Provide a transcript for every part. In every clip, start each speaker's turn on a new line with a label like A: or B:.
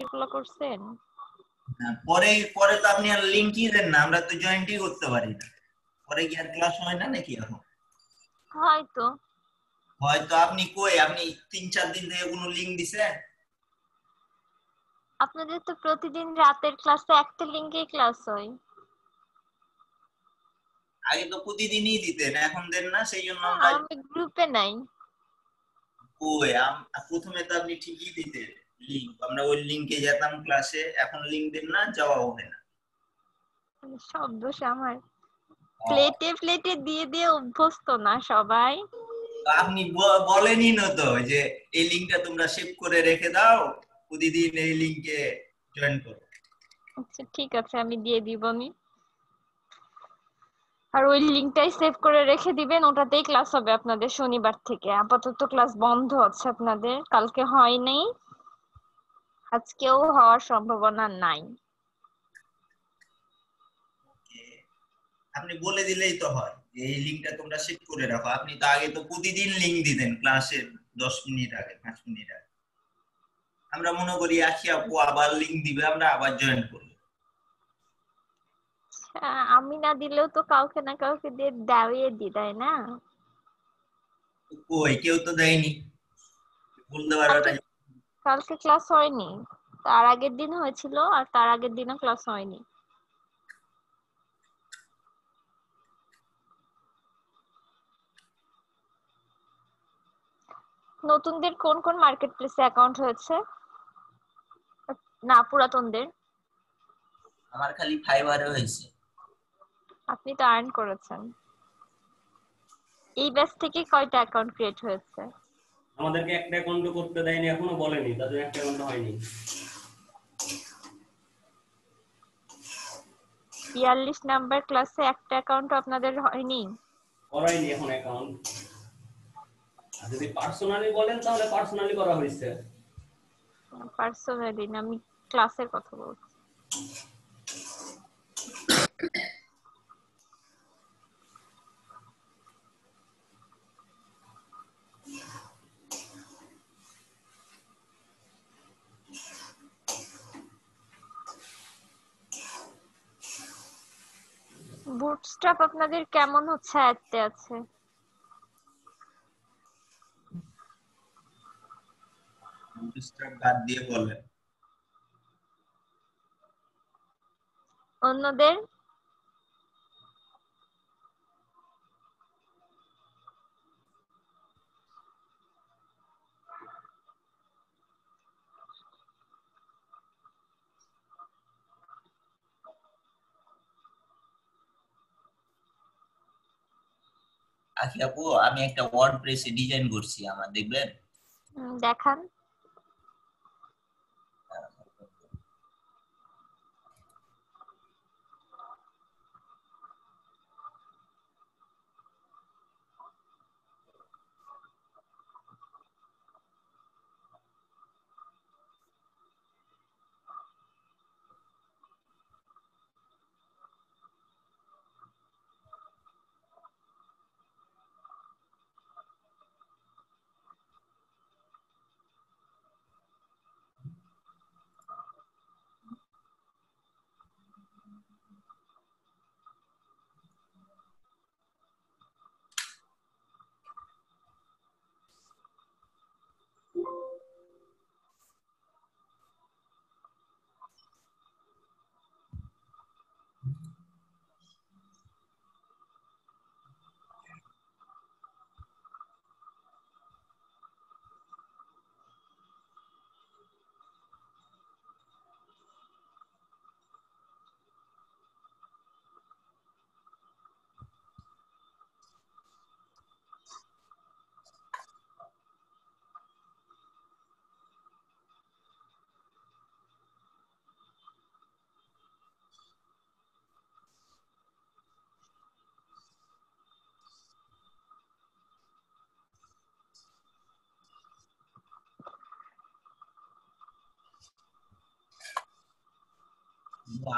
A: এগুলো করছেন?
B: পরে পরে তো আপনি আর লিংকই দেন না, আমরা তো জয়েন্টই করতে পারি না। পরে কি আর ক্লাস হয় না নাকি এখন?
A: হয়তো।
B: হয়তো আপনি কই, আপনি 3-4 দিন থেকে কোনো লিংক দিছেন?
A: আপনাদের তো প্রতিদিন রাতের ক্লাসে একটা লিংকেই ক্লাস হয়।
B: আগে তো প্রতিদিনই দিতেন, এখন দেন না, সেই জন্য আমরা।
A: আমি গ্রুপে নাই।
B: কই প্রথমে তো আপনি ঠিকই দিতেন লিংক, আমরা ওই লিংকে যেতাম ক্লাসে, এখন লিংক দেন না, যাওয়াও হয় না।
A: সব দোষ আমার। প্লেটে প্লেটে দিয়ে দিয়ে অভ্যস্ত না সবাই।
B: আপনি বলেনই না তো যে এই লিংকটা তোমরা সেভ করে রেখে দাও, প্রতিদিন এই লিংকে জয়েন করো।
A: আচ্ছা ঠিক আছে, আমি দিয়ে দিবনি। আর ওই লিংকটাই সেভ করে রেখে দিবেন, ওটাতেই ক্লাস হবে আপনাদের শনিবার থেকে। আপাতত ক্লাস বন্ধ আছে আপনাদের, কালকে হয়নি, আজকেও হওয়ার সম্ভাবনা নাই।
B: আপনি বলে দিলেই তো হয় যে এই লিংকটা তোমরা সেভ করে রাখো। আপনি তো আগে তো প্রতিদিন লিংক দিতেন ক্লাসের 10 মিনিট আগে, 5 মিনিট আগে। আমরা মনে করি আসি আপু আবার লিংক দিবে, আমরা আবার জয়েন করবো।
A: আমি না দিলেও তো কাউকে না কাউকে দিয়ে দাওয়িয়ে দি, তাই না?
B: কই কেউ তো দেয়নি, বলতে পারবে
A: কালকে
B: না।
A: কালকে ক্লাস হয়নি, তার আগের দিন হয়েছিল, আর তার আগের দিনও ক্লাস হয়নি। নতুনদের কোন কোন মার্কেট প্লেসে অ্যাকাউন্ট হয়েছে? না, পুরাতনদের?
B: আমার খালি ফাইবারে হয়েছে।
A: আপনি তো আর্ন করেছেন। এই ব্যাচ থেকে কয়টা অ্যাকাউন্ট ক্রিয়েট হয়েছে?
C: আমাদেরকে একটা অ্যাকাউন্ট করতে দেয়নি, এখনো বলেনি, তাদের একটা অ্যাকাউন্ট হয়নি।
A: 42 নাম্বার ক্লাসে একটা অ্যাকাউন্ট আপনাদের হয়নি?
C: করাইনি এখন অ্যাকাউন্ট। আর যদি পার্সোনালি বলেন তাহলে পার্সোনালি করা হয়েছে।
A: পার্সোনালি না, আমি ক্লাসের কথা বলছি। বুটস্ট্র্যাপ আপনাদের কেমন হচ্ছে, আয়ত্তে আছে?
B: বাদ দিয়ে বলেন।
A: অন্যদের?
B: আখি আপু, আমি একটা ওয়ার্ডপ্রেসে ডিজাইন করছি, আমার দেখবেন?
A: দেখান।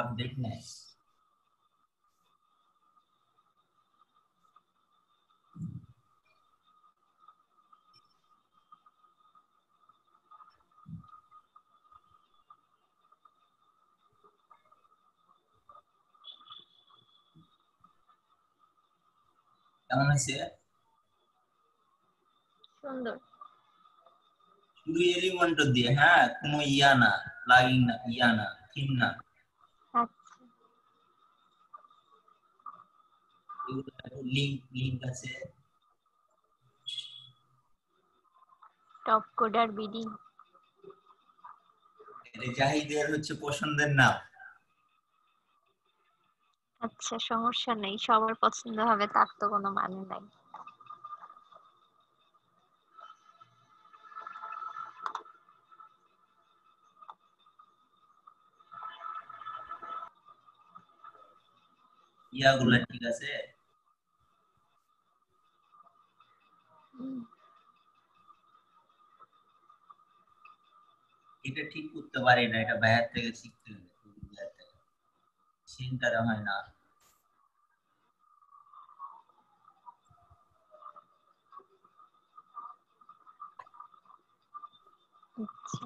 B: আপডেট নেই। কেমন আছে?
A: সুন্দর।
B: শুধু এলিমেন্ট দিয়ে, হ্যাঁ, কোনো ইয়া না, প্লাগইন না, ইয়া না, থিম না।
A: আচ্ছা,
B: লিংক আছে।
A: Top coder BD.
B: জাহিদের হচ্ছে পছন্দের নাম।
A: আচ্ছা, সমস্যা নেই, সবার পছন্দ হবে তার তো কোনো মানে নাই।
B: ইয়াগুলা ঠিক আছে।
A: হুম,
B: এটা ঠিক করতে পারি না, এটা বাইরে থেকে শিখতে হবে, চিন্তাটা হয় না।
A: আচ্ছা।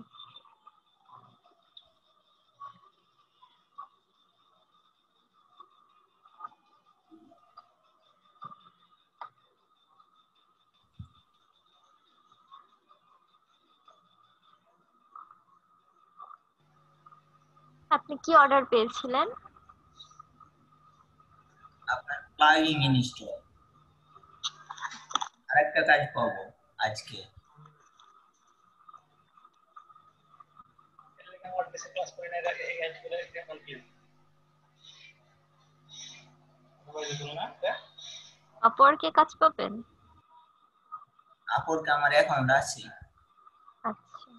A: আপনি কি অর্ডার পেয়েছিলেন?
B: আপনার প্লাগইন ইনস্টল। আরেকটা কাজ পাবো আজকে।
A: আপওয়ার্কে কাজ পাবেন?
B: আপরকে আমার অ্যাকাউন্ট আছে।
A: আচ্ছা,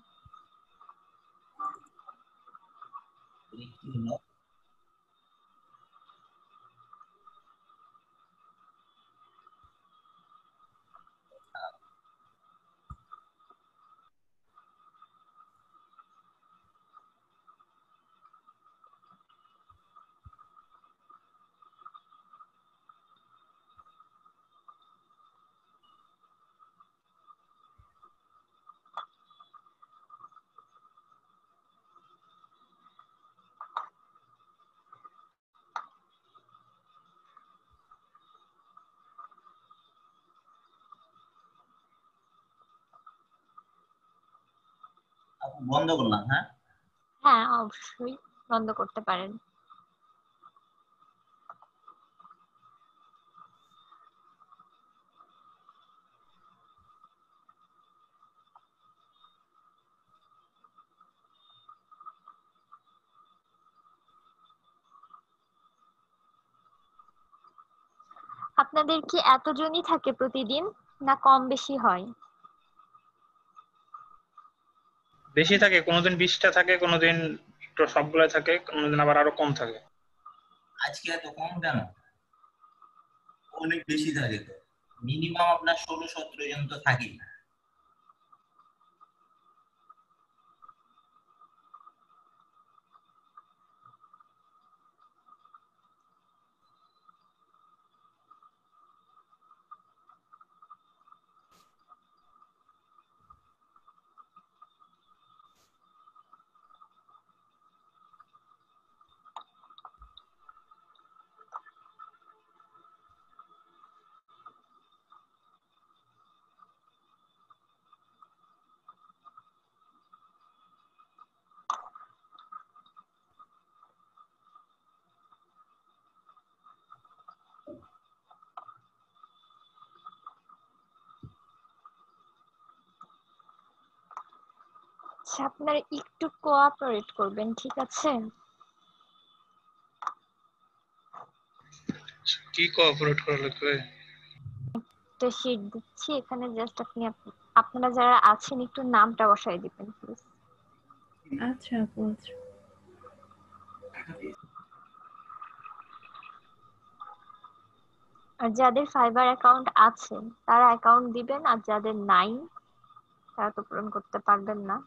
B: কি হলো? আপু বন্ধ করলাম, হ্যাঁ।
A: হ্যাঁ অবশ্যই বন্ধ করতে পারেন। আপনাদের কি এতজনই থাকে প্রতিদিন, না কম বেশি হয়?
D: বেশি থাকে, কোনোদিন 20টা থাকে, কোনোদিন একটু সবগুলো থাকে, কোনোদিন আবার আরো কম থাকে।
B: আজকে এত কম কেন? অনেক বেশি থাকে তো। মিনিমাম আপনার 16-17 জন তো থাকেই।
A: আচ্ছা, আপনারা একটু কোঅপারেট করবেন, ঠিক আছে?
D: কি কোঅপারেট করা লাগবে?
A: একটা শীট দিচ্ছি এখানে, জাস্ট আপনি আপনারা যারা আছেন একটু নামটা বসাই দিবেন প্লিজ।
E: আচ্ছা আপু, আচ্ছা।
A: আর যাদের ফাইবার অ্যাকাউন্ট আছে তারা অ্যাকাউন্ট দিবেন, আর যাদের নাই তারা তো পূরণ করতে পারবেন না,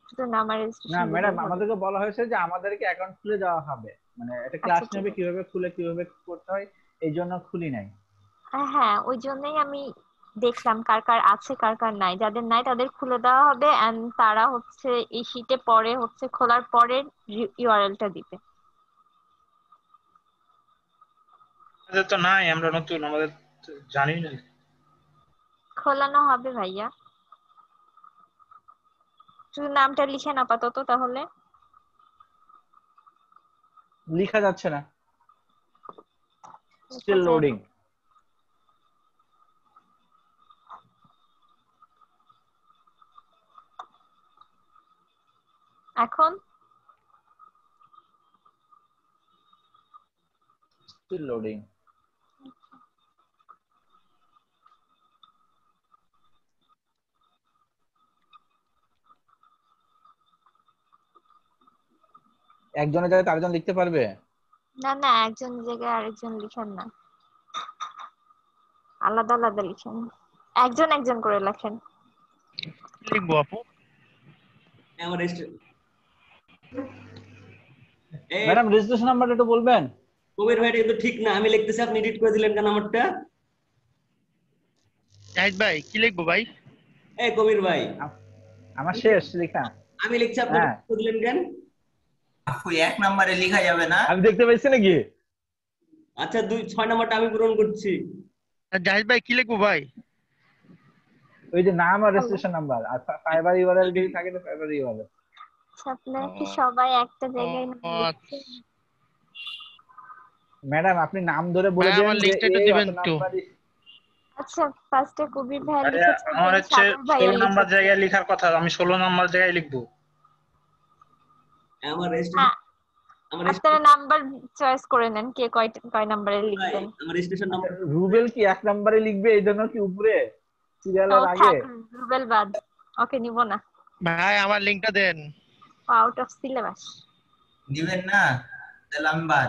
A: শুধু নাম আর
F: না
A: রেজিস্ট্রেশন
F: ম্যাডাম,
A: দিলেই হবে।
F: আমাদেরকে বলা হয়েছে যে আমাদেরকে অ্যাকাউন্ট খুলে দেওয়া হবে, মানে একটা
A: আচ্ছা
F: ক্লাস
A: ঠিক
F: নেবে
A: আছে।
F: কিভাবে খুলে কিভাবে করতে হয়, এই জন্য খুলি নাই।
A: হ্যাঁ, ওই জন্যই আমি দেখলাম কার কার আছে কার কার নাই, যাদের নাই তাদের খুলে দেওয়া হবে, এন্ড তারা হচ্ছে এই শীটে পরে হচ্ছে খোলার পরে ইউআরএলটা দিবে।
D: আমাদের তো নাই, আমরা নতুন, আমাদের জানি না।
A: খোলানো হবে ভাইয়া, শুধু নামটা লিখেন আপাতত তাহলে।
F: লেখা যাচ্ছে না,
A: লেখা
F: স্টিল
A: যায় না।
F: লোডিং।
A: এখন
F: স্টিল লোডিং। একজনের জায়গায় আরেকজন লিখতে পারবে?
A: না না, একজন জায়গায় আরেকজন লিখেন না, আলাদা আলাদা লিখেন, একজন একজন করে লেখেন।
G: লিখবো আপু?
C: আমার
F: ম্যাডাম রেজিস্ট্রেশন নাম্বারটা একটু বলবেন?
C: কবির ভাই, এটা তো ঠিক না, আমি লিখতেছি, আপনি এডিট করে দিলেন কেন আমারটা?
G: জাহিদ ভাই কি লিখবো ভাই?
C: এই কবির ভাই,
F: আমার শেষ লেখা।
C: আমি লিখছি, আপনি
F: হ্যাঁ।
C: edit করে দিলেন কেন?
B: আপু 1 নম্বরে লেখা যাবে না?
F: আমি দেখতে পাইছি নাকি?
C: আচ্ছা 6 নাম্বারটা আমি পূরণ করছি।
G: আর জাহিদ ভাই কি লিখবো ভাই?
F: ওই যে নাম আর রেজিস্ট্রেশন নাম্বার আর ফাইবার ইউআরএল যদি থাকে তো ফাইবার ইউআরএল।
A: আপনারা কি সবাই একটা জায়গায় নাম লিখছেন?
F: ম্যাডাম আপনি নাম ধরে বলে
G: ভাই,
F: দেন
G: আমার
F: যে
G: লিঙ্কটা একটু
F: এই
G: দিবেন
F: অত
G: একটু।
F: নাম্বারই।
A: আচ্ছা, ফার্স্টে কবির ভাই
D: আরে
A: লিখেছে,
D: আমার
A: দেন
D: হচ্ছে
A: সাগর ভাইও
D: 16 নাম্বার
A: লিখেছে।
D: জায়গায় লেখার কথা, আমি 16 নাম্বার জায়গায় লিখবো।
C: আমার
A: হ্যাঁ,
C: আমার
A: আপনারা নাম্বার চয়েস করে নেন, কে কয় নাম্বারে লিখবেন।
C: আমার রেজিস্ট্রেশন নাম্বার
F: রুবেল কি এক নম্বরে লিখবে এই জন্য কি উপরে
A: ও
F: সিরিয়ালের আগে?
A: থাক, রুবেল বাদ, ওকে নিব না,
G: ভাই আমার লিঙ্কটা দেন।
A: Out of syllabus.
B: দিবেন না? তাহলে আমি বাদ।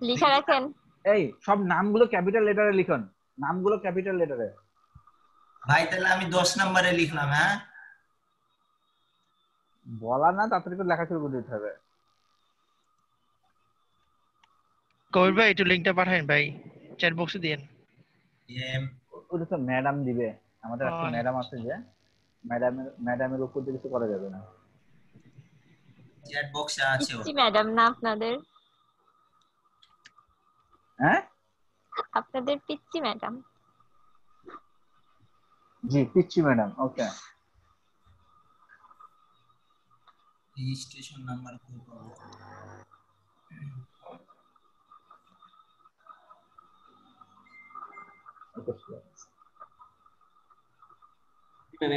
A: লিখে রাখেন।
F: এই সব নামগুলো ক্যাপিটাল লেটারে লিখুন, নামগুলো ক্যাপিটাল লেটারে।
B: ভাই তাহলে আমি 10 নম্বরে লিখলাম। হ্যাঁ,
F: বলা না, তাড়াতাড়ি করে লেখা শুরু করে দিতে হবে।
G: কবির ভাই একটু লিঙ্কটা পাঠান ভাই, চ্যাট বক্সে দিন।
F: ওটা তো ম্যাডাম দিবে, আমাদের একটা
G: আচ্ছা।
F: ম্যাডাম আছে যে ম্যাডামের উপর দিয়ে কিছু করা যাবে না।
B: চ্যাট বক্সে আছে
A: পিচ্চি ম্যাডাম না আপনাদের?
F: হ্যাঁ
A: আপনাদের পিচ্চি ম্যাডাম?
F: জি পিচ্চি ম্যাডাম। ওকে,
B: রেজিস্ট্রেশন নাম্বার কই পাবো?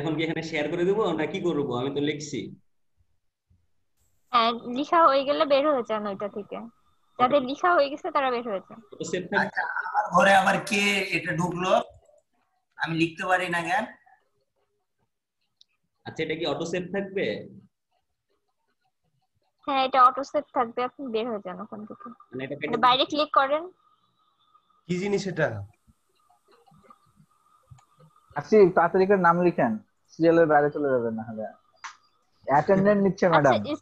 C: এখন কি এখানে শেয়ার করে দেবো না কি করবো? আমি তো লিখছি।
A: হ্যাঁ, লিখা হয়ে গেলে বের হয়ে যান ওইটা থেকে, যাদের লিখা হয়ে গেছে তারা বের হয়ে যান।
C: তো সেভ থাকবে।
B: আচ্ছা, আমার ঘরে আবার কে এটা ঢুকলো? আমি লিখতে পারি না কেন?
C: আচ্ছা, এটা কি অটো সেভ থাকবে?
A: হ্যাঁ, এটা অটো সেভ থাকবে, আপনি বের হয়ে যান ওখান থেকে,
C: মানে এটা
A: মানে বাইরে ক্লিক করেন।
H: কি জিনিস এটা?
F: আসি তাড়াতাড়ি করে নাম লিখেন, সিরিয়ালের বাইরে চলে যাবেন না হলে। অ্যাটেন্ডেন্ট নিচ্ছে ম্যাডাম।
A: আচ্ছা,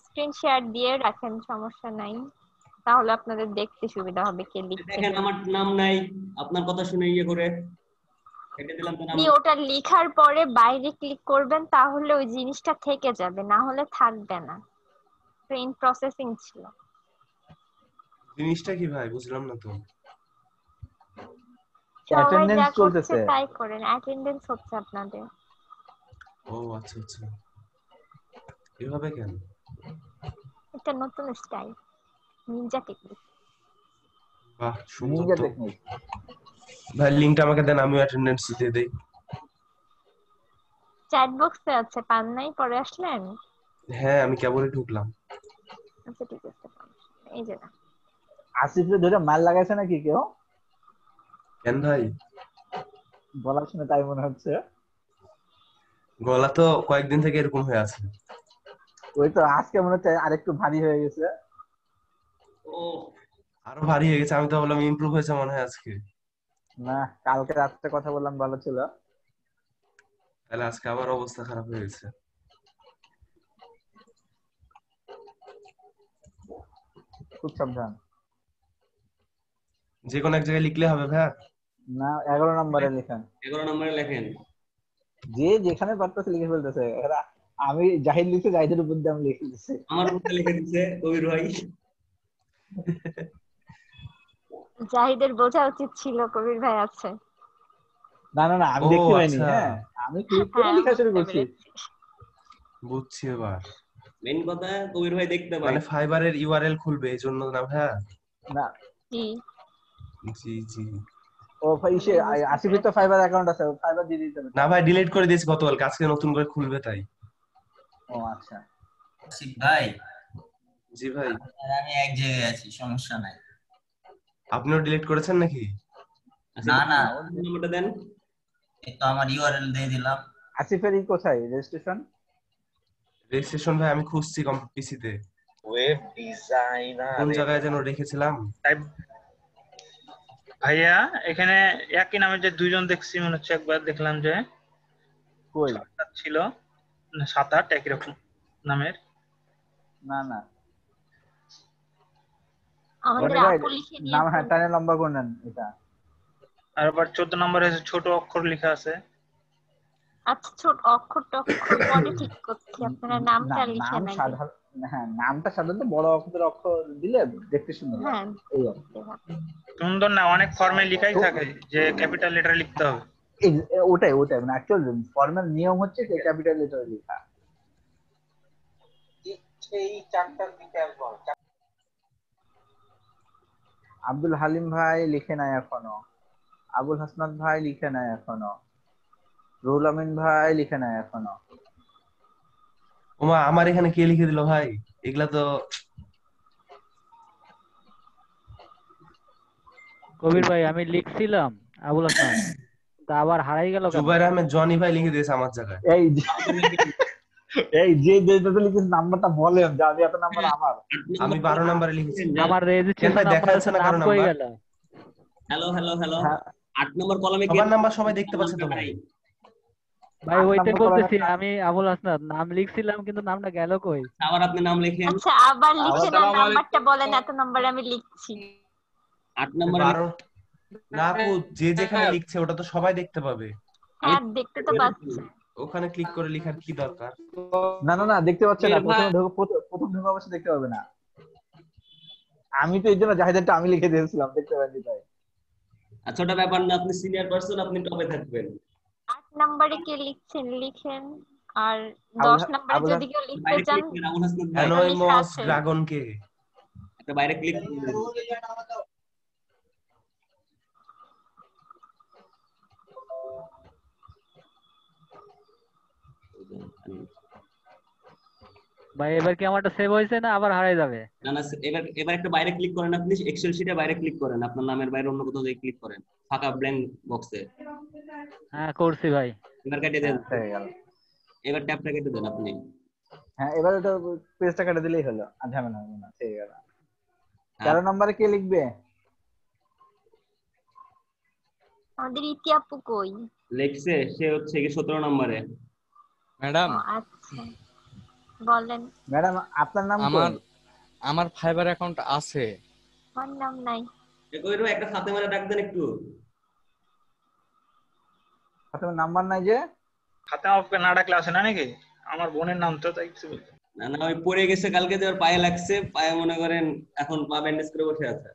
A: স্ক্রিন শেয়ার দিয়ে রাখেন, সমস্যা নাই, তাহলে আপনাদের দেখতে সুবিধা হবে কে লিখছে।
C: দেখেন আমার নাম নাই, আপনার কথা শুনে ইয়ে করে কেটে দিলাম তো নাম।
A: আপনি ওটা লেখার পরে বাইরে ক্লিক করবেন, তাহলে ওই জিনিসটা থেকে যাবে, না হলে থাকবে না। ইন প্রসেসিং ছিল।
H: জিনিসটা কি ভাই, বুঝলাম না তো।
A: সবাই যা
F: অ্যাটেন্ডেন্স
A: করছে
F: চলতেছে।
A: তাই করেন, অ্যাটেন্ডেন্স হচ্ছে আপনাদের।
H: ও আচ্ছা আচ্ছা, এভাবে কেন?
A: এটা নতুন স্টাইল, নিনজা টেকনিক।
H: বাহ সুন্দর
F: নিনজা
H: তো।
F: টেকনিক।
H: ভাই লিংকটা আমাকে দেন, আমিও অ্যাটেন্ডেন্স দিয়ে দেই।
A: চ্যাট বক্সে আছে, পান নাই, পরে আসলেন?
H: হ্যাঁ আমি কেবলই ঢুকলাম।
A: আচ্ছা ঠিক আছে, এই যে না।
F: আসিফে ধরে মাল লাগাইছে নাকি কেউ?
H: কেন ভাই?
F: গলা শুনে তাই মনে হচ্ছে।
H: গলা তো কয়েকদিন থেকে এরকম হয়ে আছে।
F: ওই তো আজকে মনে হচ্ছে আরেকটু ভারী হয়ে গেছে।
C: ও
H: আরো ভারী হয়ে গেছে, আমি তো বললাম ইমপ্রুভ হয়েছে মনে হয় আজকে।
F: না, কালকে রাত্রে কথা বললাম, ভালো ছিল।
H: তাহলে আজকে আবার অবস্থা খারাপ হয়ে গেছে।
F: খুব সাবধান।
H: যে কোনো এক জায়গায় লিখলে হবে ভাই?
F: না, 11 নম্বরে লেখেন।
C: 11 নম্বরে লেখেন।
F: যে যেখানে পারতেছে লিখে ফেলতেছে এরা। আমি জাহিদ লিখে জাহিদের উপর দিয়ে আমি লিখে দিচ্ছি।
C: আমার উপরে লিখে দিচ্ছে কবির ভাই।
A: জাহিদের বোঝা উচিত ছিল কবির ভাই আছে।
F: না না না, আমি
H: ও
F: দেখতে পাইনি।
H: আচ্ছা,
F: হ্যাঁ, আমি ক্লিক করে
A: হ্যাঁ,
F: লেখা শুরু
A: বুঝতে
F: করছি।
A: পেরেছি।
H: বুঝছি এবার।
C: মেইন কথা কবির ভাই দেখতে পাই
H: মানে ফাইবারের ইউআরএল খুলবে এই জন্য না ভাইয়া?
F: না,
A: কি?
H: জি জি।
F: ও ভাই সে
A: বুঝতে
F: আসিফের তো
A: পেরেছি।
F: ফাইবার অ্যাকাউন্ট আছে, ফাইবার দিয়ে দিতে হবে
H: না
F: তার।
H: ভাই, ডিলিট করে দিয়েছি গতকাল, আজকে নতুন করে খুলবে তাই।
F: ও আচ্ছা।
B: আসিফ ভাই,
H: জি ভাই।
B: আর আমি এক জায়গায় আছি, সমস্যা নাই।
H: আপনিও ডিলিট করেছেন নাকি?
B: না না,
C: নাম্বারটা দেন।
B: এই তো আমার ইউআরএল দিয়ে দিলাম।
F: আসিফের কোথায় রেজিস্ট্রেশন?
H: রেজিস্ট্রেশন ভাই আমি খুঁজছি পিসিতে,
I: ওয়েব ডিজাইনার
H: কোন জায়গায় যেন রেখেছিলাম।
D: তাই ভাইয়া এখানে একই নামে যে দুইজন দেখছি মনে হচ্ছে, একবার দেখলাম যে
F: কই?
D: 7-8 ছিল, 7-8 একই রকম নামের।
F: না না,
A: আমাদের
F: রনি ভাই
A: আপু লিখে
F: নাম, হ্যাঁ
A: নিয়েছেন।
F: টানে লম্বা করে নেন এটা।
D: আর আবার 14 নম্বরে ছোট অক্ষর লেখা আছে।
A: আচ্ছা, ছোট অক্ষর টক্ষর পরে ঠিক করছি, আপনারা নামটা
F: না,
A: লিখে
F: নাম
A: নেন।
F: সাধারণ, হ্যাঁ নামটা সাধারণত বড় অক্ষরের অক্ষর দিলে দেখতে সুন্দর লাগে।
A: হ্যাঁ,
F: এই আর কি।
D: সুন্দর না, অনেক ফর্মে লেখাই থাকে যে ক্যাপিটাল লেটার লিখতে হবে।
F: ওটাই ওটাই মানে অ্যাকচুয়াল ফর্মাল নিয়ম হচ্ছে যে ক্যাপিটাল লেটারে লেখা।
I: এই 4টার দিকে আসবো।
F: আব্দুল হালিম ভাই লিখে নাই এখনো, আবুল হাসনাত ভাই লিখে নাই এখনো, রুহুল আমিন ভাই লিখে নাই এখনো।
H: ওমা, আমার এখানে কে লিখে দিল ভাই? এগুলা তো
J: কবির ভাই আমি লিখছিলাম আবুল হাসান, তা আবার হারাই গেল কেন?
H: জুবাইর আহমেদ জনি ভাই লিখে দিয়েছে আমার জায়গায়।
F: এই এই যে লিখেছে নাম্বারটা বলেন যে আমি এত নাম্বার আমার।
H: আমি 12 নম্বরে লিখেছি।
J: আমার
H: কেন
J: রেজিস্ট্রেশন
H: ভাই দেখা যাচ্ছে না কারো
J: নাম কই
H: নাম্বার?
J: গেল?
C: হ্যালো হ্যালো হ্যালো,
F: হ্যাঁ,
C: 8 নম্বর কলামে
H: সবার নাম্বার সবাই দেখতে পাচ্ছে তো ভাই।
J: ভাই
F: 8
J: ওইটাই
F: নম্বর
J: বলতেছি,
F: কলামে
J: আমি আবুল হাসনাত নাম লিখছিলাম কিন্তু নামটা গেল কই?
C: আবার আপনি নাম লেখেন।
A: আচ্ছা আবার লিখে না, নাম্বারটা বলেন, এত নাম্বার আমি লিখছি।
C: 8 নম্বরে
H: 12 না আপু, যে যেখানে লিখছে ওটা তো সবাই দেখতে পাবে।
A: হ্যাঁ, দেখতে তো পাচ্ছি।
H: ওখানে ক্লিক করে লেখার কি দরকার?
F: না না না, দেখতে পাচ্ছে না,
C: ভাই।
F: প্রথম ঢোকা অবশ্যই দেখতে পাবে না। আমি তো এই জন্য জাহিদেরটা আমি লিখে দিয়েছিলাম, দেখতে পাইনি তাই।
C: আচ্ছা, ওটা ব্যাপার না, আপনি সিনিয়র পারসন, আপনি টপে থাকবেন।
A: 8 নম্বরে কে লিখছেন লিখেন, আর 10 নম্বরে
F: আবুল
A: যদি কেউ লিখতে
C: বাইরে
A: চান
C: ক্লিক করেন, আবুল হাসনাত ভাই
H: অ্যানোনিমাস ড্রাগন কে?
C: একটা বাইরে ক্লিক করবেন।
J: ভাই এবার কি আমারটা সেভ হয়েছে না আবার হারাই যাবে?
C: না না, এবার একটা বাইরে ক্লিক করেন, আপনি এক্সেল শিটে বাইরে ক্লিক করেন, আপনার নামের বাইরে অন্য কোথাও দিয়ে ক্লিক করেন, ফাঁকা ব্ল্যাঙ্ক বক্সে।
J: হ্যাঁ করছি ভাই।
C: এবার কেটে দেন,
F: হয়ে গেল।
C: এবার ট্যাবটা কেটে দেন আপনি।
F: হ্যাঁ, এবারে তো পেজটা কেটে দিলেই হলো, আর ঝামেলা হবে না। ঠিক গেল। 13 নম্বরে কে লিখবে?
A: আমাদের ইতি আপু কই?
C: লিখছে, সে হচ্ছে কি 17 নম্বরে।
K: ম্যাডাম
A: ও আচ্ছা, বলেন।
F: ম্যাডাম আপনার নাম
K: আমার
F: কই?
K: আমার ফাইবার অ্যাকাউন্ট আছে।
A: আমার নাম নাই।
C: কইরো একটা ফাতেমারে ডাক দেন একটু।
F: আপনার নাম্বার নাই যে?
D: ফাতেমা আপকে না ডাকলে আসে না নাকি? আমার বোনের নাম তো, তাই কিছু বলতে।
C: না না, ওই পড়ে গেছে কালকে, যে ওর পায়ে লাগছে, পায়ে মনে করেন এখন পা ব্যান্ডেজ করে বসে আছে।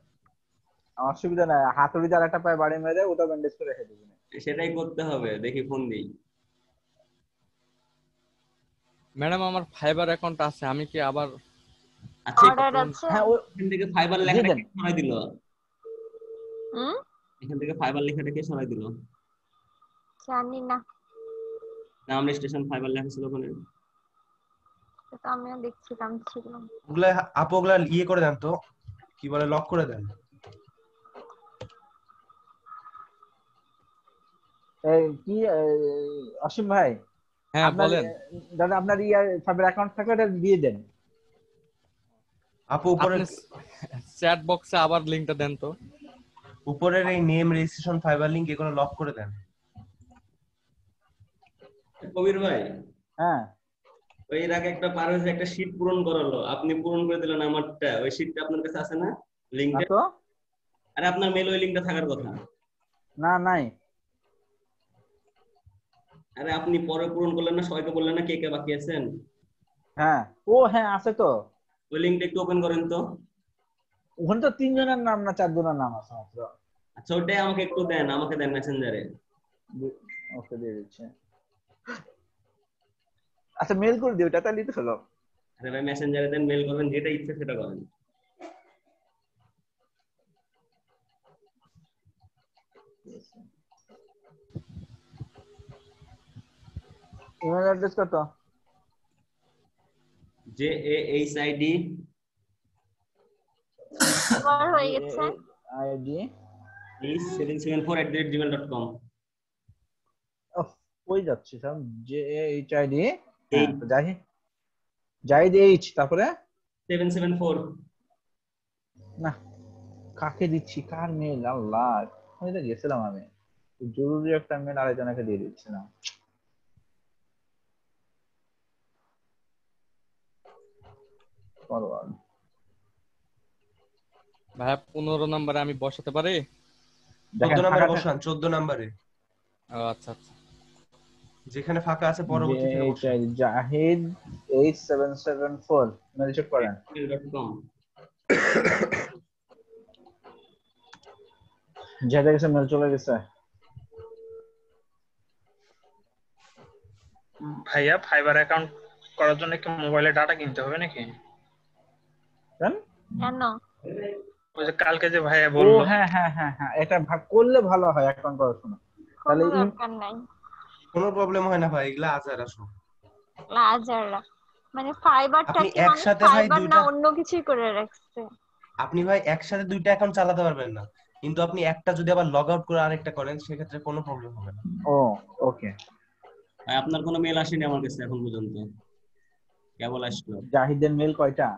F: অসুবিধা নাই, হাতুড়ি দিয়ে আরেকটা পায়ে বাড়ি মেরে দেয়, ওটা ব্যান্ডেজ করে রেখে দিবেন।
C: সেটাই করতে হবে, দেখি ফোন দিই।
K: ম্যাডাম আমার ফাইবার অ্যাকাউন্ট আছে, আমি কি আবার
C: আচ্ছা,
A: অর্ডার আছে?
F: হ্যাঁ,
C: এখান থেকে ফাইবার লেখাটা কে সরাই দিল?
A: হুম,
C: এখান থেকে ফাইবার লেখাটা কে সরাই দিল?
A: জানি না,
C: নাম রেজিস্ট্রেশন ফাইবার লেখা ছিল ওখানে।
A: সেটা আমিও দেখছিলাম, ছিলাম।
H: ওগুলা আপু ওগুলা ইয়ে করে দেন তো, কি বলে, লক করে দেন।
F: এই কি অসীম ভাই,
K: হ্যাঁ বলেন।
F: দাদা আপনার সাবের অ্যাকাউন্ট থাকলে এটা দিয়ে দেন।
H: আপু উপরে
K: আপনি চ্যাট বক্সে আবার লিংকটা দেন তো।
H: উপরের এই নেম রেজিস্ট্রেশন ফাইবার লিংক এগুলো লক করে দেন।
C: কবির ভাই,
F: হ্যাঁ,
C: ওই এর আগে একটা পার হয়েছে, একটা শীট পূরণ করালো, আপনি পূরণ করে দিলেন আমারটা, ওই শীটটা আপনার কাছে আছে না? লিংকটা
F: তো
C: আরে আপনার মেল ওই লিংকটা থাকার কথা।
F: না নাই।
C: আরে আপনি পরে পূরণ করলেন না, সবাইকে বললেন না কে কে বাকি আছেন?
F: হ্যাঁ, ও হ্যাঁ আছে তো।
C: ওই লিংকটা একটু ওপেন করেন তো।
F: ওখানে তো 3 জনের নাম না 4 জনের নাম আছে মাত্র।
C: আচ্ছা ওটাই আমাকে একটু দেন, আমাকে দেন মেসেঞ্জারে।
F: ওকে দিয়ে দিচ্ছি। আচ্ছা মেল করে দিও, ওটা তাহলেই তো হলো।
C: আরে ভাই মেসেঞ্জারে দেন, মেল করবেন, যেটা ইচ্ছে সেটা করেন।
F: ইমেল অ্যাড্রেস কত?
C: JAHID
A: আমার হয়ে গেছে।
F: ID
C: 774@gmail.com।
F: কই যাচ্ছে স্যার? JAHID জাহিদ এইচ তারপরে
C: 774।
F: না কাকে দিচ্ছি, কার মেল? আল্লাহ আমি তো গেছিলাম, আমি জরুরি একটা মেল আরেকজনকে দিয়ে দিচ্ছিলাম।
K: ভাইয়া 15 নম্বরে আমি বসাতে পারি?
H: 14 নম্বরে বসান, 14 নম্বরে।
K: আচ্ছা আচ্ছা,
H: যেখানে ফাঁকা আছে পরবর্তীতে বসান।
F: জাহিদ 8774 মেল চেক করেন। যেটা গেছে মেল চলে গেছে।
D: ভাইয়া ফাইবার অ্যাকাউন্ট করার জন্য কি মোবাইলে ডাটা কিনতে হবে নাকি?
F: কেন?
D: ওই যে কালকে যে ভাইয়া
F: ও
D: বললো।
F: হ্যাঁ হ্যাঁ হ্যাঁ হ্যাঁ, এটা ভাগ করলে ভালো হয় অ্যাকাউন্ট করার সময়। তাহলে
A: দরকার নাই,
H: কোনো প্রবলেম হয় না ভাই, এগুলা আজার আসো।
A: আজারা মানে ফাইবারটা
H: আপনি
A: কি মানে
H: একসাথে ভাই
A: ফাইবার না
H: দুইটা,
A: অন্য কিছুই করে রাখছে?
H: আপনি ভাই একসাথে দুইটা অ্যাকাউন্ট চালাতে পারবেন না, কিন্তু আপনি একটা যদি আবার লগ আউট করে আরেকটা করেন সেক্ষেত্রে কোনো প্রবলেম হবে না।
F: ও ওকে।
C: ভাই আপনার কোনো মেল আসেনি আমার কাছে এখন পর্যন্ত, কেবল আসলো।
F: জাহিদের মেল কয়টা?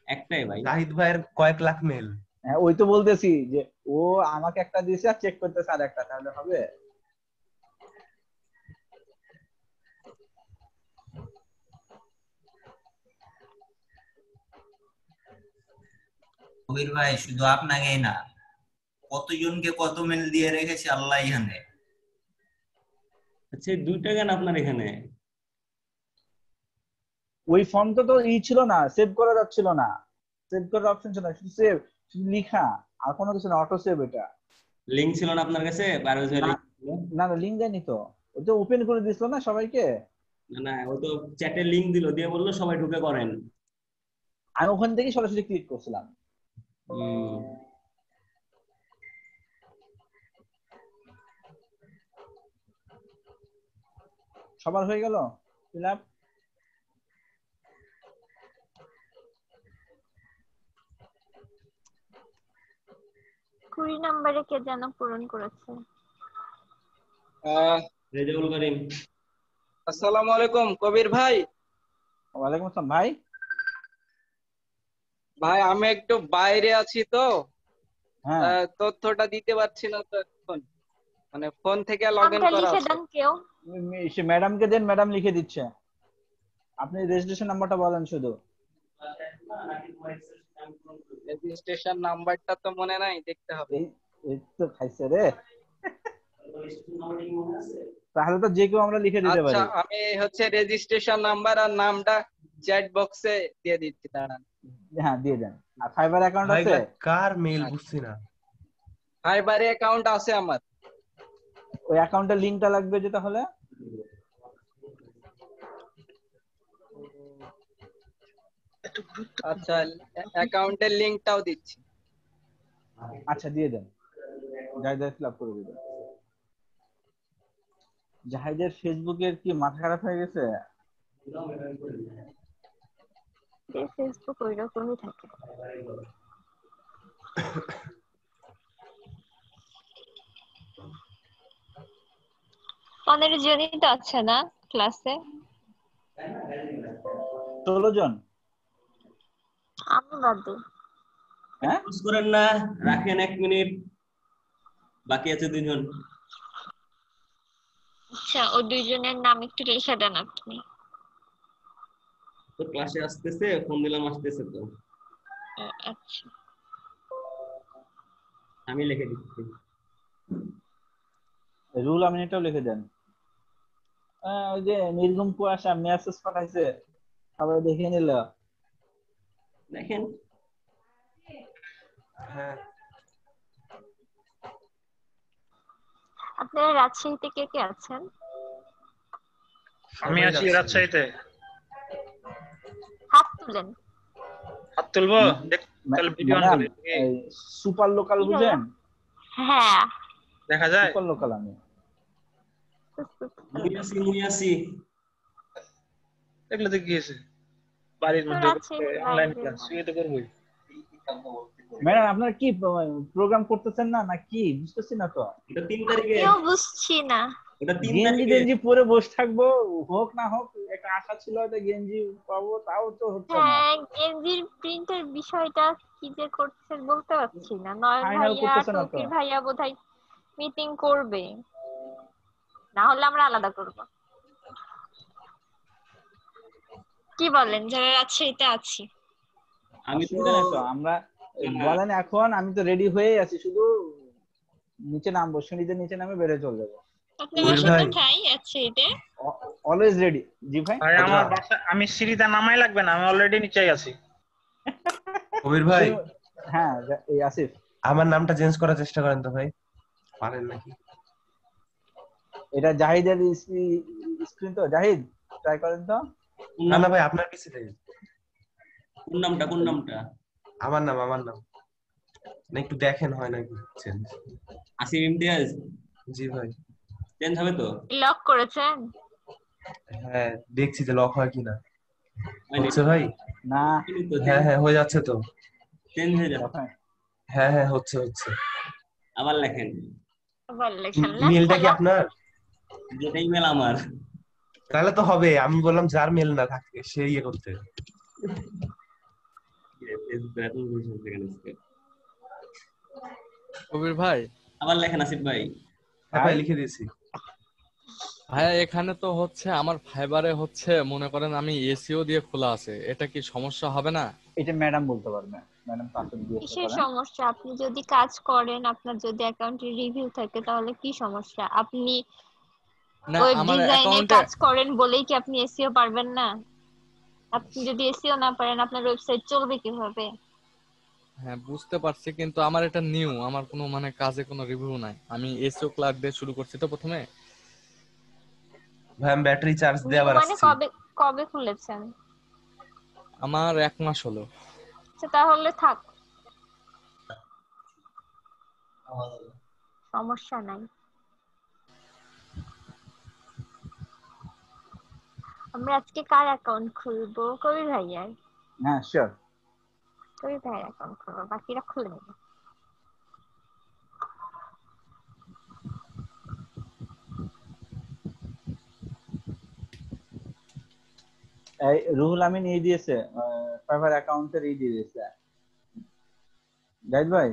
C: একটাই ভাই।
H: জাহিদ ভাইয়ের কয়েক লাখ মেল।
F: হ্যাঁ ওই তো বলতেছি যে ও আমাকে একটা দিয়েছে আর চেক করতেছে আর একটা, তাহলে হবে?
B: কবির ভাই শুধু আপনাকেই না, কতজনকে কত মেল দিয়ে রেখেছে আল্লাহই জানে।
C: আচ্ছা দুইটা কেন আপনার এখানে?
F: ওই ফর্মটা তো ছিল না, সেভ করা যাচ্ছিল না, সেভ করার অপশন ছিল না, শুধু সেভ, শুধু লেখা আর কোনো কিছু না, অটো সেভ। এটা
C: লিংক ছিল না আপনার কাছে? পারভেজ ভাই লিংক ছিল
F: না? না লিংক দেয়নি তো, ওই তো ওপেন করে দিছিল না সবাইকে।
C: না, ও তো চ্যাটে লিংক দিল, দিয়ে বললো সবাই ঢুকে করেন।
F: আমি ওখান থেকে সরাসরি ক্লিক করছিলাম। সবার হয়ে গেল ফিল আপ?
A: কুড়ি নম্বরে কে যেন পূরণ করেছে?
C: রেজাউল করিম।
L: আসসালামু আলাইকুম কবির ভাই।
F: ওয়ালাইকুম আসসালাম ভাই।
L: ভাই আমি একটু বাইরে আছি তো, তথ্যটা দিতে পারছি না তো এখন, মানে ফোন থেকে লগইন করা আছে।
A: কেউ
F: ম্যাডামকে দেন, ম্যাডাম লিখে দিচ্ছে। আপনি রেজিস্ট্রেশন নাম্বারটা বলেন শুধু।
L: রেজিস্ট্রেশন নাম্বারটা তো মনে নাই, দেখতে হবে।
F: এই তো খাইছে রে, তাহলে তো যে কেউ আমরা লিখে দিতে পারি।
L: আচ্ছা আমি হচ্ছে রেজিস্ট্রেশন নাম্বার আর নামটা চ্যাট বক্সে দিয়ে দিচ্ছি, দাঁড়ান।
F: হ্যাঁ দিয়ে দেন। আর ফাইবার অ্যাকাউন্ট আছে?
H: কার মেল বুঝছি না।
L: ফাইবারে অ্যাকাউন্ট আছে আমার।
F: ওই অ্যাকাউন্টের লিংকটা লাগবে যে তাহলে।
L: আচ্ছা অ্যাকাউন্টের লিংকটাও দিচ্ছি।
F: আচ্ছা দিয়ে দেন, জাহিদের ফিল আপ করে দিবেন। জাহিদের ফেসবুকের কি মাথা খারাপ হয়ে গেছে?
A: ফেসবুক ওই রকমই থাকে। পনেরো জনই তো আছে না ক্লাসে?
F: 16 জন।
A: আমি বাদ দিই।
C: ক্লোজ করেন না, রাখেন 1 মিনিট, বাকি আছে 2 জন।
A: আচ্ছা ও দুইজনের নাম একটু লিখে দেন আপনি।
C: তো ক্লাসে আসতেছে, ফোন দিলাম আসতেছে তো।
A: আচ্ছা
C: আমি লিখে দিচ্ছি।
F: রুল আমিনটাও লিখে দেন। ওই যে নির্গম কুয়াশা মেসেজ পাঠাইছে, সবাই দেখে নিল।
C: দেখেন
H: হ্যাঁ
A: আপনারা রাজশাহীতে কে কে আছেন?
D: আমি আছি রাজশাহীতে।
A: হাত তুলেন।
D: হাত তুলবো? তাহলে ভিডিও অন
F: ম্যাডাম
D: করি।
F: এই সুপার লোকাল
A: কি
F: বুঝেন?
A: হ্যাঁ
D: দেখা যায়?
F: সুপার লোকাল আমি।
C: মুনিয়াসি
D: এগুলো তো কি আছে? বাড়ির মধ্যে অনলাইন ক্লাস শুয়ে তো করবই।
F: ম্যাডাম আপনারা কি প্রোগ্রাম করতেছেন না নাকি বুঝতেছি না তো।
C: এটা 3 তারিখে।
A: কেউ বুঝছি না।
C: এটা 3
F: গেঞ্জি
C: তারিখে।
F: গেঞ্জি পরে বসে থাকবো, হোক না হোক একটা আশা ছিল হয়তো গেঞ্জি পাবো, তাও তো হচ্ছে না।
A: হ্যাঁ গেঞ্জির প্রিন্টের বিষয়টা কি যে করছে বলতে পারছি না। নয়ন
F: ফাইনাল
A: ভাইয়া
F: করতেছে না তো।
A: তৌকির ভাইয়া বোধহয় মিটিং করবে, না হলে আমরা আলাদা করব। কি বলেন যারা রাজশাহীতে আছি?
C: আমি
F: তো আমরা বলেন এখন, আমি তো রেডি হয়ে আছি, শুধু নিচে নামবো, সিঁড়িতে নিচে নামে বেড়ে চলে যাবো।
A: আপনার বাসা কোথায় রাজশাহীতে?
F: Always ready. জি ভাই।
D: ভাই আমার বাসা, আমি সিঁড়িতে নামাই লাগবে না, আমি অলরেডি নিচেই আছি।
H: কবির ভাই।
F: হ্যাঁ এই আসিফ,
H: আমার নামটা চেঞ্জ করার চেষ্টা করেন তো ভাই, পারেন নাকি?
F: এটা জাহিদের স্ক্রিন তো, জাহিদ ট্রাই করেন তো।
H: না না ভাই আপনার পিছে থেকে।
C: কোন নামটা?
H: আমার নাম না, একটু দেখেন হয় নাকি চেঞ্জ।
C: আসিফ ইমতিয়াজ।
H: জি ভাই।
C: চেঞ্জ হবে তো?
A: লক করেছেন?
H: হ্যাঁ দেখছি যে লক হয় কিনা। হচ্ছে ভাই?
F: না
H: হ্যাঁ হয়ে যাচ্ছে তো।
C: চেঞ্জ হয়ে যাচ্ছে।
H: হ্যাঁ হচ্ছে।
C: আবার লেখেন।
H: মেলটা কি আপনার?
C: যেটা ইমেল আমার।
H: তাহলে তো হবে, আমি বললাম যার মেল না থাকে সে ইয়ে করতে।
K: কবির ভাই
C: আবার লেখেন আসিফ ভাই।
H: হ্যাঁ ভাই লিখে দিয়েছি।
K: ভাইয়া এখানে তো হচ্ছে আমার ফাইবারে হচ্ছে মনে করেন আমি এসিও দিয়ে খোলা আছে, এটা কি সমস্যা হবে না?
F: এটা ম্যাডাম বলতে পারবে। ম্যাডাম পাসওয়ার্ড দিয়ে
A: কিসের সমস্যা? আপনি যদি কাজ করেন, আপনার যদি অ্যাকাউন্টে রিভিউ থাকে তাহলে কি সমস্যা? আপনি
K: না
A: ওয়েব
K: আমার
A: ডিজাইনে
K: অ্যাকাউন্টে
A: কাজ করেন বলেই কি আপনি এসইও পারবেন না? আপনি যদি এসইও না পারেন আপনার ওয়েবসাইট চলবে কিভাবে?
K: হ্যাঁ বুঝতে পারছি, কিন্তু আমার এটা নিউ, আমার কোনো মানে কাজে কোনো রিভিউ নাই। আমি এসইও ক্লার্ক দিয়ে শুরু করছি তো প্রথমে।
H: ভাই আমি ব্যাটারি চার্জ দিয়ে আবার
A: মানে
H: আসছি।
A: কবে খুলেছেন?
K: আমার 1 মাস হলো।
A: আচ্ছা তাহলে থাক, সমস্যা নাই। আমরা আজকে কার অ্যাকাউন্ট খুলবো? কবির ভাইয়ার।
F: হ্যাঁ শিওর।
A: কবির ভাইয়ের অ্যাকাউন্ট খুলবো, বাকিরা খুলে নেবে।
F: এই রুহুল আমিন এই দিয়েছে, ফাইবার অ্যাকাউন্টের এই দিয়ে দিয়েছে। জাহিদ ভাই।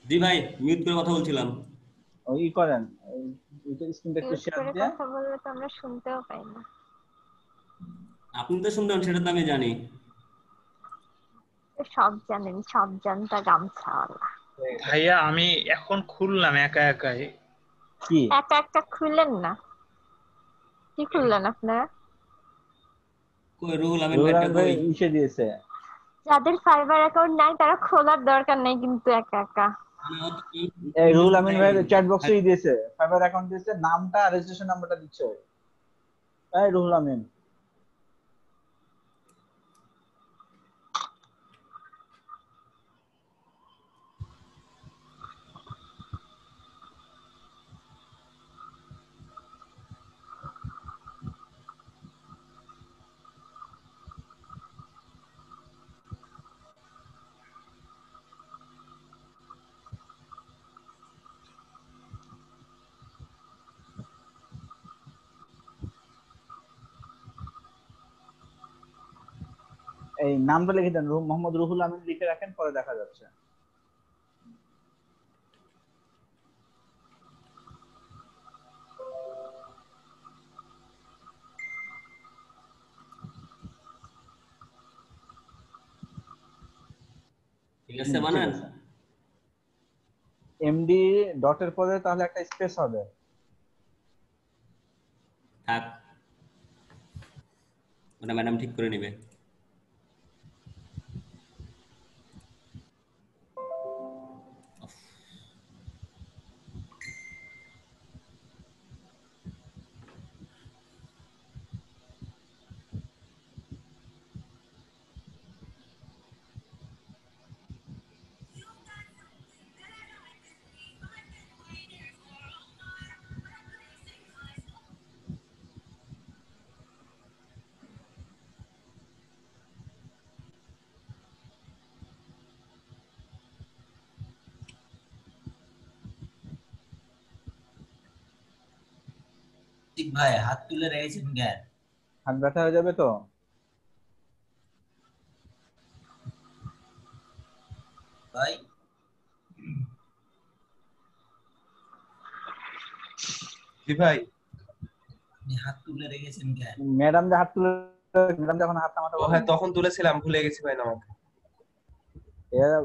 C: জি ভাই মিউট করে কথা বলছিলাম।
F: ওই করেন, এইটা স্ক্রিনটা একটু
A: মিউট
F: শেয়ার
A: করে
F: দিয়ে।
A: কথা বললে তো আমরা শুনতেও পাই না।
C: আপনি তো শুনবেন সেটা তো আমি জানি।
A: সব জানেন, সব জানতা গামছাওয়ালা।
D: ভাইয়া আমি এখন খুললাম একাই।
F: কি
A: একা খুললেন না? কি খুললেন আপনারা?
C: কই রুহুল আমিন
F: রুহুল
C: ভাইটা
F: আমিন ভাই
C: কই?
F: ইসে দিয়েছে।
A: যাদের ফাইবার অ্যাকাউন্ট নাই তারা খোলার দরকার নাই কিন্তু একা।
F: এই রুহুল আমিন ভাই চ্যাট বক্সেই দিয়েছে, ফাইবার অ্যাকাউন্ট দিয়েছে, নামটা আর রেজিস্ট্রেশন নাম্বারটা দিচ্ছে। এই রুহুল আমিন। এই নামটা লিখে দেন, মোহাম্মদ রুহুল আমিন লিখে রাখেন, পরে দেখা যাচ্ছে।
C: ঠিক আছে বানান।
F: এমডি ডটের পরে তাহলে একটা স্পেস হবে।
C: থাক, ওটা ম্যাডাম ঠিক করে নেবে।
B: আতিক ভাই হাত তুলে রেখেছেন কেন?
F: হাত ব্যথা হয়ে যাবে তো।
B: ভাই
H: জি ভাই,
B: আপনি হাত তুলে রেখেছেন কেন?
F: ম্যাডাম যে হাত তুলে, ম্যাডাম যখন হাত নামাতে
H: ও
F: বলেন,
H: হ্যাঁ তখন তুলেছিলাম, ভুলে গেছি ভাই নামাতে।
F: এরা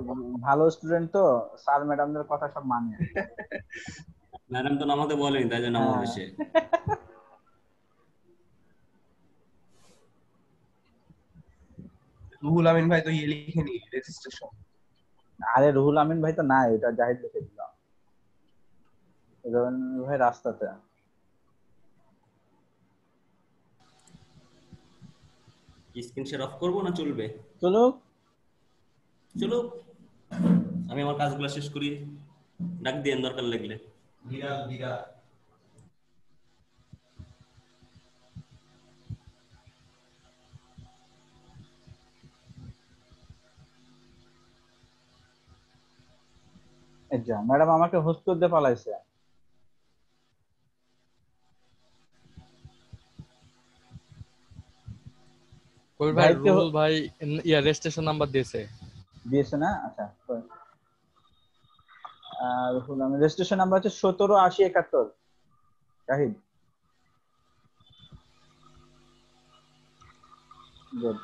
F: ভালো স্টুডেন্ট তো, স্যার ম্যাডামদের কথা সব মানে।
C: ম্যাডাম তো নামাতে বলেনি, তাই জন্য নামাবে সে।
H: রুহুল আমিন ভাই তো ইয়ে লিখেনি রেজিস্ট্রেশন।
F: আরে রুহুল আমিন ভাই তো নাই, এটা জাহিদ লিখে দিল। রুহুল আমিন ভাই রাস্তাতে।
C: স্ক্রিন শেয়ার অফ করবো না চলবে?
F: চলো
C: চলো, আমি আমার কাজগুলো শেষ করি, ডাক দিয়েন দরকার লাগলে।
B: বিড়াল বিড়াল
F: যা, ম্যাডাম আমাকে হোস্ট করতে পালাইছে।
K: কবির ভাই, রুহুল ভাই রেজিস্ট্রেশন নাম্বার দিয়েছে।
F: দিয়েছে না? আচ্ছা, রুহুল আমিন রেজিস্ট্রেশন নাম্বার হচ্ছে 178071। জাহিদ গুড।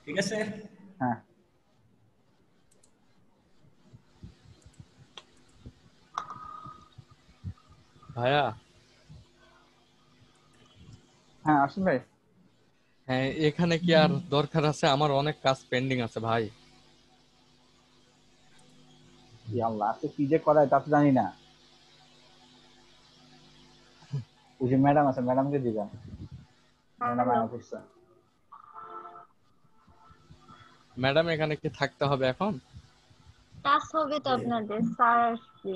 C: ঠিক আছে।
F: হ্যাঁ
K: ভাইয়া।
F: হ্যাঁ আসুন ভাই।
K: হ্যাঁ, এখানে কি আর দরকার আছে? আমার অনেক কাজ পেন্ডিং আছে ভাই।
F: আল্লাহ, আজকে কি যে করায় তা তো জানি না। ওই যে ম্যাডাম আছে, ম্যাডামকে দিবেন। ম্যাডাম আয়া করছে।
K: ম্যাডাম এখানে কি থাকতে হবে এখন?
A: ক্লাস হবে তো আপনাদের, স্যার আসবে।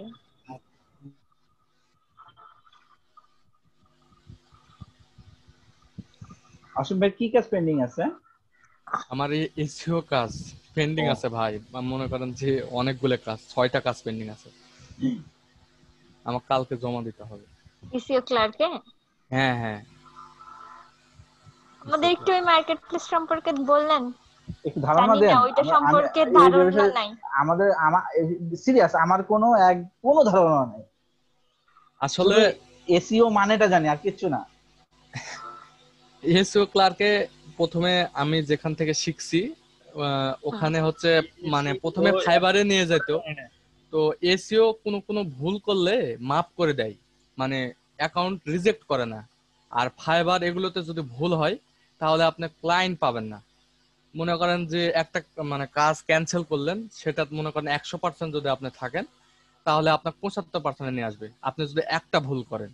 F: আসুন ভাই, কি কাজ পেন্ডিং আছে?
K: আমার এই এসিও কাজ পেন্ডিং আছে ভাই। মনে করেন যে অনেকগুলো কাজ, 6টা কাজ পেন্ডিং আছে, আমার কালকে জমা দিতে হবে।
A: ইসিও ক্লার্কে?
K: হ্যাঁ হ্যাঁ।
A: আমাদের একটু ওই মার্কেট প্লেস সম্পর্কে বললেন?
F: একটু ধারণা দেন।
A: ওইটা সম্পর্কে ধারণা নাই
F: আমাদের। সিরিয়াস, আমার কোনো ধারণা নাই
K: আসলে।
F: এসইও মানেটা জানি, আর কিছু না।
K: এসইও ক্লার্কে প্রথমে আমি যেখান থেকে শিখছি ওখানে হচ্ছে মানে প্রথমে ফাইবারে নিয়ে যেত। তো এসইও কোনো ভুল করলে মাফ করে দেয়, মানে অ্যাকাউন্ট রিজেক্ট করে না। আর ফাইবার এগুলোতে যদি ভুল হয় তাহলে আপনি ক্লায়েন্ট পাবেন না। মনে করেন যে একটা মানে কাজ ক্যান্সেল করলেন, সেটা মনে করেন 100% যদি আপনি থাকেন তাহলে আপনার 75% নিয়ে আসবে আপনি যদি একটা ভুল করেন।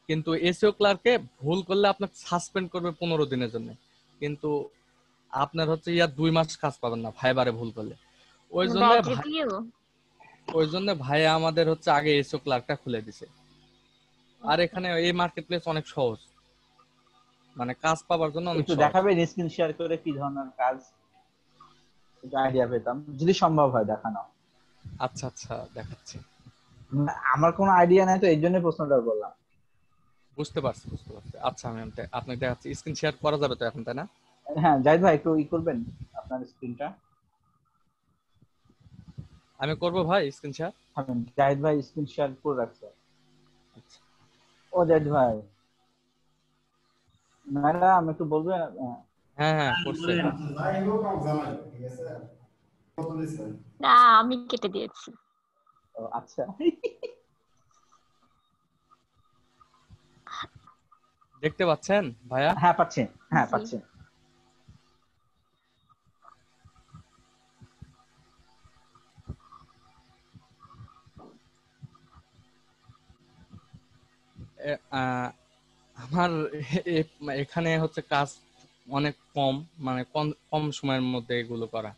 K: কিন্তু এসইও ক্লার্কে ভুল করলে আপনাকে সাসপেন্ড করবে 15 দিনের জন্য, কিন্তু আপনার হচ্ছে 2 মাস কাজ পাবেন না ফাইবারে ভুল করলে। ওই জন্য ভাই আমাদের হচ্ছে আগে এসইও ক্লার্কটা খুলে দিছে। আর এখানে এই মার্কেট প্লেস অনেক সহজ, মানে কাজ পাওয়ার জন্য অনেক সহজ।
F: দেখাবেন স্ক্রিন শেয়ার করে কি ধরনের কাজ, একটু আইডিয়া পেতাম যদি সম্ভব হয় দেখানো।
K: আচ্ছা আচ্ছা, দেখাচ্ছি।
F: আমার কোনো আইডিয়া নাই তো এই জন্য প্রশ্নটা করলাম।
K: বুঝতে পারছি। আচ্ছা, আমি আপনাকে দেখাচ্ছি। স্ক্রিন শেয়ার করা যাবে তো এখন, তাই না?
F: হ্যাঁ জাহিদ ভাই, একটু করবেন আপনার স্ক্রিনটা।
K: আমি করব ভাই স্ক্রিন শেয়ার।
F: জাহিদ ভাই স্ক্রিন শেয়ার করে রাখছে। ও জাহিদ ভাই, ম্যাডাম একটু বলবেন?
K: হ্যাঁ করছে।
A: না, আমি কেটে দিয়েছি।
F: ও আচ্ছা।
K: দেখতে পাচ্ছেন ভাইয়া?
F: হ্যাঁ পাচ্ছি, হ্যাঁ পাচ্ছি।
K: আমার এখানে হচ্ছে কাজ অনেক কম, মানে কম সময়ের মধ্যে এগুলো করা।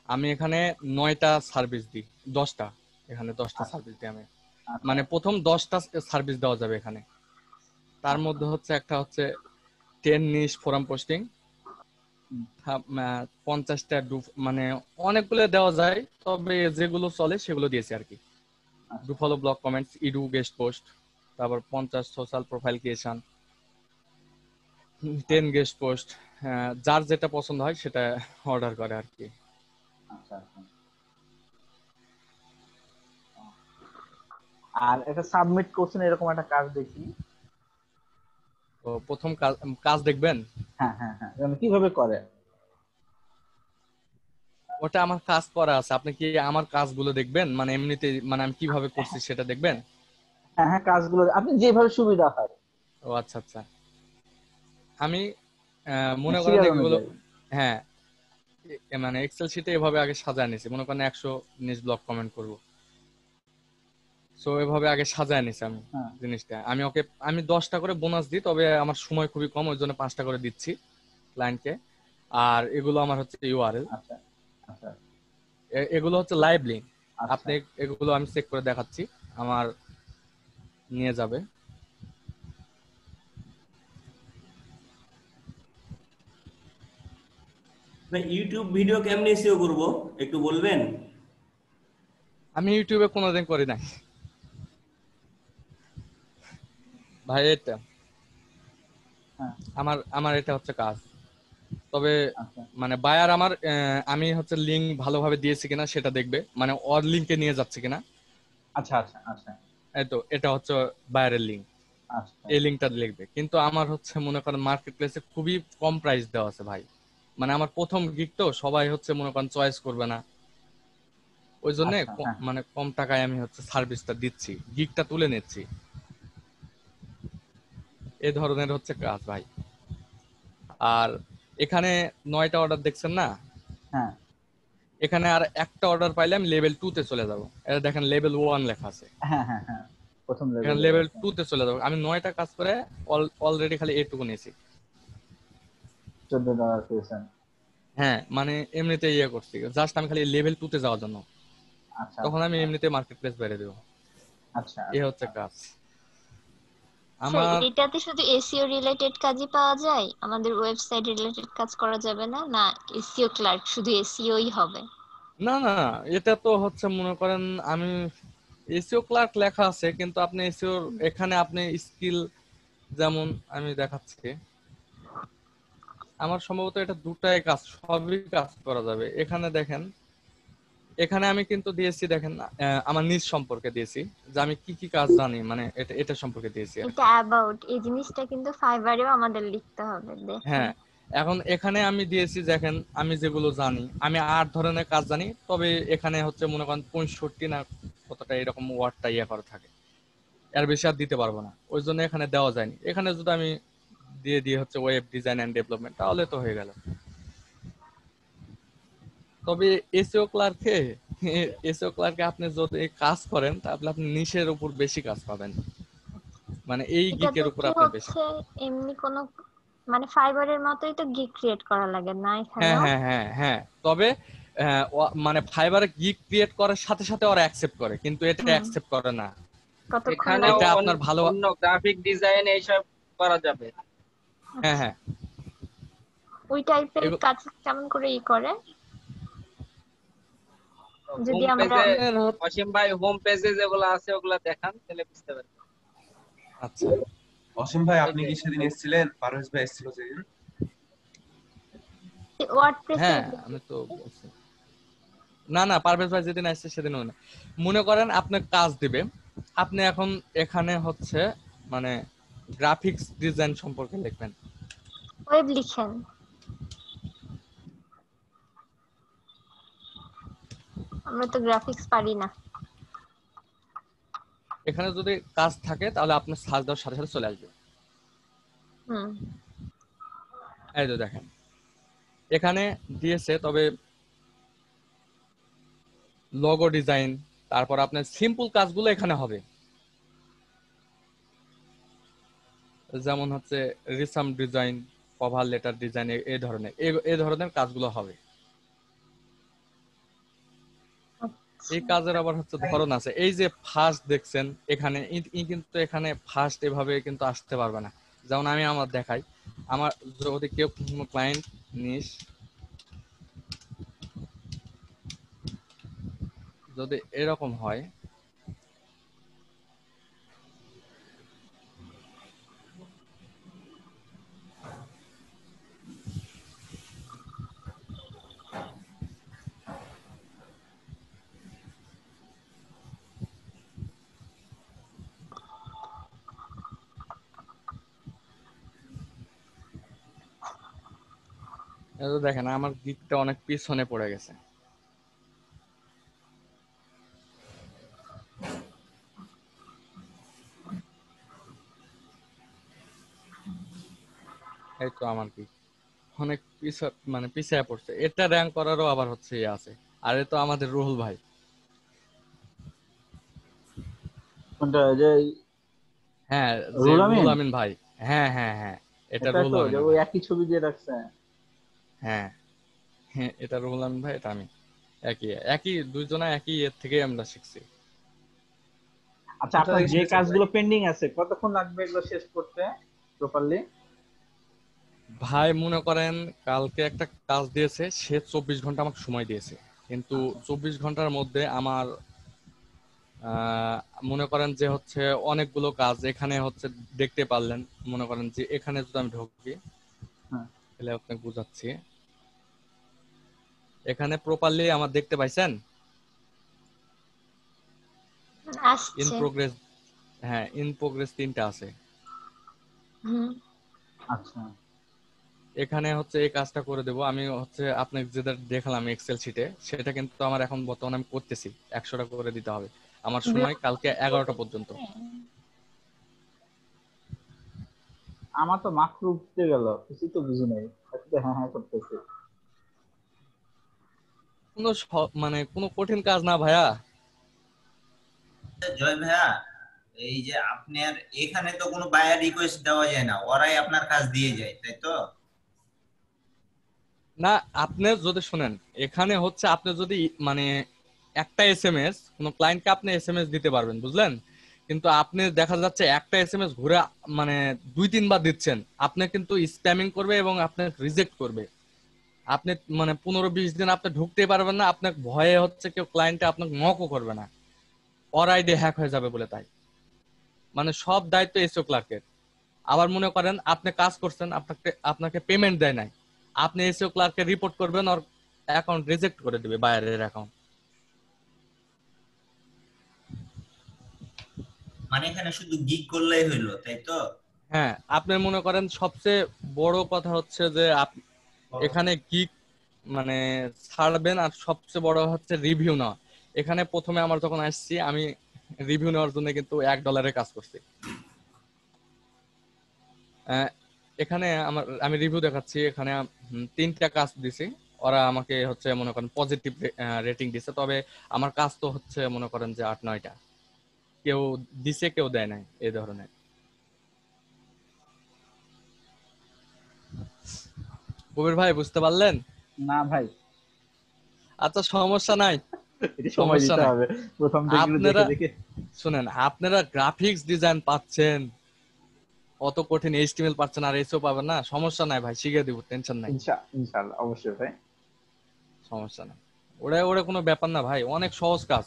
K: আমি এখানে 9টা সার্ভিস দিই, 10টা, এখানে 10টা সার্ভিস দিই আমি। মানে প্রথম 10টা সার্ভিস দেওয়া যাবে এখানে। তার মধ্যে হচ্ছে একটা হচ্ছে 10 নিশ ফোরাম পোস্টিং, 50টা মানে অনেকগুলো দেওয়া যায়, তবে যেগুলো চলে সেগুলো দিয়েছি আর কি। Do follow blog comments, edu guest post, তারপর 50 social profile creation, 10 guest post, যার যেটা পছন্দ হয় সেটা অর্ডার করে আর কি।
F: আচ্ছা আচ্ছা। আর একটা সাবমিট করছেন এরকম একটা কাজ দেখি।
K: তো প্রথম কাজ দেখবেন।
F: হ্যাঁ হ্যাঁ হ্যাঁ, মানে কিভাবে করে?
K: ওটা আমার কাজ করা আছে, আপনি কি আমার কাজগুলো দেখবেন, মানে এমনিতে মানে আমি কিভাবে করছি সেটা দেখবেন?
F: হ্যাঁ হ্যাঁ, কাজগুলো আপনি যেভাবে সুবিধা হয়।
K: ও আচ্ছা আচ্ছা, আমি মনে করেন
F: সিরিয়াল
K: এগুলো,
F: অনুযায়ী।
K: হ্যাঁ মানে এক্সেল শিটে এভাবে আগে সাজায় নিছি, মনে করেন 100 নিজ ব্লগ কমেন্ট করব, সো এভাবে আগে সাজায় নিছি আমি জিনিসটা। আমি 10টা করে বোনাস দিই, তবে আমার সময় খুবই কম, ওই জন্য 5টা করে দিচ্ছি ক্লায়েন্টকে। আর এগুলো আমার হচ্ছে ইউআরএল,
F: আচ্ছা আচ্ছা,
K: এগুলো হচ্ছে লাইভ লিংক। আপনি এগুলো আমি চেক করে দেখাচ্ছি, আমার নিয়ে যাবে।
C: ইউটিউব ভিডিও কেমনে এসইও করব একটু বলবেন?
K: আমি ইউটিউবে কোনোদিন করি নাই ভাই, এটা আমার এটা হচ্ছে কাজ। তবে মানে বায়ার আমার আমি হচ্ছে লিংক ভালোভাবে দিয়েছি কিনা সেটা দেখবে, মানে ওর লিংকে নিয়ে যাচ্ছে কিনা।
F: আচ্ছা আচ্ছা আচ্ছা,
K: এই তো এটা হচ্ছে বায়ারের লিংক,
F: আচ্ছা
K: এই লিংকটা লিখবে। কিন্তু আমার হচ্ছে মনে করেন মার্কেট প্লেসে খুবই কম প্রাইস দেওয়া আছে ভাই, মানে আমার প্রথম গিগ তো সবাই হচ্ছে মনে করেন চয়েস করবে না, ওই জন্য মানে কম টাকায় আমি হচ্ছে সার্ভিসটা দিচ্ছি, গিগটা তুলে নিচ্ছি। এই ধরনের হচ্ছে কাজ ভাই। আর এখানে 9টা অর্ডার দেখছেন না?
F: হ্যাঁ,
K: এখানে আর একটা অর্ডার পাইলে আমি লেভেল 2 তে চলে যাব। এটা দেখেন লেভেল 1 লেখা আছে।
F: হ্যাঁ হ্যাঁ হ্যাঁ, প্রথম
K: এখানে লেভেল 2 তে চলে যাব। আমি 9টা কাজ করে অলরেডি খালি এটুকু নিয়েছি।
F: $14 পেয়েছেন?
K: হ্যাঁ, মানে এমনিতে ইয়ে করছি, জাস্ট আমি খালি লেভেল 2 তে যাওয়ার জন্য।
F: আচ্ছা,
K: তখন আমি এমনিতে মার্কেট প্লেস বেড়ে দেব।
F: আচ্ছা,
K: এই হচ্ছে কাজ
A: স্যার।
K: আমার।
A: এটাতে শুধু এসইও রিলেটেড কাজই পাওয়া যায়, আমাদের ওয়েবসাইট রিলেটেড কাজ করা যাবে না? না এসইও ক্লার্ক শুধু এসইওই হবে?
K: না না, এটা তো হচ্ছে মনে করেন আমি এসইও ক্লার্ক লেখা আছে, কিন্তু আপনি এসইও এখানে আপনি স্কিল, যেমন আমি দেখাচ্ছি, আমার সম্ভবত এটা দুটাই কাজ, সবই কাজ করা যাবে। এখানে দেখেন, এখানে আমি কিন্তু দিয়েছি দেখেন আমার নিজ সম্পর্কে দিয়েছি, যে আমি কি কি কাজ জানি, মানে এটা সম্পর্কে দিয়েছি।
A: এটা অ্যাবাউট, এই জিনিসটা কিন্তু ফাইবারেও আমাদের লিখতে হবে।
K: হ্যাঁ, এখন এখানে আমি দিয়েছি দেখেন আমি যেগুলো জানি, আমি 8 ধরনের কাজ জানি, তবে এখানে হচ্ছে মনে করেন 65 না কতটা এরকম ওয়ার্ডটা ইয়ে করা থাকে, এর বেশি আর দিতে পারবো না, ওই জন্য এখানে দেওয়া যায়নি। এখানে যদি আমি দিয়ে হচ্ছে ওয়েব ডিজাইন এন্ড ডেভেলপমেন্ট, তাহলে তো হয়ে গেল। তবে এসইও ক্লার্কে আপনি যদি কাজ করেন তাহলে আপনি নিশের উপর বেশি কাজ পাবেন, মানে এই গিকের উপর আপনি বেশি।
A: এমনি কোন মানে ফাইবারের মতোই তো গিগ ক্রিয়েট করা লাগে না এখানে?
K: হ্যাঁ হ্যাঁ হ্যাঁ হ্যাঁ, তবে মানে ফাইবারে গিগ ক্রিয়েট করার সাথে সাথে ওরা অ্যাকসেপ্ট করে, কিন্তু এটা অ্যাকসেপ্ট করে না।
L: এখানে
K: এটা আপনার ভালো
L: অন্য গ্রাফিক ডিজাইন এইসব করা যাবে।
K: হ্যাঁ হ্যাঁ,
A: ওই টাইপের কাজ কেমন করে করে? যদি আমরা
L: অসীম ভাই হোম পেজে যেগুলো আছে ওগুলা দেখান, তাহলে বুঝতে পারবেন।
K: আচ্ছা,
H: অসীম ভাই আপনি কি সেদিন এসেছিলেন? পারভেজ ভাই এসেছিল সেদিন?
K: হ্যাঁ, আমি তো বলছি না না, পারভেজ ভাই যেদিন আসছে সেদিনও না। মনে করেন আপনার কাজ দিবে, আপনি এখন এখানে হচ্ছে মানে গ্রাফিক্স ডিজাইন সম্পর্কে লিখবেন,
A: ওয়েব লিখেন। আমরা তো গ্রাফিক্স পারি না।
K: এখানে যদি কাজ থাকে তাহলে আপনার সার্চ দেওয়ার সাথে সাথে চলে আসবে। এই তো দেখেন এখানে দিয়েছে, তবে লোগো ডিজাইন, তারপর আপনার সিম্পল কাজগুলো এখানে হবে, যেমন হচ্ছে রিসাম ডিজাইন, কভার লেটার ডিজাইন, এই ধরনের কাজগুলো হবে। এই কাজের আবার হচ্ছে ধরন আছে। এই যে ফার্স্ট দেখছেন এখানে, কিন্তু এখানে ফার্স্ট এভাবে কিন্তু আসতে পারবে না। যেমন আমি আমার দেখাই, আমার যদি কেউ কোনো ক্লায়েন্ট নিস যদি এরকম হয়, এই তো দেখেন আমার গিকটা অনেক পিছনে পড়ে গেছে। এই তো আমার গিক অনেক পিছিয়ে পড়ছে। এটা র্যাঙ্ক করারও আবার হচ্ছে ইয়ে আছে। আর এ তো আমাদের রুহুল ভাই।
F: কোনটা যে
K: হ্যাঁ, যে
F: রুহুল
K: রুহুল
F: আমিন?
K: আমিন ভাই। হ্যাঁ হ্যাঁ হ্যাঁ, এটা
F: এটা
K: রুহুল
F: তো
K: আমিন
F: যে ওই
K: ভাই।
F: একই ছবি দিয়ে রাখছে।
K: হ্যাঁ হ্যাঁ, এটা রুহুল আমিন ভাই, এটা আমি। একই একই দুইজনা একই এর থেকে আমরা শিখছি।
F: আচ্ছা,
H: কোথা
F: আপনার
H: থেকে
F: যে
H: শিখছেন ভাই?
F: কাজগুলো পেন্ডিং আছে কতক্ষণ লাগবে এগুলো শেষ করতে প্রপারলি?
K: ভাই মনে করেন কালকে একটা কাজ দিয়েছে, সে 24 ঘন্টা আমাকে সময় দিয়েছে, কিন্তু 24 ঘন্টার মধ্যে আমার মনে করেন যে হচ্ছে অনেকগুলো কাজ এখানে হচ্ছে দেখতে পারলেন। মনে করেন যে এখানে যদি আমি ঢুকি তাহলে আপনাকে বুঝাচ্ছি। এখানে প্রপারলি আমার দেখতে পাইছেন ইন
A: আসছে।
K: প্রোগ্রেস। হ্যাঁ, ইন প্রোগ্রেস 3টা আছে।
F: আচ্ছা,
K: এখানে হচ্ছে এই কাজটা করে দেব আমি। হচ্ছে আপনাকে যেটা দেখালাম এক্সেল শিটে, সেটা কিন্তু আমার এখন বর্তমানে আমি করতেছি। 100টা করে দিতে হবে। আমার সময় কালকে 11টা পর্যন্ত।
F: আমার তো মাত্র উঠতে গেল, কিছু তো বুঝি নাই। আজকে হ্যাঁ হ্যাঁ করতেছি।
K: কোনো কঠিন কাজ না ভাইয়া।
B: জয় ভাইয়া, এই যে আপনার এখানে তো কোনো বায়ার রিকোয়েস্ট দেওয়া যায় না, ওরাই আপনার কাজ দিয়ে যায়, তাই তো?
K: না, আপনি যদি শুনেন, এখানে হচ্ছে আপনি যদি একটা এসএমএস কোন ক্লায়েন্টকে আপনি এসএমএস দিতে পারবেন, বুঝলেন? কিন্তু আপনি দেখা যাচ্ছে একটা এসএমএস ঘুরে 2-3 বার দিচ্ছেন, আপনি কিন্তু স্প্যামিং করবে এবং আপনাকে রিজেক্ট করবে। আপনি 15-20 দিন আপনি ঢুকতেই পারবেন না। আপনার ভয়ে হচ্ছে কেউ ক্লায়েন্টে আপনাকে নকও করবে না, ওর আইডি হ্যাক হয়ে যাবে বলে। তাই সব দায়িত্ব এসও ক্লার্কের। আবার মনে করেন আপনি কাজ করছেন, আপনাকে পেমেন্ট দেয় নাই, আপনি এসও ক্লার্ককে রিপোর্ট করবেন, ওর অ্যাকাউন্ট রিজেক্ট করে দিবে, বায়ারের অ্যাকাউন্ট।
B: এখানে শুধু গিগ করলেই হইলো, তাই তো?
K: হ্যাঁ, আপনি মনে করেন সবচেয়ে বড় কথা হচ্ছে যে এখানে গিগ ছাড়বেন, আর সবচেয়ে বড় হচ্ছে রিভিউ নেওয়া। এখানে প্রথমে আমার যখন আসছি, আমি রিভিউ নেওয়ার জন্য কিন্তু $1 কাজ করছি। এখানে আমি রিভিউ দেখাচ্ছি। এখানে 3টা কাজ দিছি, ওরা আমাকে হচ্ছে মনে করেন পজিটিভ রেটিং দিছে। তবে আমার কাজ তো হচ্ছে মনে করেন যে 8-9টা, কেউ দিছে কেউ দেয় নাই, এই ধরনের। কবির ভাই বুঝতে পারলেন?
F: না ভাই।
K: আচ্ছা, সমস্যা নাই,
F: সময়
K: সমস্যা
F: দিতে
K: নাই।
F: হবে প্রথম থেকে
K: আপনারা
F: দেখে দেখে।
K: শুনেন, আপনারা গ্রাফিক্স ডিজাইন পাচ্ছেন, অত কঠিন এইচটিএমএল পাচ্ছেন, আর এসও পাবেন না। সমস্যা নাই ভাই, শিখিয়ে দিব, টেনশন নাই।
F: ইনশাআল্লাহ, অবশ্যই ভাই,
K: সমস্যা নাই। ওটা কোনো ব্যাপার না ভাই, অনেক সহজ কাজ।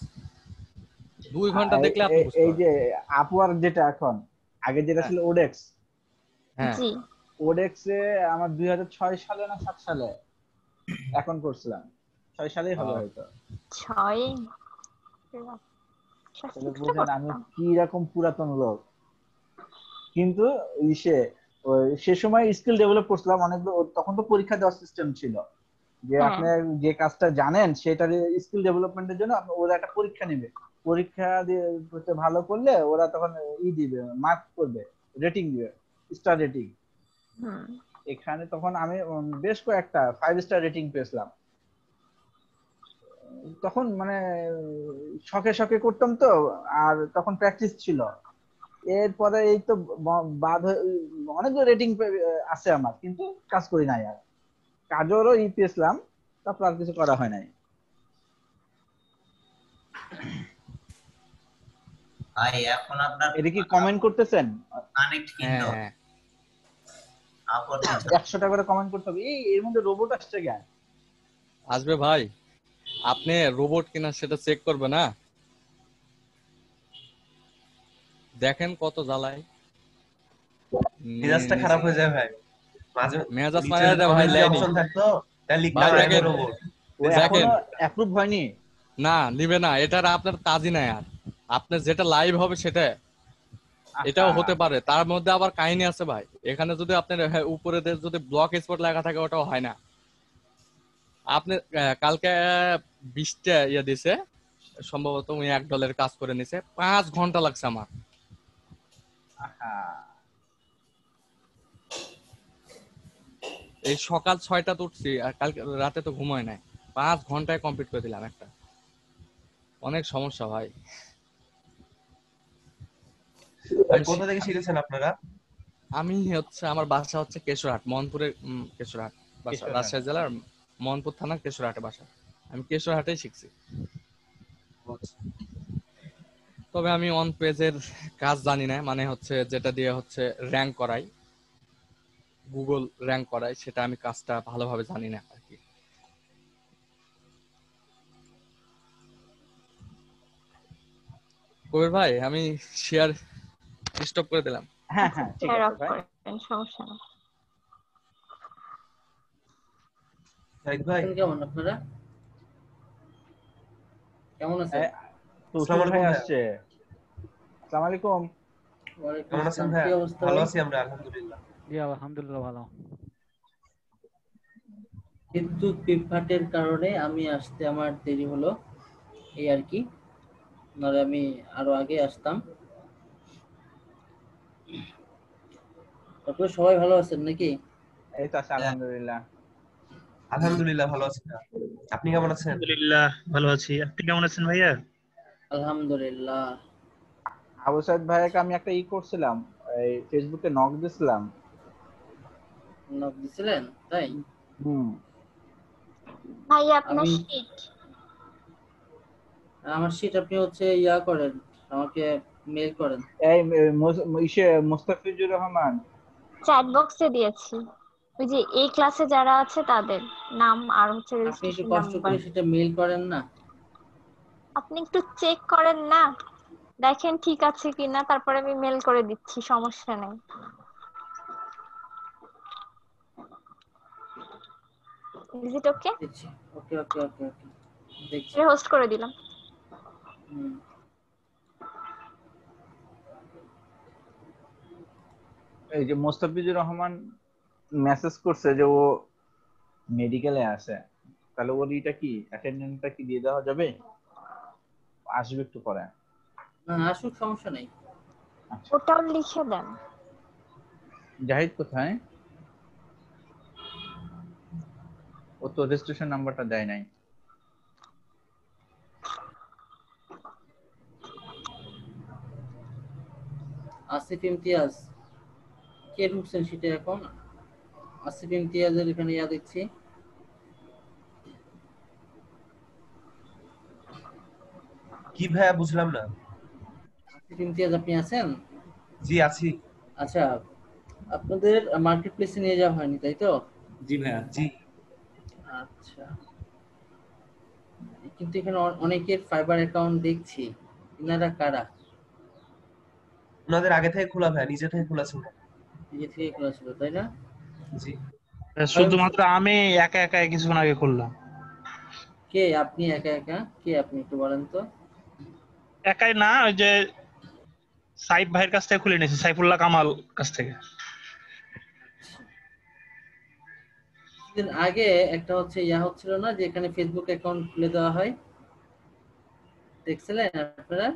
K: 2 ঘন্টা দেখলে আপনি বুঝতে
F: এই
K: পারবেন।
F: যে আপওয়ার্ক যেটা এখন, আগে যেটা ছিল ওডেক্স।
K: হ্যাঁ,
F: ওডেক্সে আমার 2006 সালে না 7 সালে এখন করছিলাম। 6 সালেই হবে হয়তো।
A: 6
F: তাহলে বুঝেন আমি কি রকম পুরাতন লোক। কিন্তু সে সময় স্কিল ডেভেলপ করছিলাম অনেক। তখন তো পরীক্ষা দেওয়ার সিস্টেম ছিল, যে আপনি যে কাজটা জানেন সেটার স্কিল ডেভেলপমেন্টের জন্য ওরা একটা পরীক্ষা নেবে। পরীক্ষা দিয়ে ভালো করলে ওরা তখন দিবে, মার্ক করবে, রেটিং দিবে, স্টার রেটিং। এখানে তখন আমি বেশ কয়েকটা 5 স্টার রেটিং পেয়েছিলাম। তখন শখে শখে করতাম তো, আর তখন প্র্যাকটিস ছিল। এরপরে এই তো বাদ অনেকগুলো রেটিং আছে আমার, কিন্তু কাজ করি নাই। আর কাজেরও পেয়েছিলাম, তারপর আর কিছু করা হয় নাই।
B: ভাই এখন আপনার
F: এটা কি কমেন্ট করতেছেন?
B: কানেক্ট কিন্তু
K: হ্যাঁ,
F: 100 টাকা করে কমেন্ট করতে হবে। এর মধ্যে রোবট আসছে কেন?
K: আসবে ভাই, আপনি রোবট কিনা সেটা চেক করবে না? দেখেন কত জ্বালায়,
H: মেজাজটা খারাপ হয়ে যায় ভাই। মাঝে
K: মেজাজ মারা দেয় ভাই।
H: অপশন থাকতো তাহলে লিখতে পারবে রোবট।
F: এখনো অ্যাপ্রুভ হয়নি
K: না, নিবে না। এটার আপনার কাজই নাই। আর আপনার যেটা লাইভ হবে সেটা, এটাও হতে পারে। তার মধ্যে আবার কাহিনী আছে ভাই। এখানে যদি আপনার উপরে যদি ব্লক এক্সপোর্ট লেখা থাকে, ওটাও হয় না। আপনি কালকে 20টা ইয়ে দিছে, সম্ভবত উনি $1 কাজ করে নিছে, 5 ঘন্টা লাগছে আমার। এই সকাল 6টাতে উঠছি আর কালকে রাতে তো ঘুমাই নাই, 5 ঘন্টায় কমপ্লিট করে দিলাম একটা। অনেক সমস্যা ভাই।
H: কোথা থেকে শিখেছেন আপনারা?
K: আমি হচ্ছে আমার বাসা হচ্ছে কেশরহাট, মোহনপুরের কেশরহাট বাসা, রাজশাহী জেলার মোহনপুর থানার কেশরহাটে বাসা। আমি কেশরহাটেই শিখছি। তবে আমি অন পেজের কাজ জানি না, মানে হচ্ছে যেটা দিয়ে হচ্ছে র্যাঙ্ক করাই, গুগল র্যাঙ্ক করাই, সেটা আমি কাজটা ভালোভাবে জানি না আর কি। কবির ভাই আমি শেয়ার স্টপ করে দিলাম।
F: হ্যাঁ হ্যাঁ ঠিক আছে ভাই,
A: সমস্যা নেই।
H: ভাই
M: কেমন আপনারা? কেমন আছেন?
F: তো সুমন ভাই আসছে। আসসালামু আলাইকুম।
H: কেমন আছেন ভাই? ভালো আছি আমরা আলহামদুলিল্লাহ।
J: জি আলহামদুলিল্লাহ ভালো।
M: বিদ্যুৎ বিভ্রাটের কারণে আমি আসতে আমার দেরি হলো, এই আর কি, নাহলে আমি আরো আগে আসতাম। তারপরে সবাই ভালো আছেন নাকি?
F: এই তো আছে আলহামদুলিল্লাহ।
H: আলহামদুলিল্লাহ ভালো আছি। আপনি কেমন আছেন?
D: আলহামদুলিল্লাহ ভালো আছি। আপনি কেমন আছেন ভাইয়া?
M: আলহামদুলিল্লাহ।
F: আবু সাইদ ভাইকে আমি একটা করছিলাম, এই ফেসবুকে নক দিছিলাম।
M: নক দিছিলেন তাই?
A: ভাই আপনার শীট,
M: আমার শীট আপনি হচ্ছে ইয়া করেন, আমাকে মেল করেন।
F: এই মুস্তাফিজুর রহমান
A: চ্যাট বক্সে দিয়েছি, ওই যে এই ক্লাসে যারা আছে তাদের নাম আর হচ্ছে
M: আপনি একটু
A: রেজিস্ট্রেশন
M: কষ্ট
A: নাম্বার।
M: করে সেটা মেল করেন না?
A: আপনি একটু চেক করেন না, দেখেন ঠিক আছে কিনা, তারপরে আমি মেল করে দিচ্ছি, সমস্যা নেই। ইজ ইট ওকে?
M: ওকে ওকে ওকে ওকে দেখছি,
A: হোস্ট করে দিলাম।
F: এই যে মুস্তাফিজুর রহমান মেসেজ করছে যে ও মেডিকেলে আছে, তাহলে ওর এটা কি অ্যাটেন্ডেন্সটা কি দিয়ে দেওয়া যাবে? আসবে একটু পরে।
M: না আসুক, সমস্যা নেই।
A: ওটাও লিখে দেন।
F: জাহিদ কোথায়? ও তো রেজিস্ট্রেশন নাম্বারটা দেয় নাই।
M: আসিফ ইমতিয়াজ কে ঢুকছেন সেটা এখন? আসিফ ইমতিয়াজের এখানে ইয়া দেখছি।
H: কি ভাইয়া বুঝলাম না।
M: আসিফ ইমতিয়াজ আপনি আছেন?
H: জি আছি।
M: আচ্ছা, আপনাদের মার্কেট প্লেসে নিয়ে যাওয়া হয়নি তাই তো?
C: জি ভাইয়া।
H: জি।
M: আচ্ছা, কিন্তু এখানে অনেকের ফাইবার অ্যাকাউন্ট দেখছি, ইনারা কারা?
H: ওনাদের আগে থেকে খোলা ভাই, নিজে থেকে খোলা ছিল।
M: নিজে থেকে খোলা ছিল তাই না?
H: জি।
D: শুধুমাত্র আমি একা একা কিছুক্ষণ আগে খুললাম।
M: কে আপনি একা একা? কে আপনি একটু বলেন তো?
D: একাই না, ওই যে সাইফ ভাইয়ের কাছ থেকে খুলে নিয়েছি, সাইফুল্লাহ কামাল কাছ থেকে।
M: কিছুদিন আগে একটা হচ্ছে ইয়া হচ্ছিল না, যে এখানে ফেসবুক অ্যাকাউন্ট খুলে দেওয়া হয়, দেখছিলেন আপনারা?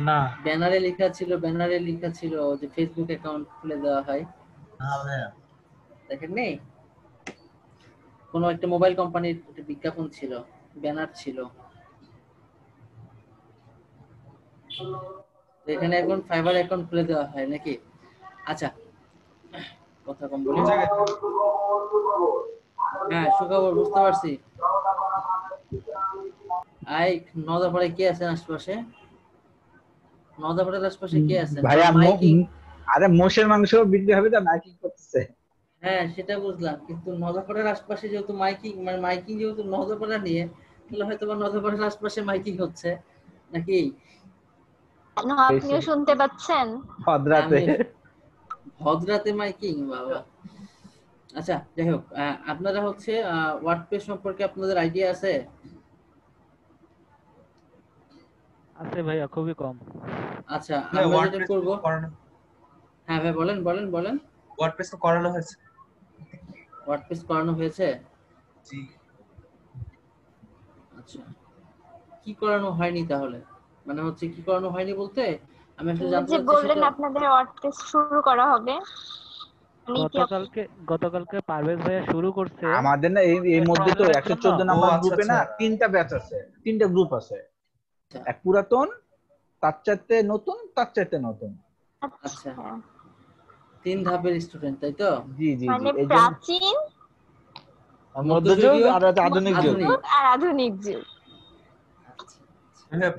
D: না,
M: ব্যানারে লেখা ছিল যে ফেসবুক অ্যাকাউন্ট খুলে দেওয়া হয়। দেখেন নেই? কোন একটা মোবাইল কোম্পানির একটা বিজ্ঞাপন ছিল, ব্যানার ছিল। এখানে এখন ফাইবার অ্যাকাউন্ট খুলে দেওয়া হয় নাকি? আচ্ছা, কথা কম বলি। হ্যাঁ সুখবর, বুঝতে পারছি। নদাপাড়ায় কে আছেন আশপাশে? নদাপাড়ার আশপাশে কে আছেন?
F: ভাইয়া আরে মোষের মাংস বিক্রি হবে তো মাইকিং করতেছে।
M: হ্যাঁ সেটা বুঝলাম, কিন্তু নদাপাড়ার আশপাশে যেহেতু মাইকিং যেহেতু নদাপাড়া নিয়ে, তাহলে হয়তো বা নদাপাড়ার আশপাশে মাইকিং হচ্ছে নাকি?
A: আপনিও শুনতে পাচ্ছেন?
M: ভদ্রাতে মাইকিং, বাবা। আচ্ছা যাই হোক, আপনারা হচ্ছে ওয়ার্ডপ্রেস সম্পর্কে আপনাদের আইডিয়া আছে?
J: আছে ভাইয়া, খুবই কম।
M: আচ্ছা আমরা যেটা করব, হ্যাঁ ভাই বলেন।
H: ওয়ার্ডপ্রেস তো করানো হয়েছে।
M: ওয়ার্ডপ্রেস করানো হয়েছে?
H: জি।
M: আচ্ছা, কি করানো হয়নি তাহলে? মানে হচ্ছে কি করানো হয়নি বলতে আমি আসলে জানতে
A: যে
M: চাচ্ছি
A: বললেন
M: সেটা।
A: আপনাদের ওয়ার্ড টেস্ট শুরু করা হবে, মানে কি
J: গতকালকে পারভেজ ভাইয়া শুরু করছে।
F: আমাদের না এই মধ্যে তো 114 নাম্বার গ্রুপে না
H: আচ্ছা।
F: 3টা ব্যাচ আছে, 3টা গ্রুপ আছে, এক পুরাতন, তার চাইতে নতুন, তার চাইতে নতুন।
M: আচ্ছা, 3 ধাপের স্টুডেন্ট তাই তো?
F: জি জি জি,
A: মানে
F: এই জন্য
A: প্রাচীন,
F: মধ্যযুগ আর আধুনিক যুগ।
A: আর আধুনিক যুগ।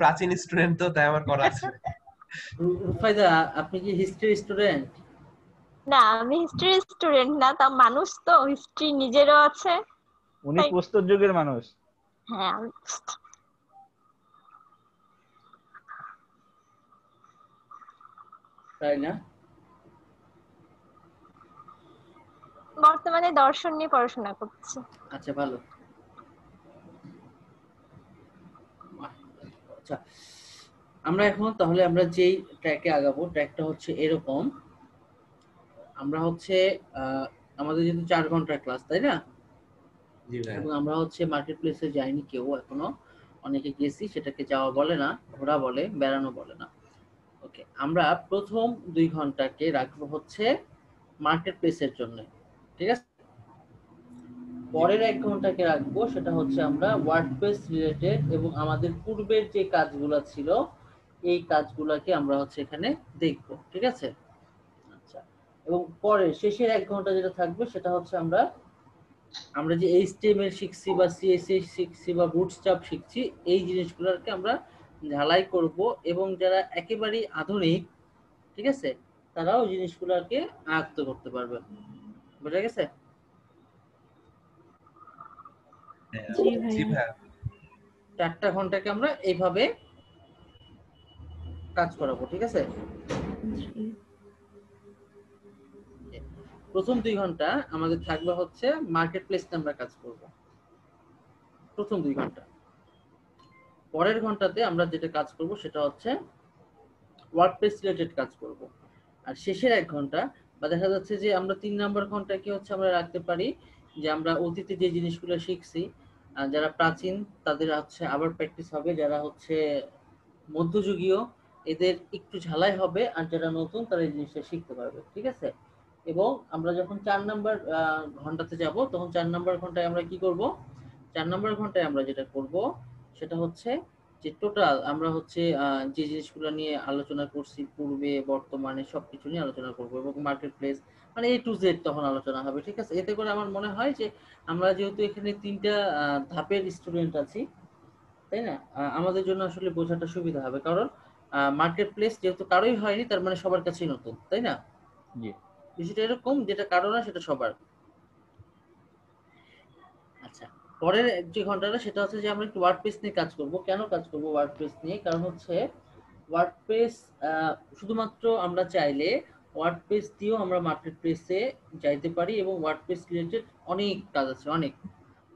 H: প্রাচীন স্টুডেন্ট তো, তাই আমার করা আছে।
M: রুফাইদা, আপনি কি হিস্ট্রি স্টুডেন্ট?
A: না, আমি হিস্ট্রি স্টুডেন্ট না, তা মানুষ তো হিস্ট্রি নিজেরও আছে।
F: উনি প্রস্তর যুগের মানুষ।
A: হ্যাঁ,
M: তাই না?
A: বর্তমানে দর্শন নিয়ে পড়াশোনা করছি।
M: আচ্ছা, ভালো। আচ্ছা, আমরা এখন তাহলে আমরা যেই ট্র্যাকে আগাবো, ট্র্যাকটা হচ্ছে এরকম। আমরা হচ্ছে আমাদের যেহেতু 4 ঘন্টার ক্লাস, তাই না? এবং আমরা হচ্ছে মার্কেট প্লেসে যাইনি কেউ এখনো, অনেকে গেছি, সেটাকে যাওয়া বলে না, ঘোরা বলে, বেড়ানো বলে না। ওকে, আমরা প্রথম 2 ঘন্টাকে রাখবো হচ্ছে মার্কেট প্লেসের জন্য, ঠিক আছে? পরের 1 ঘন্টাকে রাখবো সেটা হচ্ছে আমরা ওয়ার্ডপ্রেস রিলেটেড এবং আমাদের পূর্বের যে কাজগুলো ছিল এই কাজগুলোকে আমরা হচ্ছে এখানে দেখব, ঠিক আছে? আচ্ছা, এবং পরে শেষের 1 ঘন্টা যেটা থাকবে সেটা হচ্ছে আমরা যে HTML শিখছি বা CSS শিখছি বা বুটস্ট্র্যাপ শিখছি, এই জিনিসগুলোকে আমরা ঝালাই করব এবং যারা একেবারে আধুনিক, ঠিক আছে, তারাও জিনিসগুলোকে আয়ত্ত করতে পারবে। বুঝা গেছে?
E: জি ভাইয়া।
M: 4টা ঘন্টাকে আমরা এইভাবে কাজ করাবো, ঠিক আছে? প্রথম 2 ঘন্টা আমাদের থাকবে হচ্ছে মার্কেট প্লেস নিয়ে আমরা কাজ করব, প্রথম 2 ঘন্টা। পরের ঘন্টাতে আমরা যেটা কাজ করব সেটা হচ্ছে ওয়ার্ডপ্রেস রিলেটেড কাজ করব। আর শেষের 1 ঘন্টা বা দেখা যাচ্ছে যে আমরা 3 নাম্বার ঘন্টা কি হচ্ছে আমরা রাখতে পারি যে আমরা অতীতে যে জিনিসগুলো শিখছি, যারা প্রাচীন তাদের হচ্ছে আবার প্র্যাকটিস হবে, যারা হচ্ছে মধ্যযুগীয় এদের একটু ঝালাই হবে, আর যারা নতুন তারা এই জিনিসটা শিখতে পারবে, ঠিক আছে? এবং আমরা যখন 4 নাম্বার ঘন্টাতে যাব তখন 4 নাম্বার ঘন্টায় আমরা কি করব? 4 নাম্বার ঘন্টায় আমরা যেটা করব সেটা হচ্ছে যে টোটাল আমরা হচ্ছে যে জিনিসগুলো নিয়ে আলোচনা করছি পূর্বে বর্তমানে সবকিছু নিয়ে আলোচনা করব এবং মার্কেট প্লেস মানে A to Z তখন আলোচনা হবে, ঠিক আছে? এতে করে আমার মনে হয় যে আমরা যেহেতু এখানে 3টা ধাপের স্টুডেন্ট আছি, তাই না, আমাদের জন্য আসলে বোঝাটা সুবিধা হবে, কারণ মার্কেট প্লেস যেহেতু কারোই হয়নি তার মানে সবার কাছেই নতুন, তাই না?
F: জি,
M: বিষয়টা এরকম, যেটা কারো না সেটা সবার। আচ্ছা, পরের যে ঘন্টাটা সেটা হচ্ছে যে আমরা একটু ওয়ার্ডপ্রেস নিয়ে কাজ করব। কেন কাজ করব ওয়ার্ডপ্রেস নিয়ে? কারণ হচ্ছে ওয়ার্ডপ্রেস শুধুমাত্র আমরা চাইলে ওয়ার্ডপ্রেস দিয়েও আমরা মার্কেট প্লেসে যাইতে পারি এবং ওয়ার্ডপ্রেস রিলেটেড অনেক কাজ আছে, অনেক।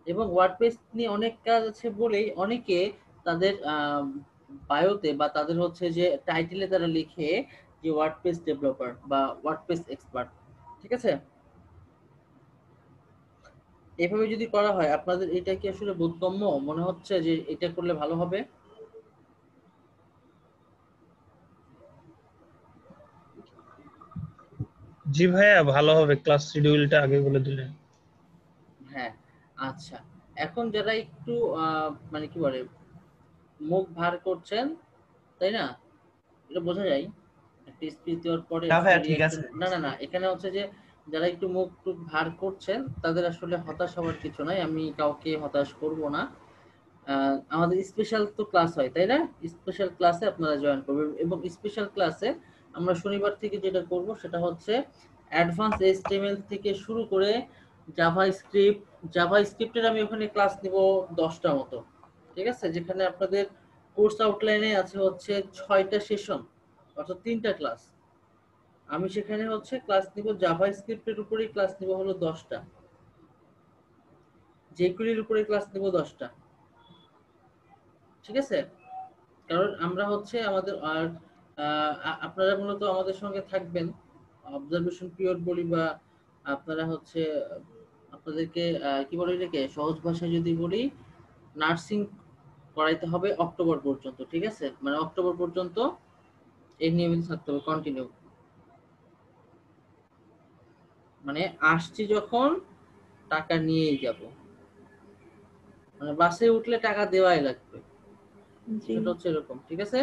M: এবং ওয়ার্ডপ্রেস নিয়ে অনেক কাজ আছে বলেই অনেকে তাদের বায়োতে বা তাদের হচ্ছে যে টাইটেলে তারা লিখে যে ওয়ার্ডপ্রেস ডেভেলপার বা ওয়ার্ডপ্রেস এক্সপার্ট, ঠিক আছে? এভাবে যদি করা হয় আপনাদের এটা কি আসলে বোধগম্য মনে হচ্ছে যে এটা করলে ভালো হবে?
D: জি ভাইয়া, ভালো হবে, ক্লাস শিডিউলটা আগে বলে দিলে।
M: হ্যাঁ, আচ্ছা, এখন যারা একটু মানে কি বলে মুখ ভার করছেন, তাই না, এটা বোঝা যায় একটা স্পিচ দেওয়ার পরে
H: না ভাইয়া, ঠিক আছে।
M: না না না, এখানে হচ্ছে যে যারা একটু মুখ টুক ভার করছেন তাদের আসলে হতাশ হওয়ার কিছু নাই, আমি কাউকে হতাশ করব না। আমাদের স্পেশাল তো ক্লাস হয়, তাই না? স্পেশাল ক্লাসে আপনারা জয়েন করবেন এবং স্পেশাল ক্লাসে আমরা শনিবার থেকে যেটা করব সেটা হচ্ছে অ্যাডভান্স HTML থেকে শুরু করে জাভাস্ক্রিপ্টের আমি ওখানে ক্লাস নিব 10টা মতো, ঠিক আছে? যেখানে আপনাদের কোর্স আউটলাইনে আছে হচ্ছে 6টা সেশন, অর্থাৎ 3টা ক্লাস। আমি সেখানে হচ্ছে ক্লাস নিব জাভাস্ক্রিপ্টের উপরেই ক্লাস নিব হলো 10টা, জেকুইলির উপরে ক্লাস নিব 10টা, ঠিক আছে? কারণ আমরা হচ্ছে আমাদের আর আপনারা মূলত আমাদের সঙ্গে থাকবেন, অবজারভেশন পিরিয়ড বলি বা আপনারা হচ্ছে আপনাদেরকে কি বলে এটাকে সহজ ভাষায় যদি বলি, নার্সিং করাইতে হবে অক্টোবর পর্যন্ত, ঠিক আছে? মানে অক্টোবর পর্যন্ত এই নিয়মিত থাকতে হবে, কন্টিনিউ। মানে আসছি যখন টাকা নিয়েই যাব, মানে বাসে উঠলে টাকা দেওয়াই লাগবে, সেটা হচ্ছে এরকম, ঠিক আছে?